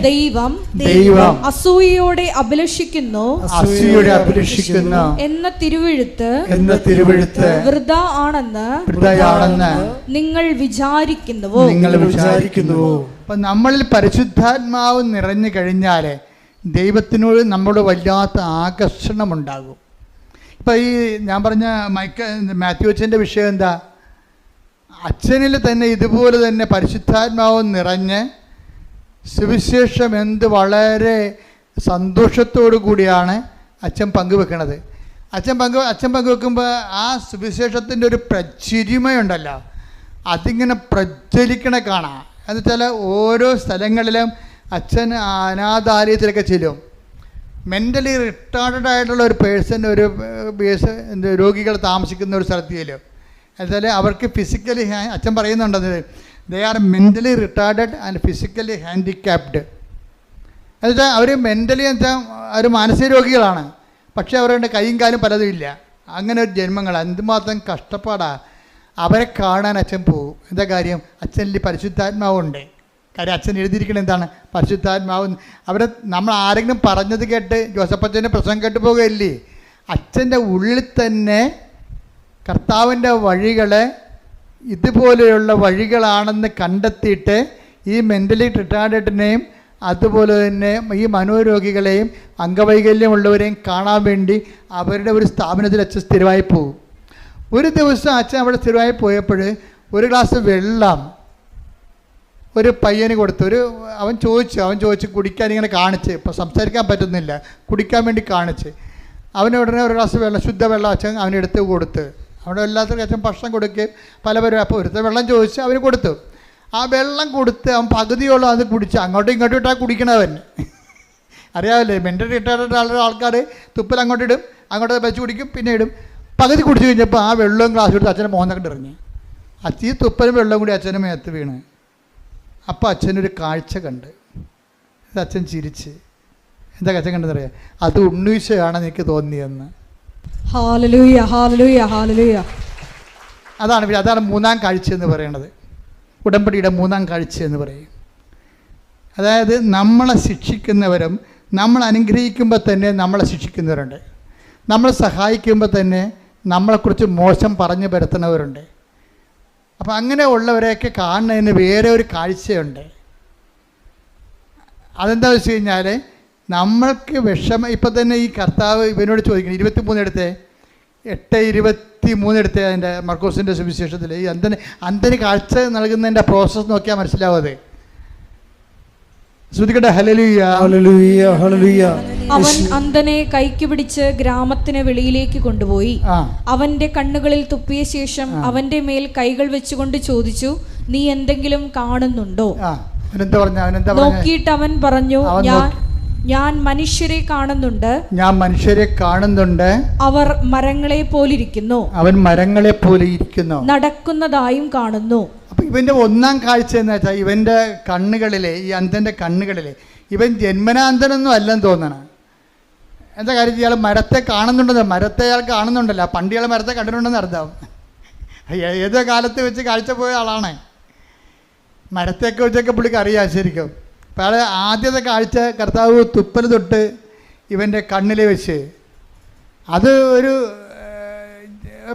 ദൈവം അസൂയയോടെ അഭിലഷിക്കുന്നു എന്ന തിരുവെഴുത്ത് വൃഥാ ആണെന്ന് നിങ്ങൾ വിചാരിക്കുന്നുവോ? അപ്പൊ നമ്മളിൽ പരിശുദ്ധാത്മാവ് നിറഞ്ഞു കഴിഞ്ഞാൽ ദൈവത്തിനോട് നമ്മളോട് വല്ലാത്ത ആകർഷണമുണ്ടാകും. ഇപ്പം ഈ ഞാൻ പറഞ്ഞ മാത്യു അച്ഛൻ്റെ വിഷയം എന്താ? അച്ഛനിൽ തന്നെ ഇതുപോലെ തന്നെ പരിശുദ്ധാത്മാവ് നിറഞ്ഞ് സുവിശേഷം വളരെ സന്തോഷത്തോടു കൂടിയാണ് അച്ഛൻ പങ്കുവെക്കണത്. അച്ഛൻ പങ്കുവെക്കുമ്പോൾ ആ സുവിശേഷത്തിൻ്റെ ഒരു പ്രചിരിമയുണ്ടല്ലോ, അതിങ്ങനെ പ്രജ്വലിക്കണ കാണാം. എന്നുവെച്ചാൽ ഓരോ സ്ഥലങ്ങളിലും അച്ഛൻ അനാഥാലയത്തിലൊക്കെ ചെല്ലും. മെൻ്റലി റിട്ടാർഡഡ് ആയിട്ടുള്ള ഒരു പേഴ്സൺ, ഒരു രോഗികൾ താമസിക്കുന്ന ഒരു സ്ഥലത്ത് ചെല്ലും. എന്നുവെച്ചാൽ അവർക്ക് ഫിസിക്കലി അച്ഛൻ പറയുന്നുണ്ടത് they are mentally retarded and physically handicapped. എന്നുവെച്ചാൽ അവർ മെൻ്റലി വെച്ചാൽ അവർ മാനസിക രോഗികളാണ്, പക്ഷേ അവരുടെ കൈയും കാലും പലതും ഇല്ല. അങ്ങനെ ഒരു ജന്മങ്ങൾ എന്തുമാത്രം കഷ്ടപ്പാടാണ്. അവരെ കാണാൻ അച്ഛൻ പോകും. എന്താ കാര്യം? അച്ഛനിൽ പരിശുദ്ധാത്മാവുണ്ട്. കാര്യം അച്ഛൻ എഴുതിയിരിക്കുന്നത് എന്താണ്? പരിശുദ്ധാത്മാവ്. അവരെ നമ്മൾ ആരെങ്കിലും പറഞ്ഞത് കേട്ട് ജോസഫച്ചൻ്റെ പ്രസംഗം കേട്ട് പോകുകയില്ലേ? അച്ഛൻ്റെ ഉള്ളിൽ തന്നെ കർത്താവിൻ്റെ വഴികളെ ഇതുപോലെയുള്ള വഴികളാണെന്ന് കണ്ടെത്തിയിട്ട് ഈ മെൻ്റലി റിട്ടാർഡഡിനെയും അതുപോലെ തന്നെ ഈ മനോരോഗികളെയും അംഗവൈകല്യമുള്ളവരെയും കാണാൻ വേണ്ടി അവരുടെ ഒരു സ്ഥാപനത്തിൽ അച്ഛൻ സ്ഥിരമായി പോകും. ഒരു ദിവസം അച്ഛൻ അവിടെ സ്ഥിരമായി പോയപ്പോൾ ഒരു ഗ്ലാസ് വെള്ളം ഒരു പയ്യന് കൊടുത്തു. അവൻ ചോദിച്ചു കുടിക്കാൻ ഇങ്ങനെ കാണിച്ച്, ഇപ്പോൾ സംസാരിക്കാൻ പറ്റുന്നില്ല, കുടിക്കാൻ വേണ്ടി കാണിച്ച്. അവന് ഉടനെ ഒരു ഗ്ലാസ് വെള്ളം, ശുദ്ധവെള്ളം അച്ഛൻ അവനെടുത്ത് കൊടുത്ത്. അവിടെ എല്ലാത്തിനും അച്ഛൻ ഭക്ഷണം കൊടുക്കുകയും പലവരും. അപ്പോൾ ഒരുത്ത വെള്ളം ചോദിച്ച് അവന് കൊടുത്തു. ആ വെള്ളം കൊടുത്ത് അവൻ പകുതിയോളം അത് കുടിച്ച് അങ്ങോട്ടും ഇങ്ങോട്ടും ഇട്ടാൽ കുടിക്കണവൻ. അറിയാമല്ലേ, മെൻ്റൽ റിട്ടയർഡ് ആൾക്കാർ തുപ്പൽ അങ്ങോട്ടിടും, അങ്ങോട്ട് വെച്ച് കുടിക്കും, പിന്നെ ഇടും. പകുതി കുടിച്ച് കഴിഞ്ഞപ്പോൾ ആ വെള്ളവും ഗ്ലാസ് എടുത്ത് അച്ഛനെ മോഹനൊക്കെ ഇറങ്ങി. ഈ തുപ്പലും വെള്ളം കൂടി അച്ഛനെ മേത്ത് വീണ്. അപ്പോൾ അച്ഛനൊരു കാഴ്ച കണ്ട്. ഇത് അച്ഛൻ ചിരിച്ച്. എന്താ അച്ഛൻ കണ്ടെന്നറിയാം? അത് ഉണ്ണീശയാണെന്ന് എനിക്ക് തോന്നിയെന്ന്. ഹല്ലേലൂയ, ഹല്ലേലൂയ, ഹല്ലേലൂയ. അതാണ് മൂന്നാം കാഴ്ച എന്ന് പറയുന്നത്. ഉടമ്പടിയുടെ മൂന്നാം കാഴ്ച എന്ന് പറയും. അതായത് നമ്മളെ ശിക്ഷിക്കുന്നവരും നമ്മൾ അനുഗ്രഹിക്കുമ്പോൾ തന്നെ നമ്മളെ ശിക്ഷിക്കുന്നവരുണ്ട്. നമ്മളെ സഹായിക്കുമ്പോൾ തന്നെ നമ്മളെക്കുറിച്ച് മോശം പറഞ്ഞു പരത്തുന്നവരുണ്ട്. അപ്പം അങ്ങനെ ഉള്ളവരെയൊക്കെ കാണുന്നതിന് വേറെ ഒരു കാഴ്ചയുണ്ട്. അതെന്താ വെച്ച് കഴിഞ്ഞാൽ നമ്മൾക്ക് വിഷമം. ഇപ്പം തന്നെ ഈ കർത്താവ് ഇവനോട് ചോദിക്കണം, 23 എടുത്തേ, 8:23 എടുത്തേ, അതിൻ്റെ മർക്കോസിൻ്റെ സുവിശേഷത്തിൽ ഈ അന്ധന് കാഴ്ച നൽകുന്നതിൻ്റെ പ്രോസസ്സ് നോക്കിയാൽ മനസ്സിലാവാതെ. ശ്രുതിക്കട്ടെ. ഹല്ലേലൂയ, ഹല്ലേലൂയ, ഹല്ലേലൂയ. അവൻ അന്ധനെ കൈക്ക് പിടിച്ച് ഗ്രാമത്തിന് വെളിയിലേക്ക് കൊണ്ടുപോയി അവന്റെ കണ്ണുകളിൽ തുപ്പിയ ശേഷം അവന്റെ മേൽ കൈകൾ വെച്ചുകൊണ്ട് ചോദിച്ചു, നീ എന്തെങ്കിലും കാണുന്നുണ്ടോ? നോക്കിയിട്ട് അവൻ പറഞ്ഞു, ഞാൻ മനുഷ്യരെ കാണുന്നുണ്ട്, അവർ മരങ്ങളെ പോലിരിക്കുന്നു, അവൻ മരങ്ങളെ പോലെ ഇരിക്കുന്നു, നടക്കുന്നതായും കാണുന്നു. അപ്പൊ ഇവന്റെ ഒന്നാം കാഴ്ച എന്ന് വെച്ചാൽ ഇവന്റെ കണ്ണുകളിലെ, ഈ അന്ധന്റെ കണ്ണുകളിലെ, ഇവൻ ജന്മനാന്തനൊന്നും അല്ലെന്ന് തോന്നണം. എന്താ കാര്യം, ഇയാൾ മരത്തെ കാണുന്നുണ്ടെന്ന്, മരത്തെ ഇയാൾ കാണുന്നുണ്ടല്ലോ, പണ്ട് ഇയാൾ മരത്തെ കണ്ടിട്ടുണ്ടെന്ന് അർത്ഥം. ഏതോ കാലത്ത് വെച്ച് കാഴ്ച പോയ ആളാണ്. മരത്തെയൊക്കെ വെച്ചൊക്കെ പുള്ളിക്ക് അറിയാം ശരിക്കും. അപ്പോൾ അയാൾ ആദ്യത്തെ കാഴ്ച കർത്താവ് തുപ്പൽ തൊട്ട് ഇവൻ്റെ കണ്ണിൽ വെച്ച്, അത് ഒരു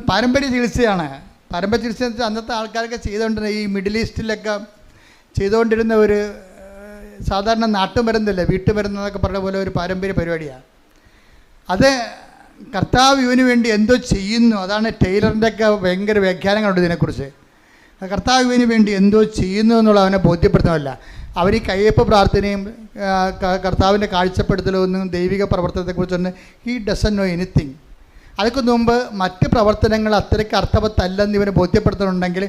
പാരമ്പര്യ ചികിത്സയാണ്. പാരമ്പര്യ ചികിത്സ എന്ന് വെച്ചാൽ അന്നത്തെ ആൾക്കാരൊക്കെ ചെയ്തുകൊണ്ടിരുന്ന, ഈ മിഡിൽ ഈസ്റ്റിലൊക്കെ ചെയ്തുകൊണ്ടിരുന്ന ഒരു സാധാരണ നാട്ടുമരുന്നല്ലേ, വീട്ടുമരുന്നതൊക്കെ പറഞ്ഞ പോലെ ഒരു പാരമ്പര്യ പരിപാടിയാണ് അത്. കർത്താവ് ഇവന് വേണ്ടി എന്തോ ചെയ്യുന്നു, അതാണ് ടൈലറിൻ്റെ ഒക്കെ ഭയങ്കര വ്യാഖ്യാനങ്ങളുണ്ട് ഇതിനെക്കുറിച്ച്. കർത്താവ് ഇവന് വേണ്ടി എന്തോ ചെയ്യുന്നു എന്നുള്ള അവനെ ബോധ്യപ്പെടുത്തുന്നതല്ല. അവർ ഈ കയ്യപ്പ് പ്രാർത്ഥനയും കർത്താവിൻ്റെ കാഴ്ചപ്പെടുത്തലൊന്നും ദൈവിക പ്രവർത്തനത്തെക്കുറിച്ചൊന്നും ഹി ഡസൻ നോ എനിത്തിങ്. അതൊക്കെ മുമ്പ് മറ്റ് പ്രവർത്തനങ്ങൾ അത്രയ്ക്ക് അർത്ഥവത്തല്ലെന്ന് ഇവനെ ബോധ്യപ്പെടുത്തുന്നുണ്ടെങ്കിൽ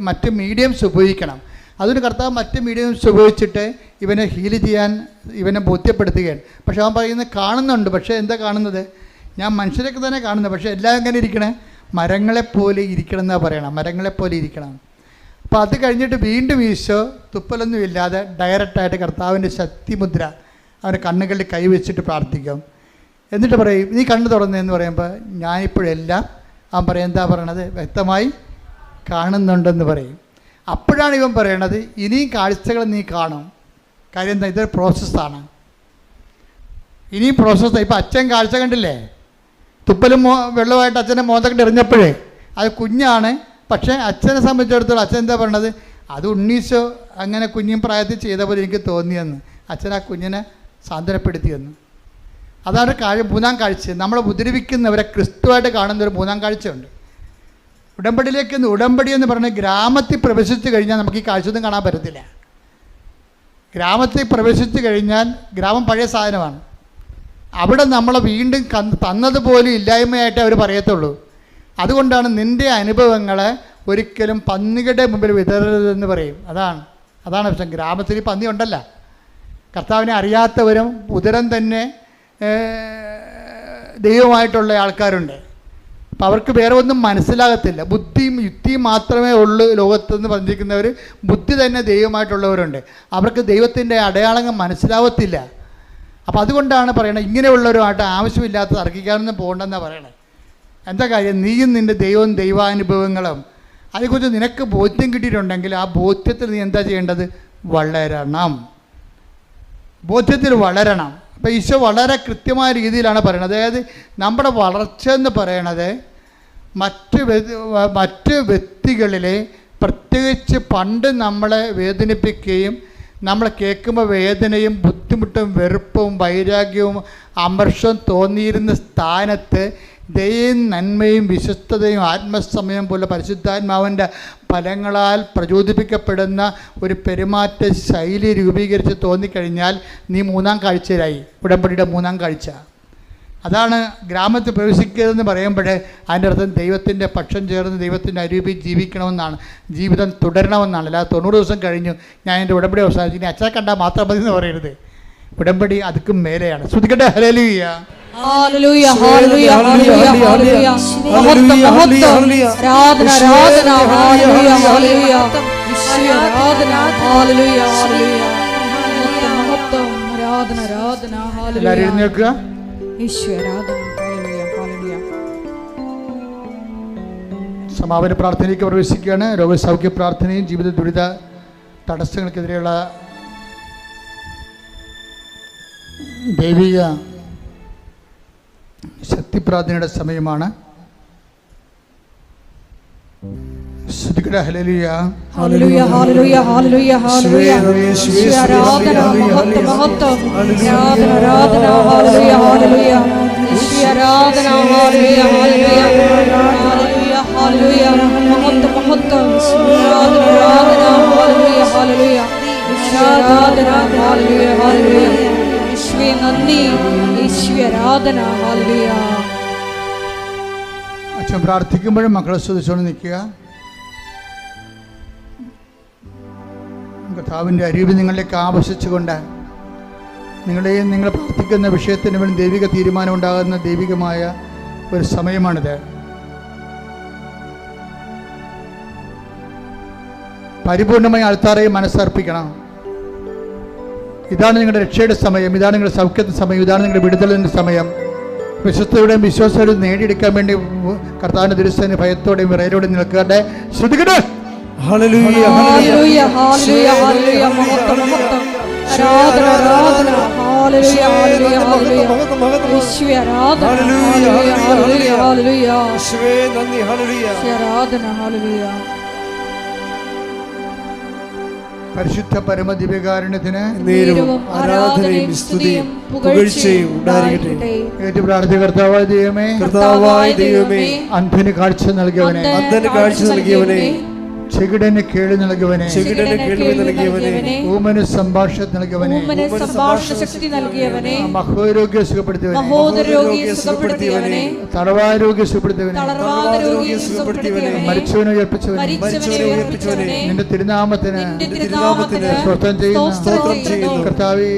മറ്റ് മീഡിയംസ് ഉപയോഗിക്കണം. അതിന് കർത്താവ് മറ്റ് മീഡിയംസ് ഉപയോഗിച്ചിട്ട് ഇവനെ ഹീൽ ചെയ്യാൻ ഇവനെ ബോധ്യപ്പെടുത്തുകയാണ്. പക്ഷെ അവൻ പറയുന്നത് കാണുന്നുണ്ട്, പക്ഷേ എന്താ കാണുന്നത്, ഞാൻ മനുഷ്യരൊക്കെ തന്നെ കാണുന്നത്, പക്ഷേ എല്ലാം എങ്ങനെ ഇരിക്കണേ, മരങ്ങളെപ്പോലെ ഇരിക്കണം എന്നാണ് പറയണം, മരങ്ങളെപ്പോലെ ഇരിക്കണം. അപ്പോൾ അത് കഴിഞ്ഞിട്ട് വീണ്ടും ഈശോ തുപ്പലൊന്നും ഇല്ലാതെ ഡയറക്റ്റായിട്ട് കർത്താവിൻ്റെ ശക്തിമുദ്ര അവൻ്റെ കണ്ണുകളിൽ കൈവച്ചിട്ട് പ്രാർത്ഥിക്കും. എന്നിട്ട് പറയും, നീ കണ്ണ് തുറന്നതെന്ന് പറയുമ്പോൾ ഞാനിപ്പോഴെല്ലാം അവൻ പറയും, എന്താ പറയണത്, വ്യക്തമായി കാണുന്നുണ്ടെന്ന് പറയും. അപ്പോഴാണ് ഇവൻ പറയണത്, ഇനിയും കാഴ്ചകൾ നീ കാണും. കാര്യം എന്താ, ഇതൊരു പ്രോസസ്സാണ്, ഇനിയും പ്രോസസ്സാണ്. ഇപ്പോൾ അച്ഛൻ കാഴ്ച കണ്ടില്ലേ, തുപ്പലും വെള്ളമായിട്ട് അച്ഛൻ്റെ മോന്തക്കിട്ട് എറിഞ്ഞപ്പോഴേ അത് കുഞ്ഞാണ്. പക്ഷേ അച്ഛനെ സംബന്ധിച്ചിടത്തോളം അച്ഛൻ എന്താ പറയണത്, അത് ഉണ്ണീശോ അങ്ങനെ കുഞ്ഞും പ്രായത്തിൽ ചെയ്ത പോലെ എനിക്ക് തോന്നിയെന്ന്. അച്ഛൻ ആ കുഞ്ഞിനെ സാന്ത്വനപ്പെടുത്തിയെന്ന്. അതാണ് മൂന്നാം കാഴ്ച. നമ്മളെ ഉപദ്രവിക്കുന്നവരെ ക്രിസ്തുവായിട്ട് കാണുന്നൊരു മൂന്നാം കാഴ്ചയുണ്ട്. ഉടമ്പടി എന്ന് പറഞ്ഞാൽ ഗ്രാമത്തിൽ പ്രവേശിച്ച് കഴിഞ്ഞാൽ നമുക്ക് ഈ കാഴ്ചയൊന്നും കാണാൻ പറ്റത്തില്ല. ഗ്രാമത്തിൽ പ്രവേശിച്ച് കഴിഞ്ഞാൽ ഗ്രാമം പഴയ സാധനമാണ്. അവിടെ നമ്മളെ വീണ്ടും തന്നതുപോലും ഇല്ലായ്മയായിട്ട് അവർ പറയത്തുള്ളൂ. അതുകൊണ്ടാണ് നിൻ്റെ അനുഭവങ്ങളെ ഒരിക്കലും പന്നികളുടെ മുമ്പിൽ വിതരരുതെന്ന് പറയും. അതാണ് പ്രശ്നം. ഗ്രാമത്തിൽ പന്നി ഉണ്ടല്ല, കർത്താവിനെ അറിയാത്തവരും ഉദരം തന്നെ ദൈവമായിട്ടുള്ള ആൾക്കാരുണ്ട്. അപ്പോൾ അവർക്ക് വേറെ ഒന്നും മനസ്സിലാകത്തില്ല. ബുദ്ധിയും യുക്തിയും മാത്രമേ ഉള്ളൂ ലോകത്തെന്ന് പറഞ്ഞിരിക്കുന്നവർ. ബുദ്ധി തന്നെ ദൈവമായിട്ടുള്ളവരുണ്ട്. അവർക്ക് ദൈവത്തിൻ്റെ അടയാളങ്ങൾ മനസ്സിലാവത്തില്ല. അപ്പോൾ അതുകൊണ്ടാണ് പറയണത്, ഇങ്ങനെയുള്ളവരുമായിട്ട് ആവശ്യമില്ലാത്ത തർക്കിക്കാനൊന്നും പോകണ്ടെന്നാണ് പറയണത്. എന്താ കാര്യം, നീയും നിൻ്റെ ദൈവവും ദൈവാനുഭവങ്ങളും അതേക്കുറിച്ച് നിനക്ക് ബോധ്യം കിട്ടിയിട്ടുണ്ടെങ്കിൽ ആ ബോധ്യത്തിൽ നീ എന്താ ചെയ്യേണ്ടത്, വളരണം. ബോധ്യത്തിൽ വളരണം. അപ്പോൾ ഈശോ വളരെ കൃത്യമായ രീതിയിലാണ് പറയുന്നത്. അതായത് നമ്മുടെ വളർച്ച എന്ന് പറയണത് മറ്റ് വ്യക്തികളിലെ, പ്രത്യേകിച്ച് പണ്ട് നമ്മളെ വേദനിപ്പിക്കുകയും നമ്മൾ കേൾക്കുമ്പോൾ വേദനയും ബുദ്ധിമുട്ടും വെറുപ്പും വൈരാഗ്യവും അമർഷവും തോന്നിയിരുന്ന സ്ഥാനത്ത് ദയയും നന്മയും വിശ്വസ്തതയും ആത്മസമയം പോലെ പരിശുദ്ധാത്മാവിൻ്റെ ഫലങ്ങളാൽ പ്രചോദിപ്പിക്കപ്പെടുന്ന ഒരു പെരുമാറ്റ ശൈലി രൂപീകരിച്ച് തോന്നിക്കഴിഞ്ഞാൽ നീ മൂന്നാം കാഴ്ചയിലായി. ഉടമ്പടിയുടെ മൂന്നാം കാഴ്ച അതാണ്. ഗ്രാമത്തിൽ പ്രവേശിക്കരുതെന്ന് പറയുമ്പോഴേ അതിൻ്റെ അർത്ഥം ദൈവത്തിൻ്റെ പക്ഷം ചേർന്ന് ദൈവത്തിൻ്റെ അരൂപിൽ ജീവിക്കണമെന്നാണ്, ജീവിതം തുടരണമെന്നാണ്. അല്ലാതെ 90 ദിവസം കഴിഞ്ഞു ഞാൻ എൻ്റെ ഉടമ്പടി അവസാനിച്ചു ഇനി അച്ഛനെ കണ്ടാൽ മാത്രം മതി എന്ന് പറയരുത്. ഉടമ്പടി അതുക്കും മേലെയാണ്. ശ്രുതിക്കട്ടെ ഹല്ലേലൂയ. ഹല്ലേലൂയ ഹല്ലേലൂയ ഹല്ലേലൂയ ഹല്ലേലൂയ മഹത്വം മഹത്വം ആരാധന ആരാധന ഹല്ലേലൂയ ഹല്ലേലൂയ ഈശ്വര ആരാധന ഹല്ലേലൂയ ഹല്ലേലൂയ മഹത്വം ആരാധന ആരാധന ഹല്ലേലൂയ. എല്ലാവരും എഴുന്നേൽക്കുക. ഈശ്വര ആരാധന ഹല്ലേലൂയ ഹല്ലേലൂയ. സമാപന പ്രാർത്ഥനയ്ക്ക് പ്രവേശിക്കുകയാണ്. രോഗസൗഖ്യ പ്രാർത്ഥനയും ജീവിത ദുരിത തടസ്സങ്ങൾക്കെതിരെയുള്ള ദൈവിക ശക്തിപ്രാർത്ഥനയുടെ സമയമാണ്. ഹല്ലേലൂയ ഹല്ലേലൂയ ഹല്ലേലൂയ ഹല്ലേലൂയ ഹല്ലേലൂയ ആരാധന മഹത്വം മഹത്വം ആരാധന ആരാധന ഹല്ലേലൂയ ഹല്ലേലൂയ ഈശ്വര ആരാധന ഹല്ലേലൂയ ഹല്ലേലൂയ ഹല്ലേലൂയ ഹല്ലേലൂയ മഹത്വം മഹത്വം ആരാധന ആരാധന ഹല്ലേലൂയ ഹല്ലേലൂയ ഈശ്വര ആരാധന ഹല്ലേലൂയ ഹല്ലേലൂയ ഈശ്വര നന്ദി ഈശ്വര ആരാധന ഹല്ലേലൂയ. അച്ഛൻ പ്രാർത്ഥിക്കുമ്പോഴും മക്കളെ ശ്രദ്ധിച്ചുകൊണ്ട് നിൽക്കുക. കർത്താവിൻ്റെ അരൂപി നിങ്ങളിലേക്ക് ആവശ്യിച്ചുകൊണ്ട് നിങ്ങൾ പ്രാർത്ഥിക്കുന്ന വിഷയത്തിന് വേണ്ടി ദൈവിക തീരുമാനം ഉണ്ടാകുന്ന ദൈവികമായ ഒരു സമയമാണിത്. പരിപൂർണമായി ആൾത്താരെ മനസ്സർപ്പിക്കണം. ഇതാണ് നിങ്ങളുടെ രക്ഷയുടെ സമയം, ഇതാണ് നിങ്ങളുടെ സൗഖ്യത്തിന്റെ സമയം, ഇതാണ് നിങ്ങളുടെ വിടുതലിൻ്റെ സമയം. വിശ്വസ്തയുടെയും വിശ്വാസത്തോടെയും നേടിയെടുക്കാൻ വേണ്ടി കർത്താവിന്റെ തിരുസേന ഭയത്തോടെയും വിറയലോടെയും നിൽക്കട്ടെ. ശ്രുതികട്ടെ. ഹല്ലേലൂയ ഹല്ലേലൂയ ഹല്ലേലൂയ ഹല്ലേലൂയ മഹത്വം മഹത്വം ആരാധന ആരാധന ഹല്ലേലൂയ ഹല്ലേലൂയ ഹല്ലേലൂയ യേശുവേ ആരാധന ഹല്ലേലൂയ ഹല്ലേലൂയ ഹല്ലേലൂയ യേശുവേ നന്ദി. ഹല്ലേലൂയ ആരാധന ഹല്ലേലൂയ. പരിശുദ്ധ പരമദിവ്യകാരുണ്യത്തിന് നേരവും ആരാധനയും സ്തുതിയും പുകഴ്ചയും ഉണ്ടായിരിക്കട്ടെ. ഏറ്റു പ്രാർത്ഥിച്ച കർത്താവായ ദൈവമേ, കർത്താവായ ദൈവമേ, അന്ധന് കാഴ്ച നൽകിയവനെ, അന്ധന് കാഴ്ച നൽകിയവനെ, ചെകിടന് കേൾവി നൽകിയവനെ, ചെകിടന് കേൾവി നൽകിയവനെ, ഊമന് സംഭാഷണം നൽകിയവനെ, ഊമന് സംഭാഷണ ശക്തി നൽകിയവനെ, മഹോരോഗ്യം സുഖപ്പെടുത്തിയവനെ, മഹോദരോഗിയെ സുഖപ്പെടുത്തിയവനെ, തളർവാരോഗ്യം സുഖപ്പെടുത്തിയവനെ, തളർവാദരോഗിയെ സുഖപ്പെടുത്തിയവനെ, മരിച്ചവനെ ഉയർപ്പിച്ചവനെ, മരിച്ചവനെ ഉയർപ്പിച്ചവനെ, നിന്റെ തിരുനാമത്തിന് തിരുനാമത്തിന് സ്തോത്രം ചെയ്യുന്നു. കർത്താവേ,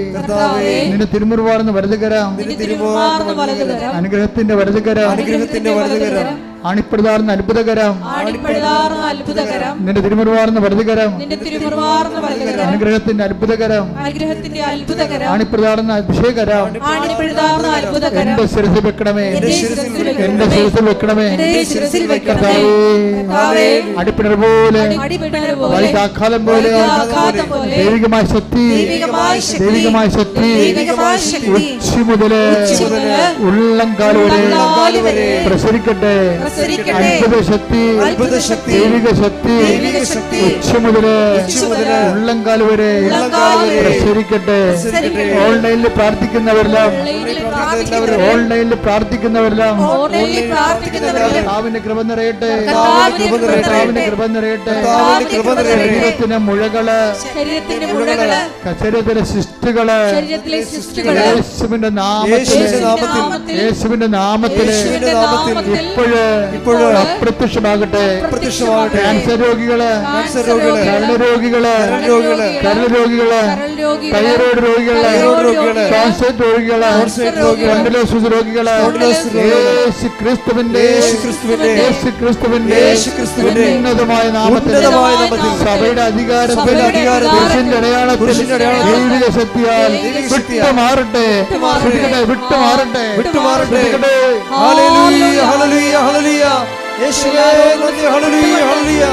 നിന്റെ തിരുമുറിവാർന്ന വലതുകരം, തിരുമുറിവാർന്ന വലതുകരം, അനുഗ്രഹത്തിന്റെ വലതുകരം, അനുഗ്രഹത്തിന്റെ വലതുകരം, ആണിപ്പെടുതാർന്ന അത്ഭുതകരം, ആണിപ്പഴുതാർന്ന അത്ഭുതകരം, നിന്റെ തിരുമുറിവാർന്ന വലതുകരം, നിന്റെ തിരുമുറിവാർന്ന വലതുകരം, അനുഗ്രഹത്തിന്റെ അത്ഭുതകരം, അനുഗ്രഹത്തിന്റെ അത്ഭുതകരം, ആണിപ്പെടുതാർന്ന അഭിഷേകരം, ആണിപ്പഴുതാർന്ന അത്ഭുതകരം, എന്റെ ശിരസിൽ വെക്കണമേ, എന്റെ ശിരസിൽ വെക്കണമേ. ശിരസിൽ വെക്കണമേ. കർത്താവേ, അടിപ്പിണർ പോലെ, അടിപിണർ പോലെ, വൈതാഘാതം പോലെ, വൈതാഘാതം പോലെ, ദൈവികമായ ശക്തി, ദൈവികമായ ശക്തി, ഉച്ച മുതല് ഉള്ളംകാൽ വരെ പ്രസരിക്കട്ടെ. അത്ഭുത ശക്തി, ദൈവിക ശക്തി, ഉച്ച മുതല് ഉള്ളംകാൽ വരെ പ്രസരിക്കട്ടെ. ഓൺലൈനിൽ പ്രാർത്ഥിക്കുന്നവരെല്ലാം, ഓൺലൈനിൽ പ്രാർത്ഥിക്കുന്നവരെല്ലാം കർത്താവിന്റെ കൃപ നിറയട്ടെ, കർത്താവിന്റെ കൃപ നിറയട്ടെ. ശരീരത്തിന് മുഴകള്, ശരീരത്തിലെ സിസ്റ്റുകള് യേശുവിന്റെ നാമത്തില് ഇപ്പോഴ് അപ്രത്യക്ഷമാകട്ടെ. ക്യാൻസർ രോഗികള്, കരളരോഗികള്, തൈറോയ്ഡ് രോഗികള്, ട്രാൻസ്ലേറ്റ് രോഗികള്, വെന്റിലേറ്റർ രോഗികള്, യേശു ക്രിസ്തുവിന്റെ ഉന്നതമായ നാമത്തിൽ സഭയുടെ അധികാരത്തിൽ പുരുഷന്റെ അടയാളത്തിൽ ദൈവിക ശക്തിയാൽ വിട്ടുമാറട്ടെ, വിട്ടുമാറട്ടെ. ഹല്ലേലൂയ ഹല്ലേലൂയ ഹല്ലേലൂയ യേശുവേ നന്ദി. ഹല്ലേലൂയ ഹല്ലേലൂയ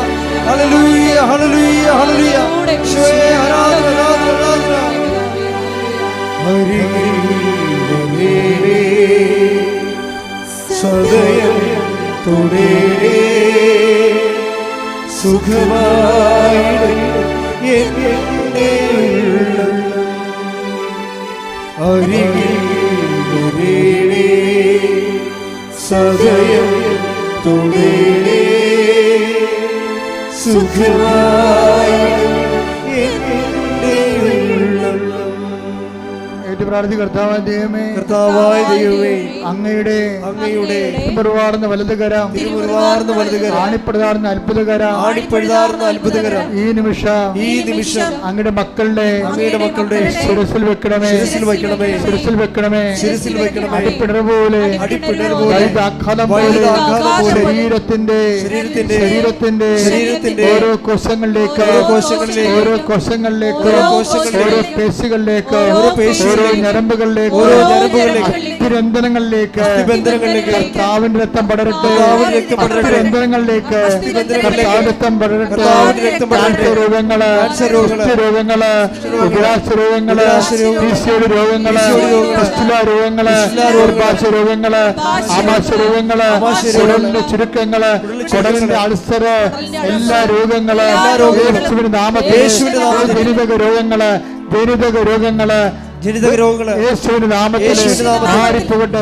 ഹല്ലേലൂയ ഹല്ലേലൂയ ഹല്ലേലൂയ യേശുവേ ആരാധന ആരാധന ആരാധന. അരികിൽ വന്നേരേ സദയം തുടരേ സുഖമായി എന്നെ ഉള്ളം. അരികിൽ വന്നേരേ സദയം തുടരേ സുഖമായി എന്നെ ഉള്ളം. പ്രാർത്ഥി. കർത്താവായ ദൈവമേ, അങ്ങയുടെ തിരുമുറിവാർന്ന വലതുകരം, ആണിപ്പെടുതാർന്ന അത്ഭുതകരം ഈ നിമിഷം അങ്ങയുടെ മക്കളുടെ ശിരസിൽ വെക്കണമേ, ശിരസിൽ വെക്കണമേ. അടിപ്പിണർ പോലെ, ആഘാതം പോലെ ശരീരത്തിന്റെ ഓരോ കോശങ്ങളിലേക്ക്, ഓരോ പേശികളിലേക്ക്, ഓരോ ഞരമ്പുകളിലേക്ക്, അസ്ഥിബന്ധനങ്ങളിലേക്ക് കർത്താവിന്റെ രക്തം പടരട്ടെ, അസ്ഥിബന്ധനങ്ങളിലേക്ക് കർത്താവിന്റെ രക്തം പടരട്ടെ. ക്യാൻസർ രോഗങ്ങള്, രോഗങ്ങള്, ഉദരാശ രോഗങ്ങള്, ഈശോയുടെ രോഗങ്ങള്, രോഗങ്ങള്, ഭാഷ രോഗങ്ങള്, ആമാശ രോഗങ്ങള്, കുടലിന്റെ ചുരുക്കങ്ങള്, കുടലിന്റെ അൾസറ്, എല്ലാ രോഗങ്ങള് യേശുവിന്റെ നാമത്തിൽ, ജനിതക രോഗങ്ങള്, യേശുവിന്റെ നാമത്തിൽ മാറിപ്പോകട്ടെ.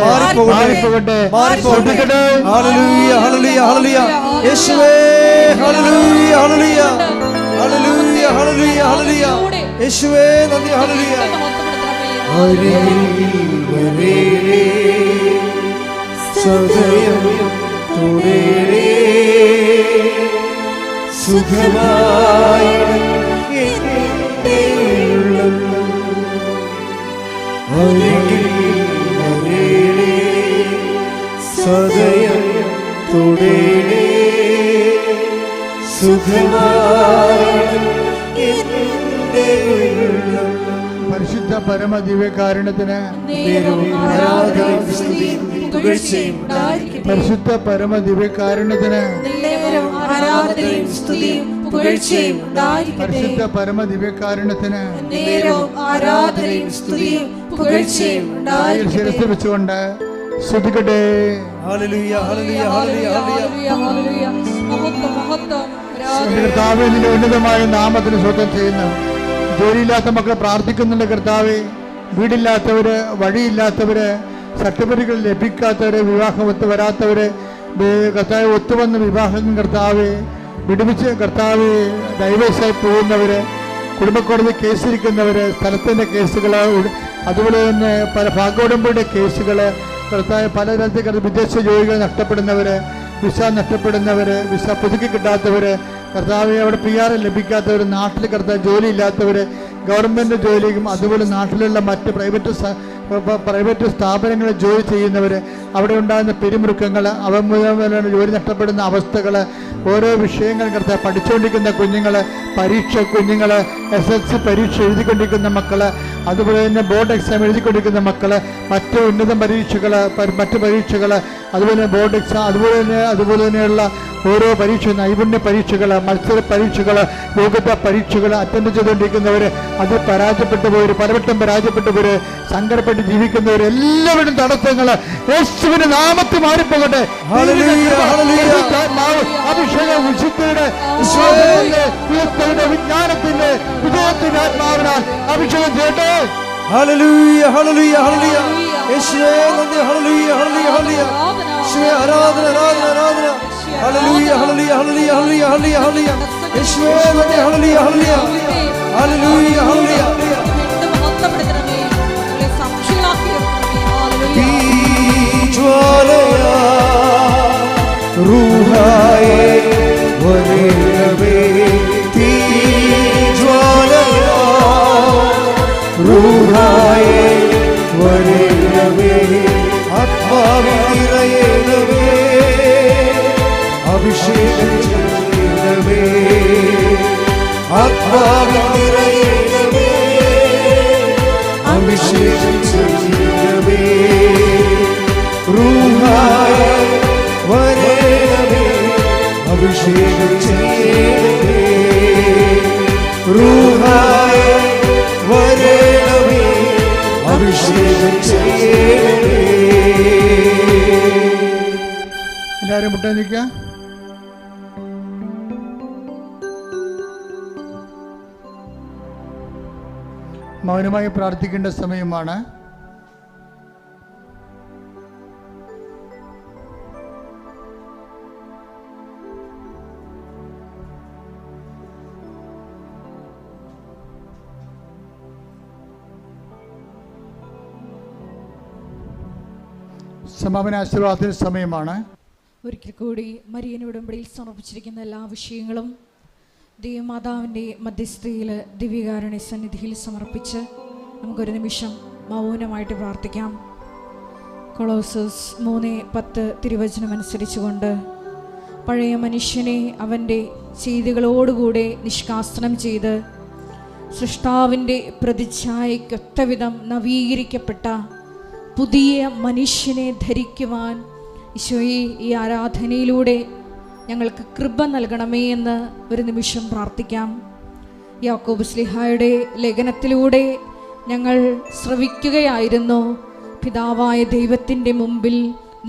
ഹല്ലേലൂയ ഹല്ലേലൂയ ഹല്ലേലൂയ യേശുവേ. ഹല്ലേലൂയ ഹല്ലേലൂയ ഹല്ലേലൂയ ഹല്ലേലൂയ ഹല്ലേലൂയ യേശുവേ നന്ദി. ഹല്ലേലൂയ. അരികിൽ വരേരേ സദയം തുടരേ സുഖമായി എന്നെ ഉള്ളം. സുഖമായി എൻ്റെ ഉള്ളം. പരിശുദ്ധ പരമ ദിവ്യകാരുണ്യത്തിന് പരിശുദ്ധ പരമ ദിവ്യകാരുണ്യത്തിന് പരിശുദ്ധ പരമ ദിവ്യകാരുണ്യത്തിന് ശിരസ് വെച്ചുകൊണ്ട് സ്തുതിക്കട്ടെ. ഹല്ലേലൂയ ഹല്ലേലൂയ ഹല്ലേലൂയ ഹല്ലേലൂയ. കർത്താവേ, നിന്റെ ഉന്നതമായ നാമത്തിന് സ്വന്തം ചെയ്യുന്നു. ജോലിയില്ലാത്ത മക്കൾ പ്രാർത്ഥിക്കുന്നുണ്ട് കർത്താവേ. വീടില്ലാത്തവര്, വഴിയില്ലാത്തവര്, സർട്ടിഫിക്കറ്റുകൾ ലഭിക്കാത്തവര്, വിവാഹം ഒത്തുവരാത്തവര്, കർത്താവ് ഒത്തുവന്ന് വിവാഹം കർത്താവേ വിടുവിച്ച് കർത്താവേ ഡൈവേഴ്സായി പോകുന്നവര്, കുടുംബക്കോടതി കേസിരിക്കുന്നവര്, സ്ഥലത്തിൻ്റെ കേസുകൾ, അതുപോലെ തന്നെ പല ഭാഗോടമ്പയുടെ കേസുകൾ കർത്താവ്, പലതരത്തിൽ വിദേശ ജോലികൾ നഷ്ടപ്പെടുന്നവര്, വിസ നഷ്ടപ്പെടുന്നവര്, വിസ പുതുക്കി കിട്ടാത്തവര്, കർത്താവ് അവിടെ PR ലഭിക്കാത്തവർ, നാട്ടിൽ കർത്താവ് ജോലിയില്ലാത്തവർ, ഗവൺമെൻറ് ജോലിയും അതുപോലെ നാട്ടിലുള്ള മറ്റ് പ്രൈവറ്റ് സ്ഥാപനങ്ങളിൽ ജോലി ചെയ്യുന്നവർ, അവിടെ ഉണ്ടാകുന്ന പിരിമുറുക്കങ്ങൾ, അവ മുതൽ ജോലി നഷ്ടപ്പെടുന്ന അവസ്ഥകൾ, ഓരോ വിഷയങ്ങൾ കർത്താവ് പഠിച്ചുകൊണ്ടിരിക്കുന്ന കുഞ്ഞുങ്ങൾ, കുഞ്ഞുങ്ങൾ, SSLC പരീക്ഷ എഴുതിക്കൊണ്ടിരിക്കുന്ന മക്കൾ, അതുപോലെ തന്നെ ബോർഡ് എക്സാം എഴുതിക്കൊണ്ടിരിക്കുന്ന മക്കൾ, മറ്റ് ഉന്നത പരീക്ഷകൾ, മറ്റ് പരീക്ഷകൾ, അതുപോലെ ബോർഡ് എക്സാം, അതുപോലെ തന്നെയുള്ള ഓരോ പരീക്ഷ, നൈപുണ്യ പരീക്ഷകൾ, മത്സര പരീക്ഷകൾ, യോഗ്യതാ പരീക്ഷകൾ അറ്റൻഡ് ചെയ്തുകൊണ്ടിരിക്കുന്നവർ, അത് പരാജയപ്പെട്ടു പോയവർ, പലവട്ടം പരാജയപ്പെട്ടു പോയവർ, സങ്കടപ്പെട്ട് ജീവിക്കുന്നവർ, എല്ലാവരും തടസ്സങ്ങൾ യേശുവിന്റെ നാമത്തിൽ മാറിപ്പോകട്ടെ. അഭിഷേകം വിശുദ്ധയുടെ വിജ്ഞാനത്തിന്റെ വിജയത്തിന്റെ ആത്മാവിനാൽ അഭിഷേകം ചെയ്യട്ടെ. ഹല്ലേലൂയ ഹല്ലേലൂയ ഹല്ലേലൂയ. യേശുവേ നന്ദി. ഹല്ലേലൂയ ഹല്ലേലൂയ ഹല്ലേലൂയ. യേശുവേ ആരാധന ആരാധന ആരാധന. ഹല്ലേലൂയ ഹല്ലേലൂയ ഹല്ലേലൂയ ഹല്ലേലൂയ ഹല്ലേലൂയ ഹല്ലേലൂയ. യേശുവേ നന്ദി. ഹല്ലേലൂയ ഹല്ലേലൂയ ഹല്ലേലൂയ ഹല്ലേലൂയ. ജ്വാലയാ റൂഹായേ വരേവേ. ജ്വാലയാ റൂഹായേ വരേവേ. ആത്മാവിൽ നിറയേണമേ. അഭിഷേകം ചെയ്യണമേ. ആത്മാവിൽ നിറയേണമേ. അഭിഷേകം ചെയ്യണമേ. റൂഹായേ വരേണമേ. അഭിഷേകം ചെയ്യണമേ. റൂഹായേ വരേണമേ. അഭിഷേകം ചെയ്യണമേ. എല്ലാവരും മുട്ടാൻ നിൽക്കുക. മൗനമായി പ്രാർത്ഥിക്കേണ്ട സമയമാണ്. സമാപന ആശീർവാദത്തിന് സമയമാണ്. ഒരിക്കൽ കൂടി മരിയൻ ഉടമ്പടിയിൽ സമർപ്പിച്ചിരിക്കുന്ന എല്ലാ വിഷയങ്ങളും ദൈവമാതാവിൻ്റെ മധ്യസ്ഥയിൽ ദിവ്യകാരുണ്യ സന്നിധിയിൽ സമർപ്പിച്ച് നമുക്കൊരു നിമിഷം മൗനമായിട്ട് പ്രാർത്ഥിക്കാം. കൊളോസസ് 3:10 തിരുവചനം അനുസരിച്ചുകൊണ്ട് പഴയ മനുഷ്യനെ അവൻ്റെ ചെയ്തികളോടുകൂടെ നിഷ്കാസനം ചെയ്ത് സൃഷ്ടാവിൻ്റെ പ്രതിച്ഛായയ്ക്കൊത്തവിധം നവീകരിക്കപ്പെട്ട പുതിയ മനുഷ്യനെ ധരിക്കുവാൻ ഈശോയെ ഈ ആരാധനയിലൂടെ ഞങ്ങൾക്ക് കൃപ നൽകണമേ എന്ന് ഒരു നിമിഷം പ്രാർത്ഥിക്കാം. യാക്കോബ് ശ്ലീഹായുടെ ലേഖനത്തിലൂടെ ഞങ്ങൾ ശ്രവിക്കുകയായിരുന്നു പിതാവായ ദൈവത്തിൻ്റെ മുമ്പിൽ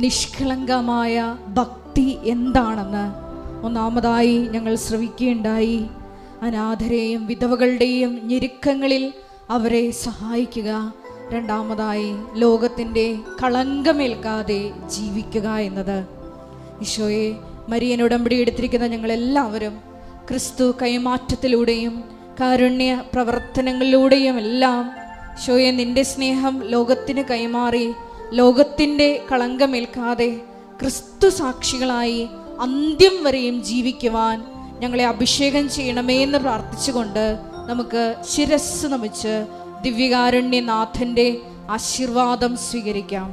നിഷ്കളങ്കമായ ഭക്തി എന്താണെന്ന്. ഒന്നാമതായി ഞങ്ങൾ ശ്രവിക്കുകയുണ്ടായി, അനാഥരെയും വിധവകളുടെയും ഞെരുക്കങ്ങളിൽ അവരെ സഹായിക്കുക. രണ്ടാമതായി ലോകത്തിൻ്റെ കളങ്കമേൽക്കാതെ ജീവിക്കുക എന്നത്. ഈശോയെ, മരിയൻ ഉടമ്പടി എടുത്തിരിക്കുന്ന ഞങ്ങളെല്ലാവരും ക്രിസ്തു കൈമാറ്റത്തിലൂടെയും കാരുണ്യ പ്രവർത്തനങ്ങളിലൂടെയും എല്ലാം ഈശോയെ നിൻ്റെ സ്നേഹം ലോകത്തിന് കൈമാറി ലോകത്തിൻ്റെ കളങ്കമേൽക്കാതെ ക്രിസ്തു സാക്ഷികളായി അന്ത്യം വരെയും ജീവിക്കുവാൻ ഞങ്ങളെ അഭിഷേകം ചെയ്യണമേ എന്ന് പ്രാർത്ഥിച്ചുകൊണ്ട് നമുക്ക് ശിരസ്സ് നമിച്ച് ദിവ്യകാരുണ്യനാഥൻ്റെ ആശീർവാദം സ്വീകരിക്കാം.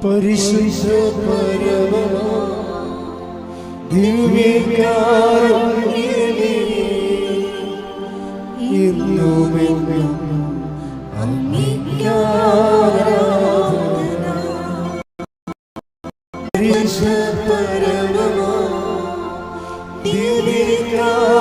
പരിശുദ്ധ പരമ ദിവ്യകാരുണ്യമേ, ഇന്നുമെന്നും അങ്ങേക്കാരാധന. പരിശുദ്ധ പരമ ദിവ്യകാരുണ്യമേ,